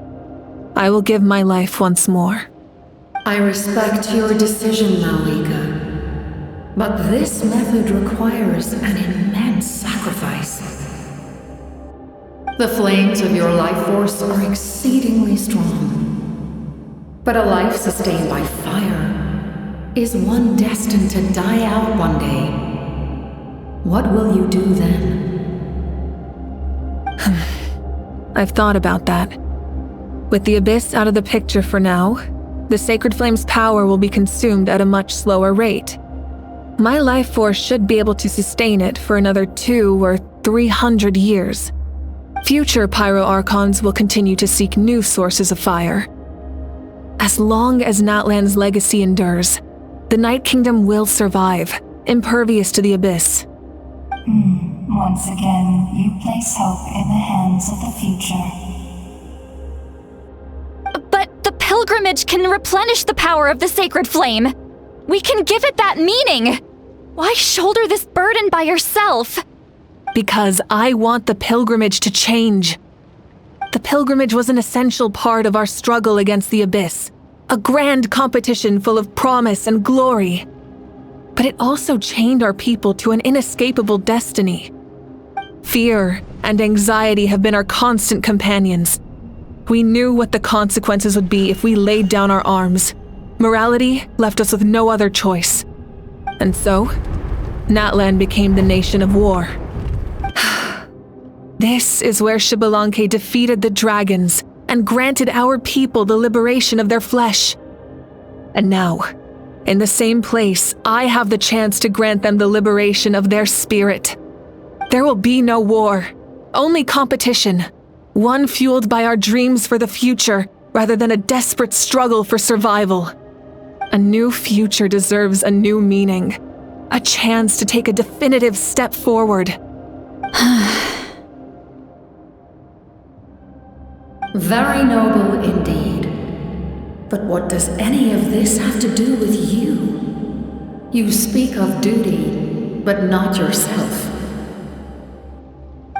I will give my life once more. I respect your decision, Mawuika, but this method requires an immense sacrifice. The flames of your life force are exceedingly strong, but a life sustained by fire is one destined to die out one day. What will you do then? I've thought about that. With the Abyss out of the picture for now, the Sacred Flame's power will be consumed at a much slower rate. My life force should be able to sustain it for another 200 or 300 years. Future Pyro Archons will continue to seek new sources of fire. As long as Natlan's legacy endures, the Night Kingdom will survive, impervious to the abyss. Once again, you place hope in the hands of the future. But the pilgrimage can replenish the power of the sacred flame. We can give it that meaning. Why shoulder this burden by yourself? Because I want the pilgrimage to change. The pilgrimage was an essential part of our struggle against the abyss, a grand competition full of promise and glory. But it also chained our people to an inescapable destiny. Fear and anxiety have been our constant companions. We knew what the consequences would be if we laid down our arms. Morality left us with no other choice. And so, Natlan became the nation of war. This is where Xbalanque defeated the dragons and granted our people the liberation of their flesh. And now, in the same place, I have the chance to grant them the liberation of their spirit. There will be no war, only competition, one fueled by our dreams for the future rather than a desperate struggle for survival. A new future deserves a new meaning, a chance to take a definitive step forward. Very noble indeed. But what does any of this have to do with you? You speak of duty, but not yourself.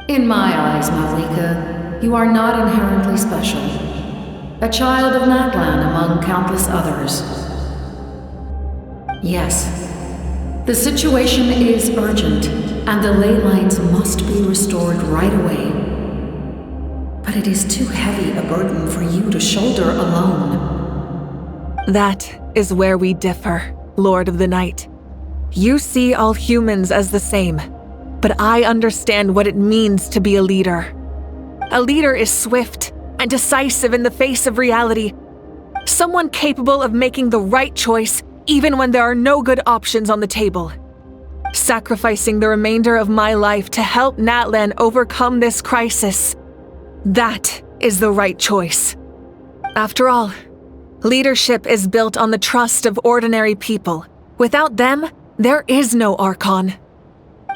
In my eyes, Mavika, you are not inherently special. A child of Natlan among countless others. Yes, the situation is urgent, and the ley lines must be restored right away. But it is too heavy a burden for you to shoulder alone. That is where we differ, Lord of the Night. You see all humans as the same, but I understand what it means to be a leader. A leader is swift and decisive in the face of reality. Someone capable of making the right choice even when there are no good options on the table. Sacrificing the remainder of my life to help Natlan overcome this crisis. That is the right choice. After all, leadership is built on the trust of ordinary people. Without them, there is no Archon.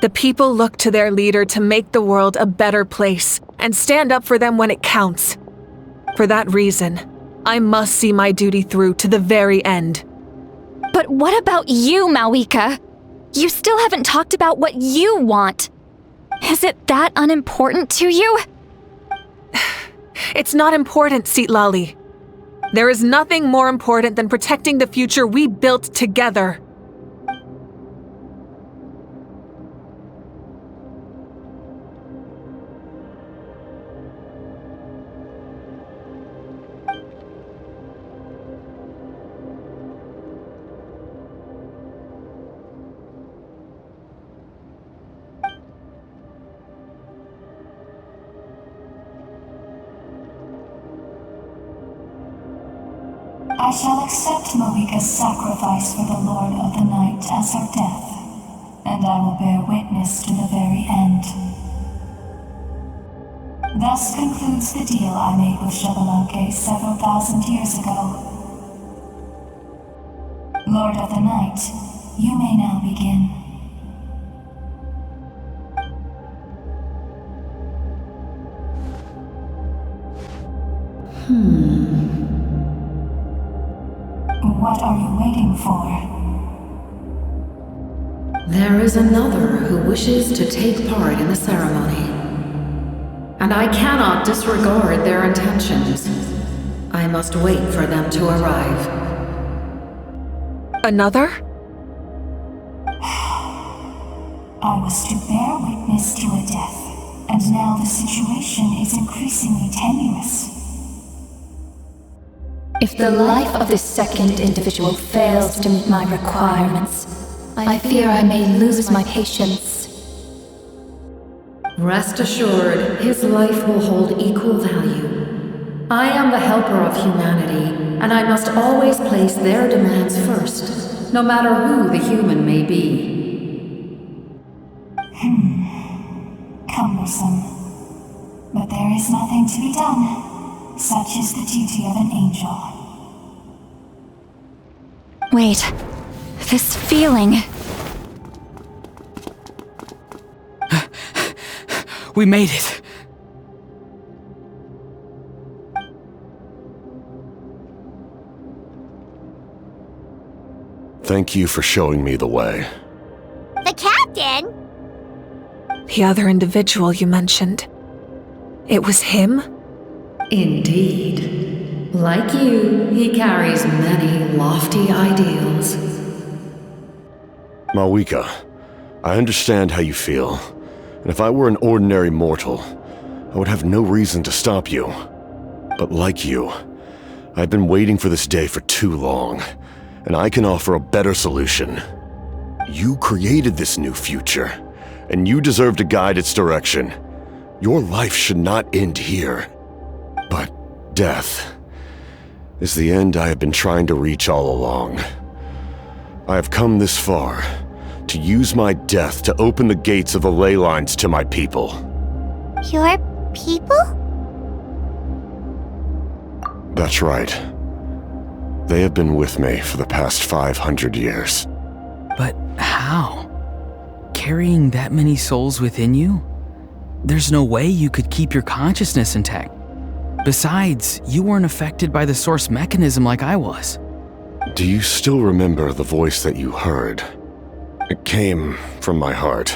The people look to their leader to make the world a better place and stand up for them when it counts. For that reason, I must see my duty through to the very end. But what about you, Mawika? You still haven't talked about what you want. Is it that unimportant to you? It's not important, Citlali. There is nothing more important than protecting the future we built together. I shall accept Mawika's sacrifice for the Lord of the Night as her death, and I will bear witness to the very end. Thus concludes the deal I made with Xbalanque several thousand years ago. Lord of the Night, you may now begin. What are you waiting for? There is another who wishes to take part in the ceremony. And I cannot disregard their intentions. I must wait for them to arrive. Another? I was to bear witness to a death, and now the situation is increasingly tenuous. If the life of this second individual fails to meet my requirements, I fear I may lose my patience. Rest assured, his life will hold equal value. I am the helper of humanity, and I must always place their demands first, no matter who the human may be. Cumbersome. But there is nothing to be done. Such is the duty of an angel. Wait, this feeling. We made it. Thank you for showing me the way. The captain? The other individual you mentioned. It was him? Indeed. Like you, he carries many lofty ideals. Mawuiki, I understand how you feel. And if I were an ordinary mortal, I would have no reason to stop you. But like you, I've been waiting for this day for too long, and I can offer a better solution. You created this new future, and you deserve to guide its direction. Your life should not end here. But death is the end I have been trying to reach all along. I have come this far to use my death to open the gates of the ley lines to my people. Your people? That's right. They have been with me for the past 500 years. But how? Carrying that many souls within you? There's no way you could keep your consciousness intact. Besides, you weren't affected by the source mechanism like I was. Do you still remember the voice that you heard? It came from my heart.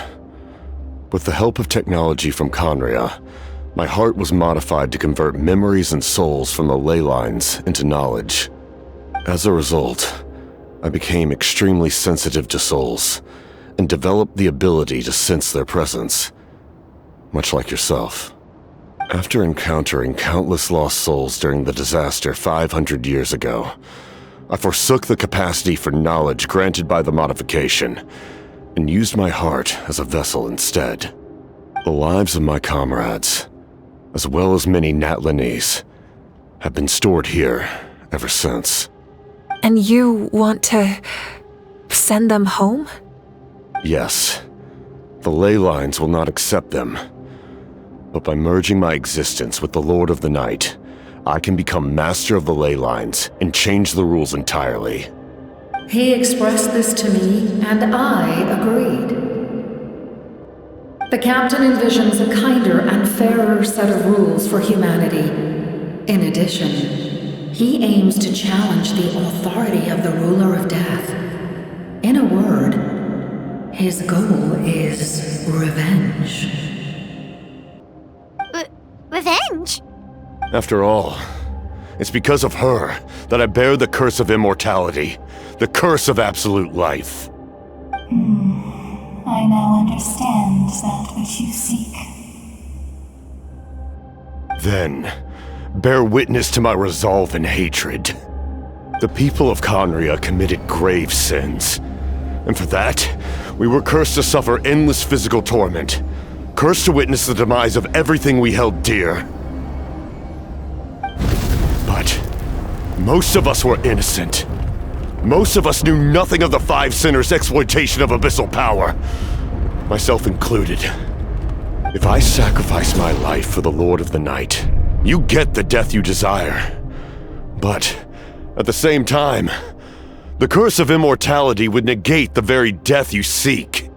With the help of technology from Khaenri'ah, my heart was modified to convert memories and souls from the ley lines into knowledge. As a result, I became extremely sensitive to souls and developed the ability to sense their presence, much like yourself. After encountering countless lost souls during the disaster 500 years ago, I forsook the capacity for knowledge granted by the modification and used my heart as a vessel instead. The lives of my comrades, as well as many Natlanese, have been stored here ever since. And you want to send them home? Yes. The ley lines will not accept them. But by merging my existence with the Lord of the Night, I can become master of the ley lines and change the rules entirely. He expressed this to me, and I agreed. The captain envisions a kinder and fairer set of rules for humanity. In addition, he aims to challenge the authority of the ruler of death. In a word, his goal is revenge. Revenge? After all, it's because of her that I bear the curse of immortality, the curse of absolute life. I now understand that which you seek. Then, bear witness to my resolve and hatred. The people of Khaenri'ah committed grave sins, and for that, we were cursed to suffer endless physical torment, cursed to witness the demise of everything we held dear. But most of us were innocent. Most of us knew nothing of the Five Sinners' exploitation of abyssal power, myself included. If I sacrifice my life for the Lord of the Night, you get the death you desire. But at the same time, the curse of immortality would negate the very death you seek.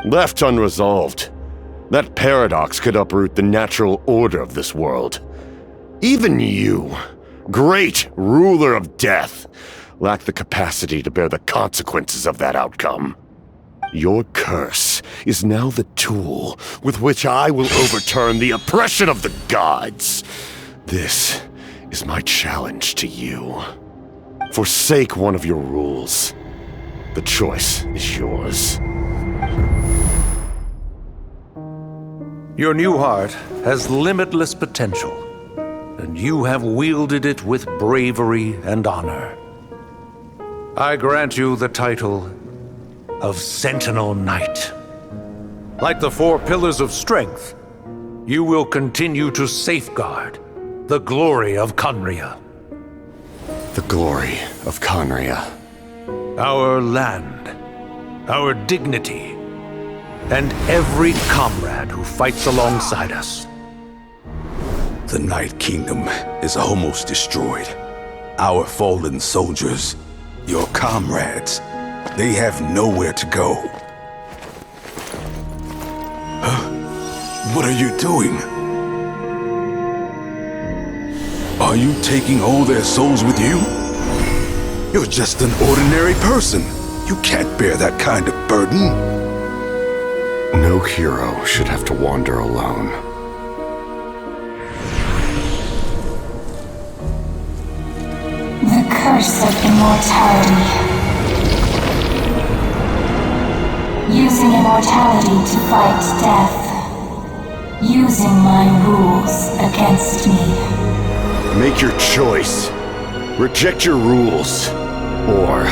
Left unresolved, that paradox could uproot the natural order of this world. Even you, great ruler of death, lack the capacity to bear the consequences of that outcome. Your curse is now the tool with which I will overturn the oppression of the gods. This is my challenge to you. Forsake one of your rules. The choice is yours. Your new heart has limitless potential, and you have wielded it with bravery and honor. I grant you the title of Sentinel Knight. Like the four pillars of strength, you will continue to safeguard the glory of Khaenri'ah. The glory of Khaenri'ah. Our land, our dignity, and every comrade who fights alongside us. The Night Kingdom is almost destroyed. Our fallen soldiers Your comrades, they have nowhere to go. Huh? What are you doing? Are you taking all their souls with you? You're just an ordinary person. You can't bear that kind of burden. No hero should have to wander alone. The curse of immortality. Using immortality to fight death. Using my rules against me. Make your choice. Reject your rules. Or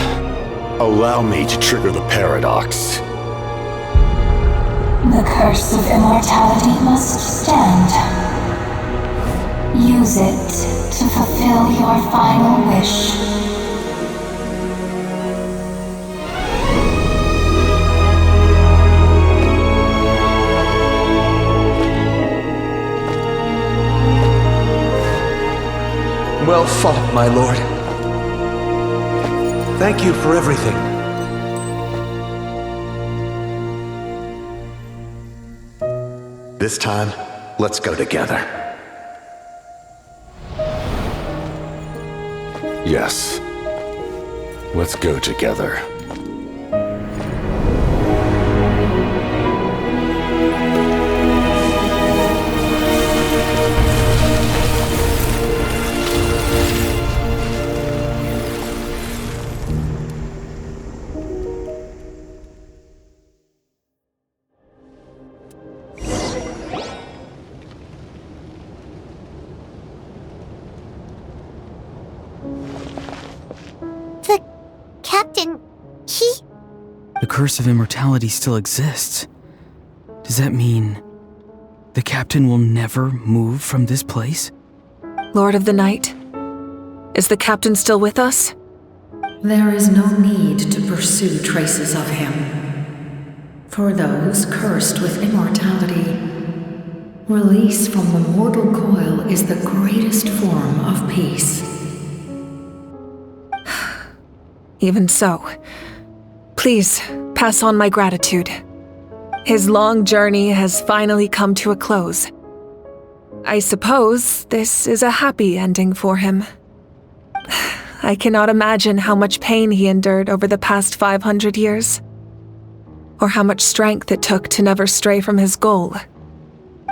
allow me to trigger the paradox. The curse of immortality must stand. Use it to fulfill your final wish. Well fought, my lord. Thank you for everything. This time, let's go together. Yes. Let's go together. Captain, The curse of immortality still exists. Does that mean the captain will never move from this place? Lord of the Night, is the captain still with us? There is no need to pursue traces of him. For those cursed with immortality, release from the mortal coil is the greatest form of peace. Even so, please pass on my gratitude. His long journey has finally come to a close. I suppose this is a happy ending for him. I cannot imagine how much pain he endured over the past 500 years, or how much strength it took to never stray from his goal.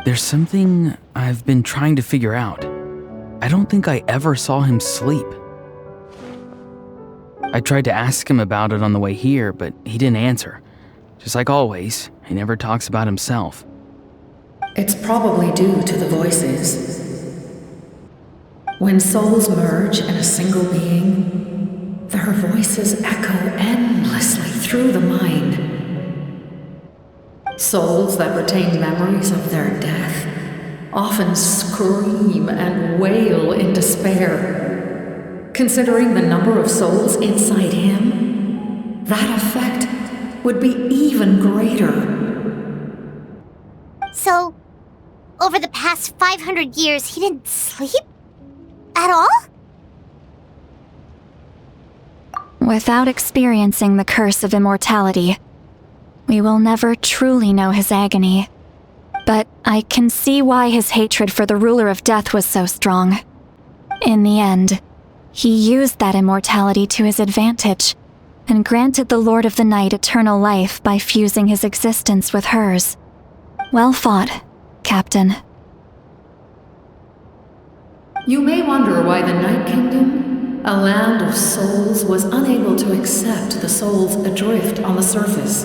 There's something I've been trying to figure out. I don't think I ever saw him sleep. I tried to ask him about it on the way here, but he didn't answer. Just like always, he never talks about himself. It's probably due to the voices. When souls merge in a single being, their voices echo endlessly through the mind. Souls that retain memories of their death often scream and wail in despair. Considering the number of souls inside him, that effect would be even greater. So, over the past 500 years, he didn't sleep? At all? Without experiencing the curse of immortality, we will never truly know his agony. But I can see why his hatred for the ruler of death was so strong. In the end, he used that immortality to his advantage, and granted the Lord of the Night eternal life by fusing his existence with hers. Well fought, Captain. You may wonder why the Night Kingdom, a land of souls, was unable to accept the souls adrift on the surface.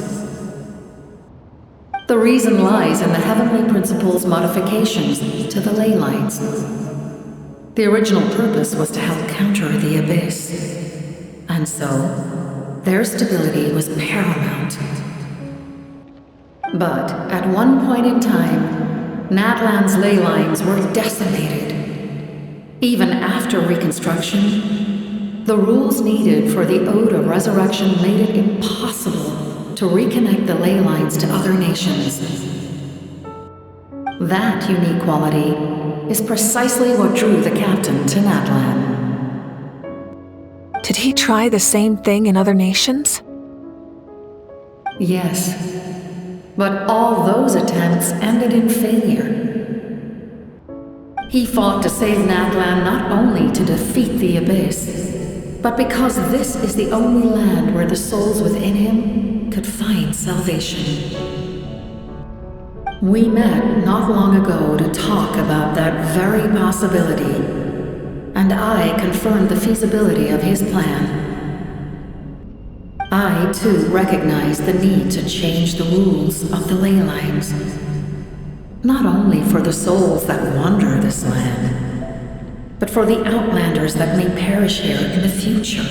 The reason lies in the Heavenly Principle's modifications to the ley lines. The original purpose was to help counter the abyss, and so their stability was paramount. But at one point in time, Natlan's ley lines were decimated. Even after reconstruction, the rules needed for the Ode of Resurrection made it impossible to reconnect the ley lines to other nations. That unique quality is precisely what drew the captain to Natlan. Did he try the same thing in other nations? Yes, but all those attempts ended in failure. He fought to save Natlan not only to defeat the Abyss, but because this is the only land where the souls within him could find salvation. We met not long ago to talk about that very possibility, and I confirmed the feasibility of his plan. I, too, recognize the need to change the rules of the ley lines. Not only for the souls that wander this land, but for the outlanders that may perish here in the future.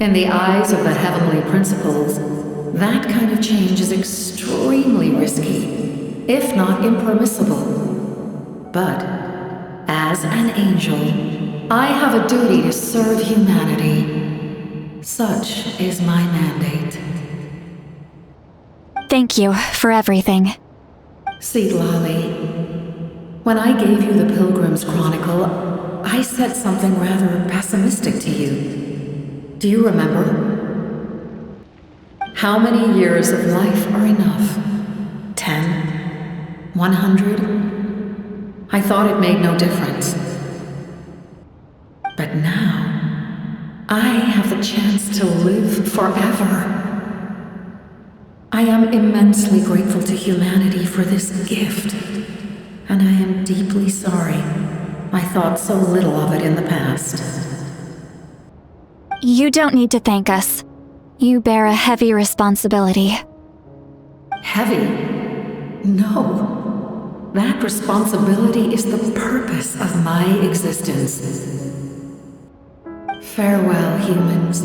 In the eyes of the heavenly principles, that kind of change is extremely risky, if not impermissible. But, as an angel, I have a duty to serve humanity. Such is my mandate. Thank you for everything. Seedlolly, when I gave you the Pilgrim's Chronicle, I said something rather pessimistic to you. Do you remember? How many years of life are enough? 10? 100? I thought it made no difference. But now, I have the chance to live forever. I am immensely grateful to humanity for this gift, and I am deeply sorry I thought so little of it in the past. You don't need to thank us. You bear a heavy responsibility. Heavy? No. That responsibility is the purpose of my existence. Farewell, humans,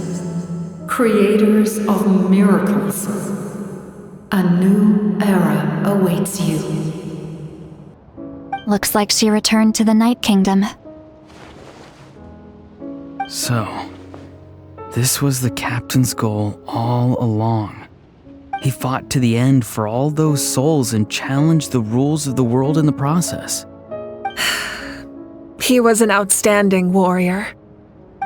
creators of miracles. A new era awaits you. Looks like she returned to the Night Kingdom. So, this was the captain's goal all along. He fought to the end for all those souls and challenged the rules of the world in the process. He was an outstanding warrior.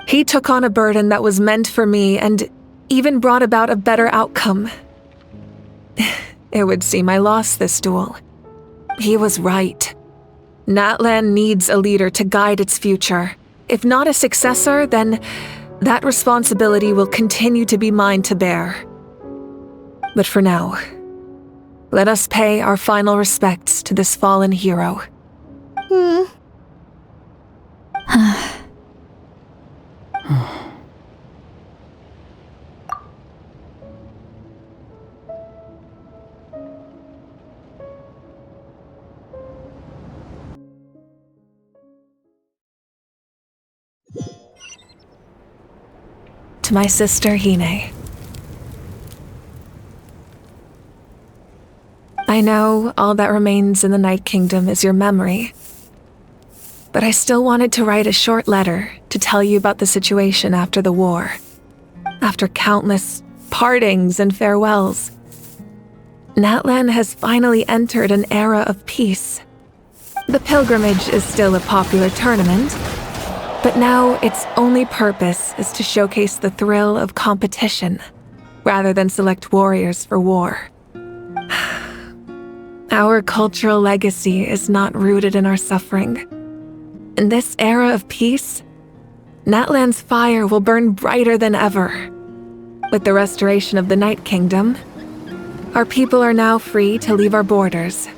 He took on a burden that was meant for me and even brought about a better outcome. It would seem I lost this duel. He was right. Natlan needs a leader to guide its future. If not a successor, then that responsibility will continue to be mine to bear. But for now, let us pay our final respects to this fallen hero. To my sister Hine. I know all that remains in the Night Kingdom is your memory, but I still wanted to write a short letter to tell you about the situation after the war. After countless partings and farewells, Natlan has finally entered an era of peace. The pilgrimage is still a popular tournament, but now its only purpose is to showcase the thrill of competition, rather than select warriors for war. Our cultural legacy is not rooted in our suffering. In this era of peace, Natlan's fire will burn brighter than ever. With the restoration of the Night Kingdom, our people are now free to leave our borders,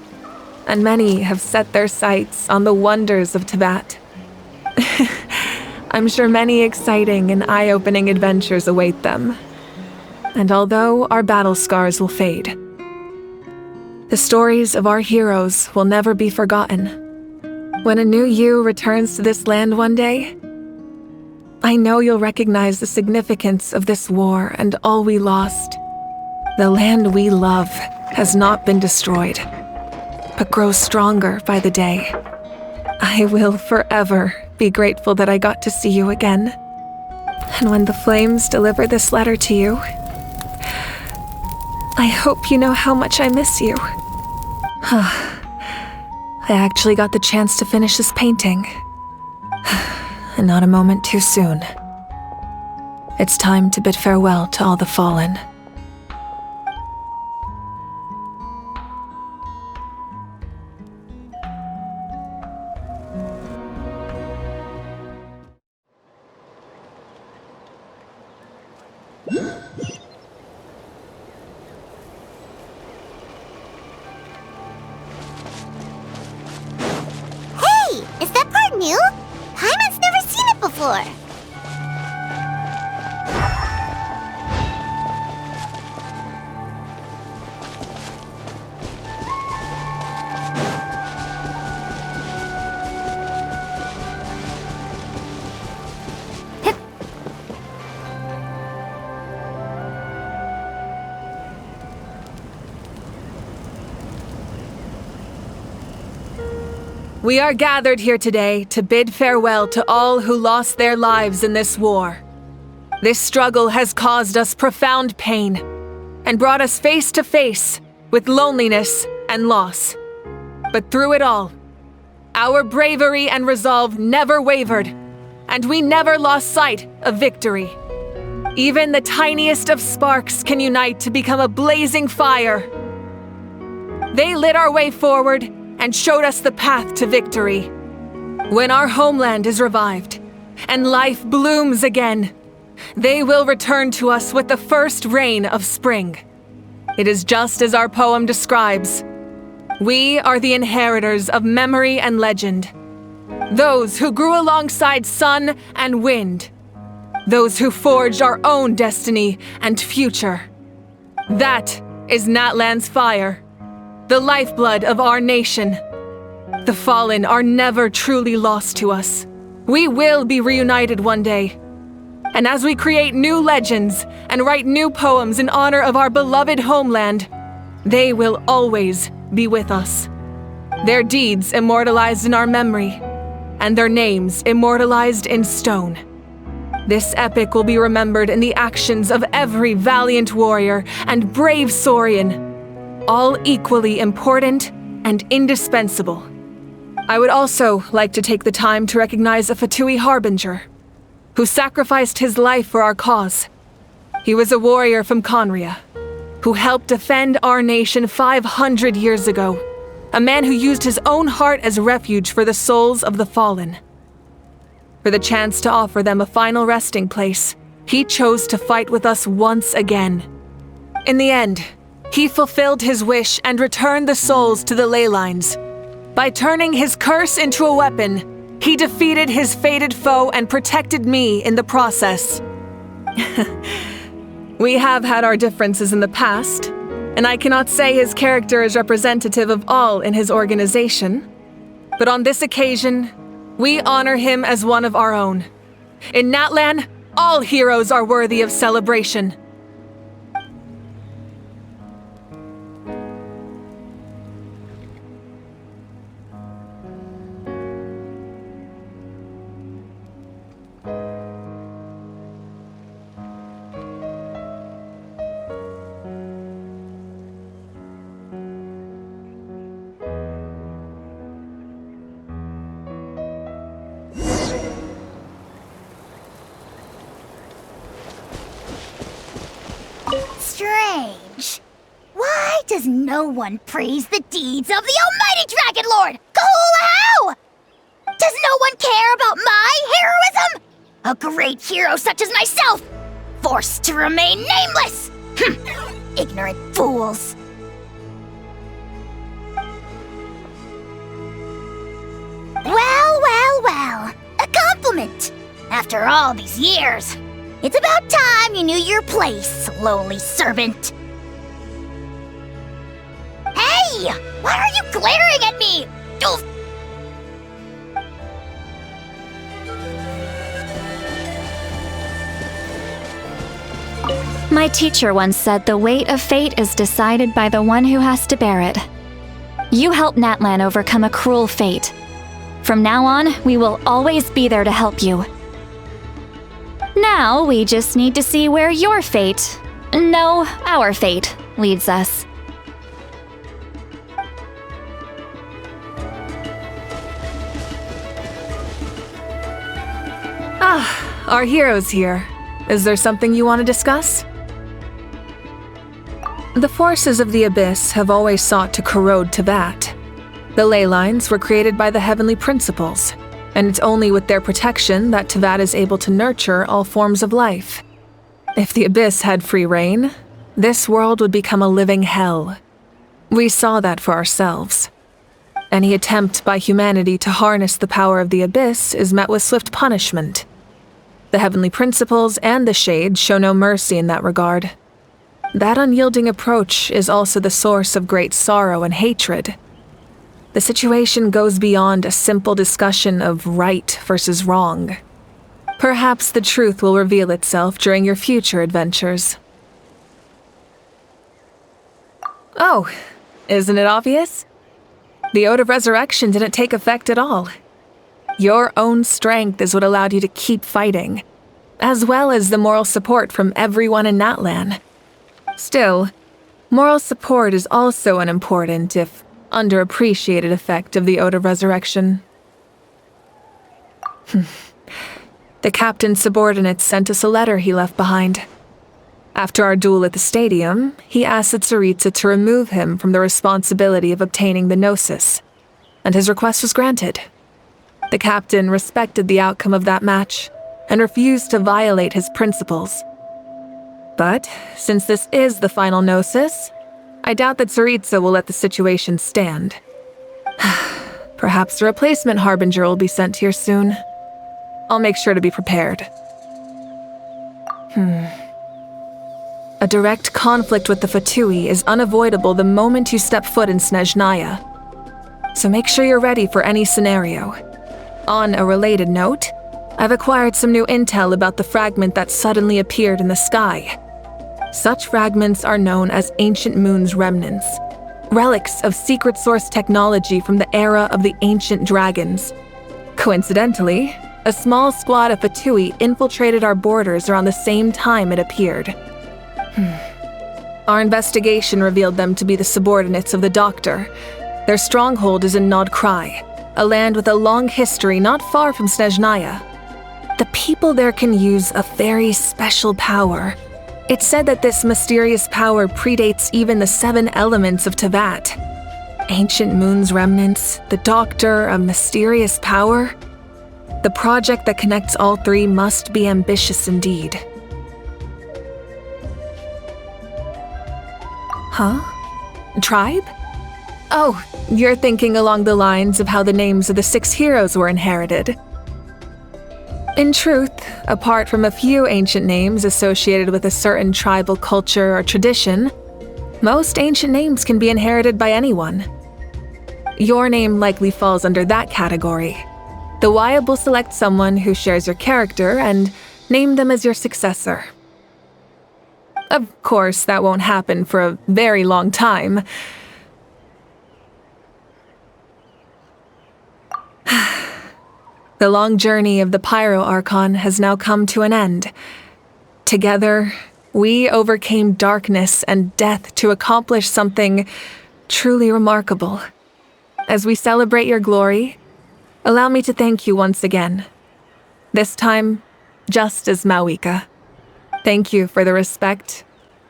and many have set their sights on the wonders of Tibet. I'm sure many exciting and eye-opening adventures await them. And although our battle scars will fade, the stories of our heroes will never be forgotten. When a new you returns to this land one day, I know you'll recognize the significance of this war and all we lost. The land we love has not been destroyed, but grows stronger by the day. I will forever be grateful that I got to see you again. And when the flames deliver this letter to you, I hope you know how much I miss you. I actually got the chance to finish this painting. And not a moment too soon. It's time to bid farewell to all the fallen. Hey! Is that part new? Paimon's never seen it before. We are gathered here today to bid farewell to all who lost their lives in this war. This struggle has caused us profound pain and brought us face to face with loneliness and loss. But through it all, our bravery and resolve never wavered, and we never lost sight of victory. Even the tiniest of sparks can unite to become a blazing fire. They lit our way forward and showed us the path to victory. When our homeland is revived and life blooms again, they will return to us with the first rain of spring. It is just as our poem describes. We are the inheritors of memory and legend. Those who grew alongside sun and wind. Those who forged our own destiny and future. That is Natlan's fire. The lifeblood of our nation. The fallen are never truly lost to us. We will be reunited one day. And as we create new legends and write new poems in honor of our beloved homeland, they will always be with us. Their deeds immortalized in our memory, and their names immortalized in stone. This epic will be remembered in the actions of every valiant warrior and brave Saurian, all equally important and indispensable. I would also like to take the time to recognize a Fatui harbinger, who sacrificed his life for our cause. He was a warrior from Conria, who helped defend our nation 500 years ago, a man who used his own heart as refuge for the souls of the fallen. For the chance to offer them a final resting place, he chose to fight with us once again. In the end, he fulfilled his wish and returned the souls to the ley lines. By turning his curse into a weapon, he defeated his fated foe and protected me in the process. We have had our differences in the past, and I cannot say his character is representative of all in his organization. But on this occasion, we honor him as one of our own. In Natlan, all heroes are worthy of celebration. Strange. Why does no one praise the deeds of the almighty Dragon Lord, Kahulahau? Does no one care about my heroism? A great hero such as myself, forced to remain nameless! Ignorant fools. Well, a compliment. After all these years. It's about time you knew your place, lowly servant. Hey! Why are you glaring at me? Oof. My teacher once said the weight of fate is decided by the one who has to bear it. You helped Natlan overcome a cruel fate. From now on, we will always be there to help you. Now, we just need to see where your fate, no, our fate, leads us. Our hero's here. Is there something you want to discuss? The forces of the Abyss have always sought to corrode Teyvat. The ley lines were created by the heavenly principles, and it's only with their protection that Teyvat is able to nurture all forms of life. If the Abyss had free reign, this world would become a living hell. We saw that for ourselves. Any attempt by humanity to harness the power of the Abyss is met with swift punishment. The heavenly principles and the Shades show no mercy in that regard. That unyielding approach is also the source of great sorrow and hatred. The situation goes beyond a simple discussion of right versus wrong. Perhaps the truth will reveal itself during your future adventures. Oh, isn't it obvious? The Ode of Resurrection didn't take effect at all. Your own strength is what allowed you to keep fighting, as well as the moral support from everyone in Natlan. Still, moral support is also an important, if underappreciated, effect of the Ode of Resurrection. The captain's subordinates sent us a letter he left behind. After our duel at the stadium, he asked the Tsaritsa to remove him from the responsibility of obtaining the Gnosis, and his request was granted. The captain respected the outcome of that match and refused to violate his principles. But, since this is the final Gnosis, I doubt that Tsaritsa will let the situation stand. Perhaps a replacement Harbinger will be sent here soon. I'll make sure to be prepared. A direct conflict with the Fatui is unavoidable the moment you step foot in Snezhnaya. So make sure you're ready for any scenario. On a related note, I've acquired some new intel about the fragment that suddenly appeared in the sky. Such fragments are known as Ancient Moon's remnants, relics of secret source technology from the era of the ancient dragons. Coincidentally, a small squad of Fatui infiltrated our borders around the same time it appeared. Our investigation revealed them to be the subordinates of the Doctor. Their stronghold is in Nod Krai, a land with a long history not far from Snezhnaya. The people there can use a very special power. It's said that this mysterious power predates even the 7 elements of Teyvat. Ancient Moon's remnants, the Doctor, a mysterious power. The project that connects all 3 must be ambitious indeed. Huh? Tribe? Oh, you're thinking along the lines of how the names of the 6 heroes were inherited. In truth, apart from a few ancient names associated with a certain tribal culture or tradition, most ancient names can be inherited by anyone. Your name likely falls under that category. The Wyab will select someone who shares your character and name them as your successor. Of course, that won't happen for a very long time. The long journey of the Pyro Archon has now come to an end. Together, we overcame darkness and death to accomplish something truly remarkable. As we celebrate your glory, allow me to thank you once again. This time, just as Mawuika. Thank you for the respect,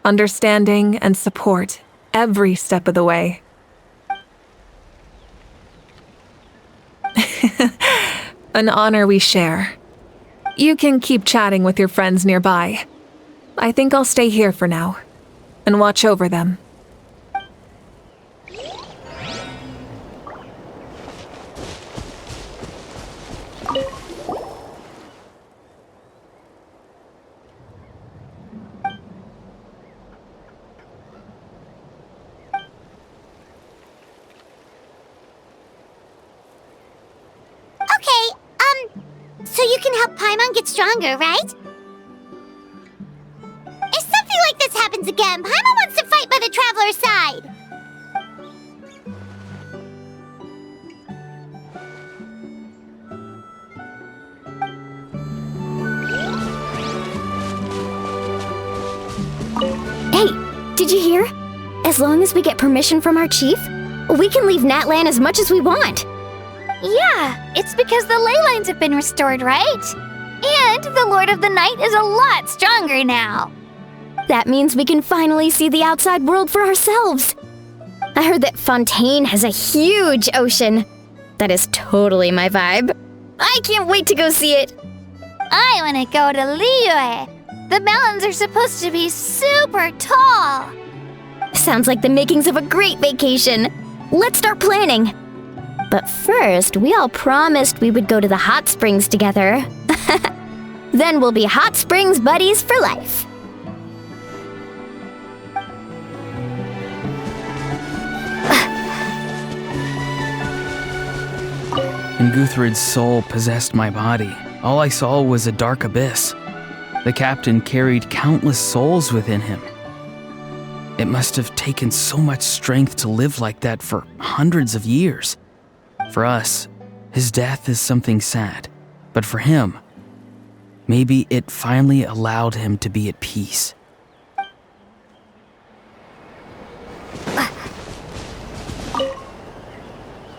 understanding, and support every step of the way. An honor we share. You can keep chatting with your friends nearby. I think I'll stay here for now and watch over them. So you can help Paimon get stronger, right? If something like this happens again, Paimon wants to fight by the Traveler's side. Hey, did you hear? As long as we get permission from our chief, we can leave Natlan as much as we want. Yeah, it's because the ley lines have been restored, right? And the Lord of the Night is a lot stronger now. That means we can finally see the outside world for ourselves. I heard that Fontaine has a huge ocean. That is totally my vibe. I can't wait to go see it. I want to go to Liyue. The mountains are supposed to be super tall. Sounds like the makings of a great vacation. Let's start planning. But first, we all promised we would go to the hot springs together. Then we'll be hot springs buddies for life. When Guthred's soul possessed my body, all I saw was a dark abyss. The captain carried countless souls within him. It must have taken so much strength to live like that for hundreds of years. For us, his death is something sad, but for him, maybe it finally allowed him to be at peace.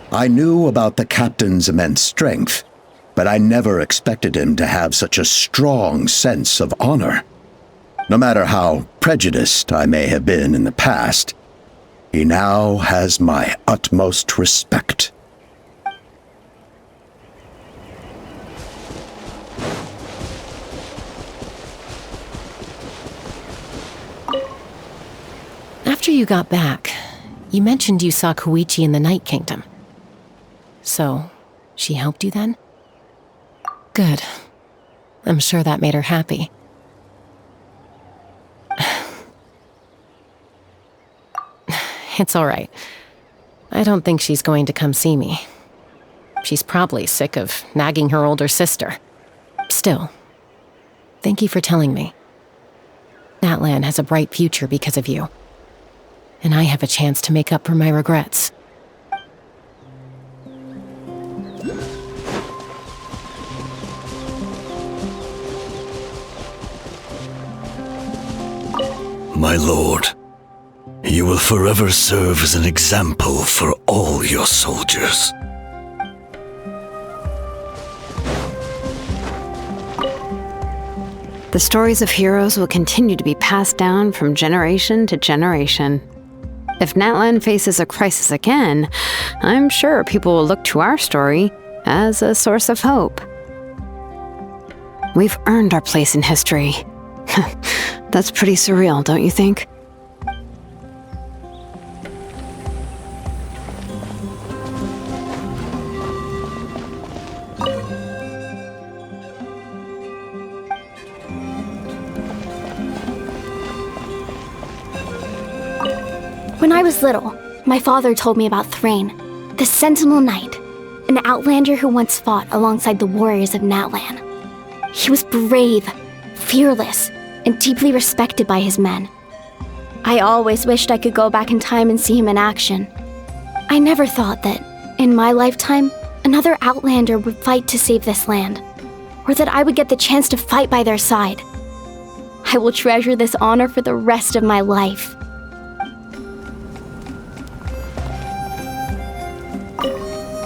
I knew about the captain's immense strength, but I never expected him to have such a strong sense of honor. No matter how prejudiced I may have been in the past, he now has my utmost respect. After you got back, you mentioned you saw Koichi in the Night Kingdom. So, she helped you then? Good. I'm sure that made her happy. It's all right. I don't think she's going to come see me. She's probably sick of nagging her older sister. Still, thank you for telling me. That land has a bright future because of you. And I have a chance to make up for my regrets. My lord, you will forever serve as an example for all your soldiers. The stories of heroes will continue to be passed down from generation to generation. If Natlan faces a crisis again, I'm sure people will look to our story as a source of hope. We've earned our place in history. That's pretty surreal, don't you think? When I was little, my father told me about Thrain, the Sentinel Knight, an outlander who once fought alongside the warriors of Natlan. He was brave, fearless, and deeply respected by his men. I always wished I could go back in time and see him in action. I never thought that, in my lifetime, another outlander would fight to save this land, or that I would get the chance to fight by their side. I will treasure this honor for the rest of my life.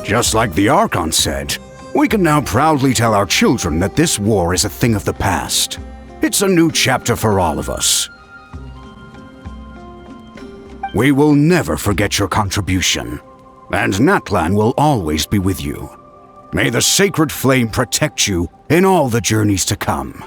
Just like the Archon said, we can now proudly tell our children that this war is a thing of the past. It's a new chapter for all of us. We will never forget your contribution, and Natlan will always be with you. May the sacred flame protect you in all the journeys to come.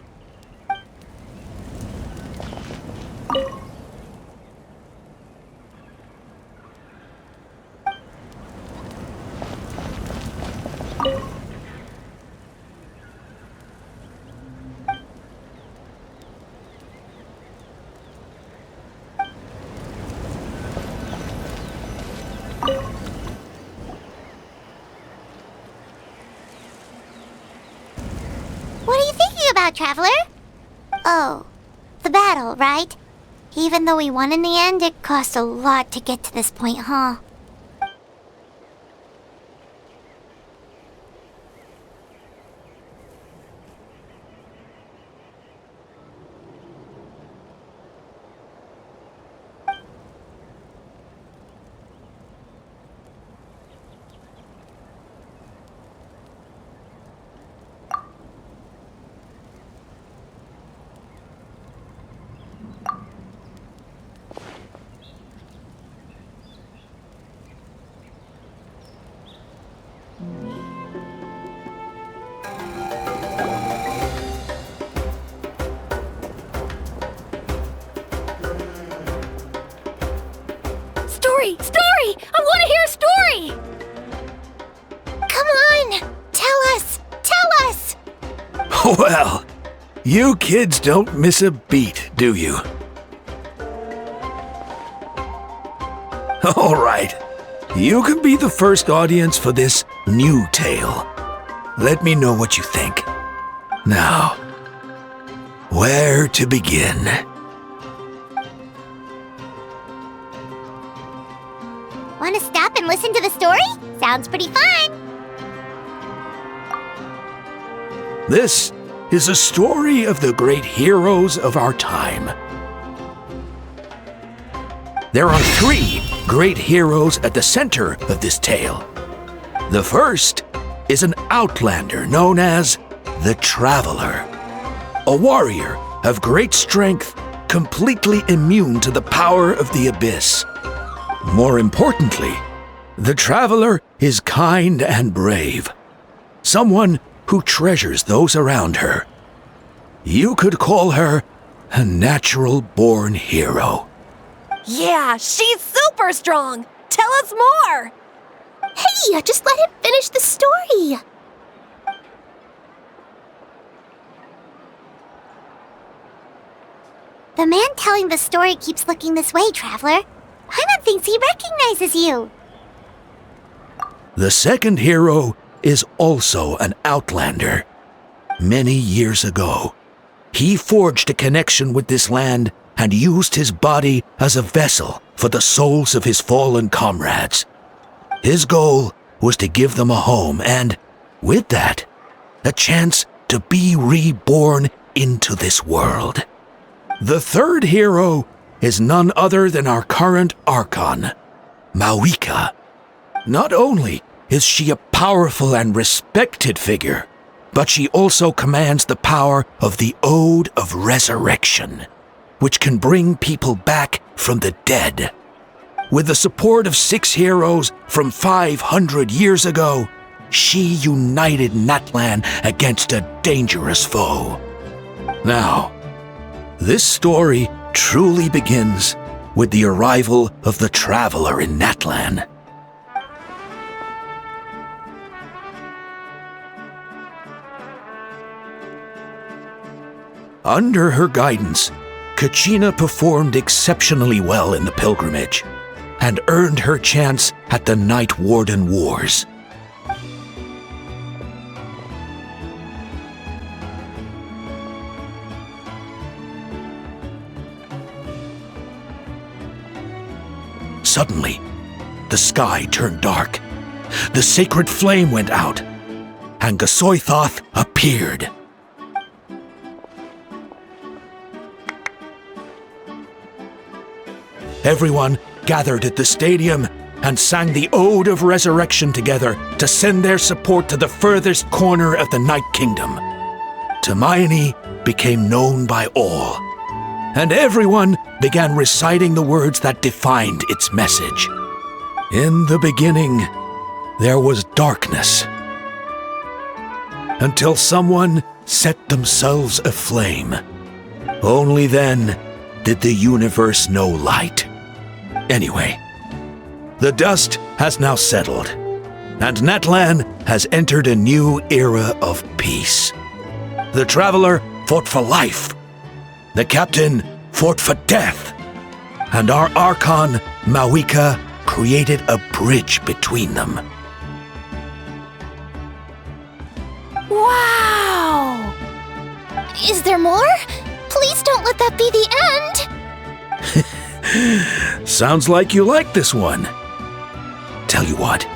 What are you thinking about, Traveler? Oh, the battle, right? Even though we won in the end, it cost a lot to get to this point, huh? Story! Story! I want to hear a story! Come on! Tell us! Tell us! Well, you kids don't miss a beat, do you? All right. You can be the first audience for this new tale. Let me know what you think. Now, where to begin? Want to stop and listen to the story? Sounds pretty fun! This is a story of the great heroes of our time. There are 3 great heroes at the center of this tale. The first is an outlander known as the Traveler, a warrior of great strength, completely immune to the power of the abyss. More importantly, the Traveler is kind and brave, someone who treasures those around her. You could call her a natural-born hero. Yeah, she's super strong! Tell us more! Hey, just let him finish the story! The man telling the story keeps looking this way, Traveler. Paimon thinks he recognizes you. The second hero is also an outlander. Many years ago, he forged a connection with this land and used his body as a vessel for the souls of his fallen comrades. His goal was to give them a home and, with that, a chance to be reborn into this world. The third hero is none other than our current Archon, Mawuiki. Not only is she a powerful and respected figure, but she also commands the power of the Ode of Resurrection, which can bring people back from the dead. With the support of 6 heroes from 500 years ago, she united Natlan against a dangerous foe. Now, this story truly begins with the arrival of the Traveler in Natlan. Under her guidance, Kachina performed exceptionally well in the pilgrimage and earned her chance at the Night Warden Wars. Suddenly, the sky turned dark, the sacred flame went out, and Gasoithoth appeared. Everyone gathered at the stadium and sang the Ode of Resurrection together to send their support to the furthest corner of the Night Kingdom. Hermione became known by all, and everyone began reciting the words that defined its message. In the beginning, there was darkness, until someone set themselves aflame. Only then did the universe know light. Anyway, the dust has now settled, and Natlan has entered a new era of peace. The Traveler fought for life, the Captain fought for death, and our Archon, Mawuiki, created a bridge between them. Wow! Is there more? Please don't let that be the end! Sounds like you like this one. Tell you what,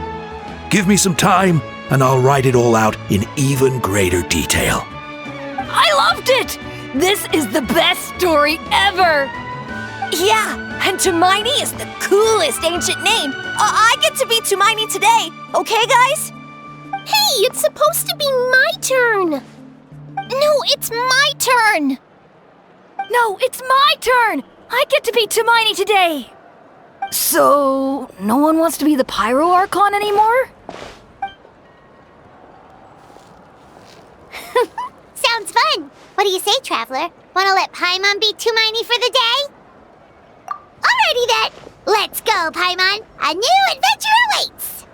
give me some time and I'll write it all out in even greater detail. I loved it! This is the best story ever! Yeah, and Hermione is the coolest ancient name. I get to be Hermione today, okay guys? Hey, it's supposed to be my turn! No, it's my turn! No, it's my turn! I get to be Hermione today! So, no one wants to be the Pyro Archon anymore? Sounds fun! What do you say, Traveler? Wanna let Paimon be Hermione for the day? Alrighty then! Let's go, Paimon! A new adventure awaits!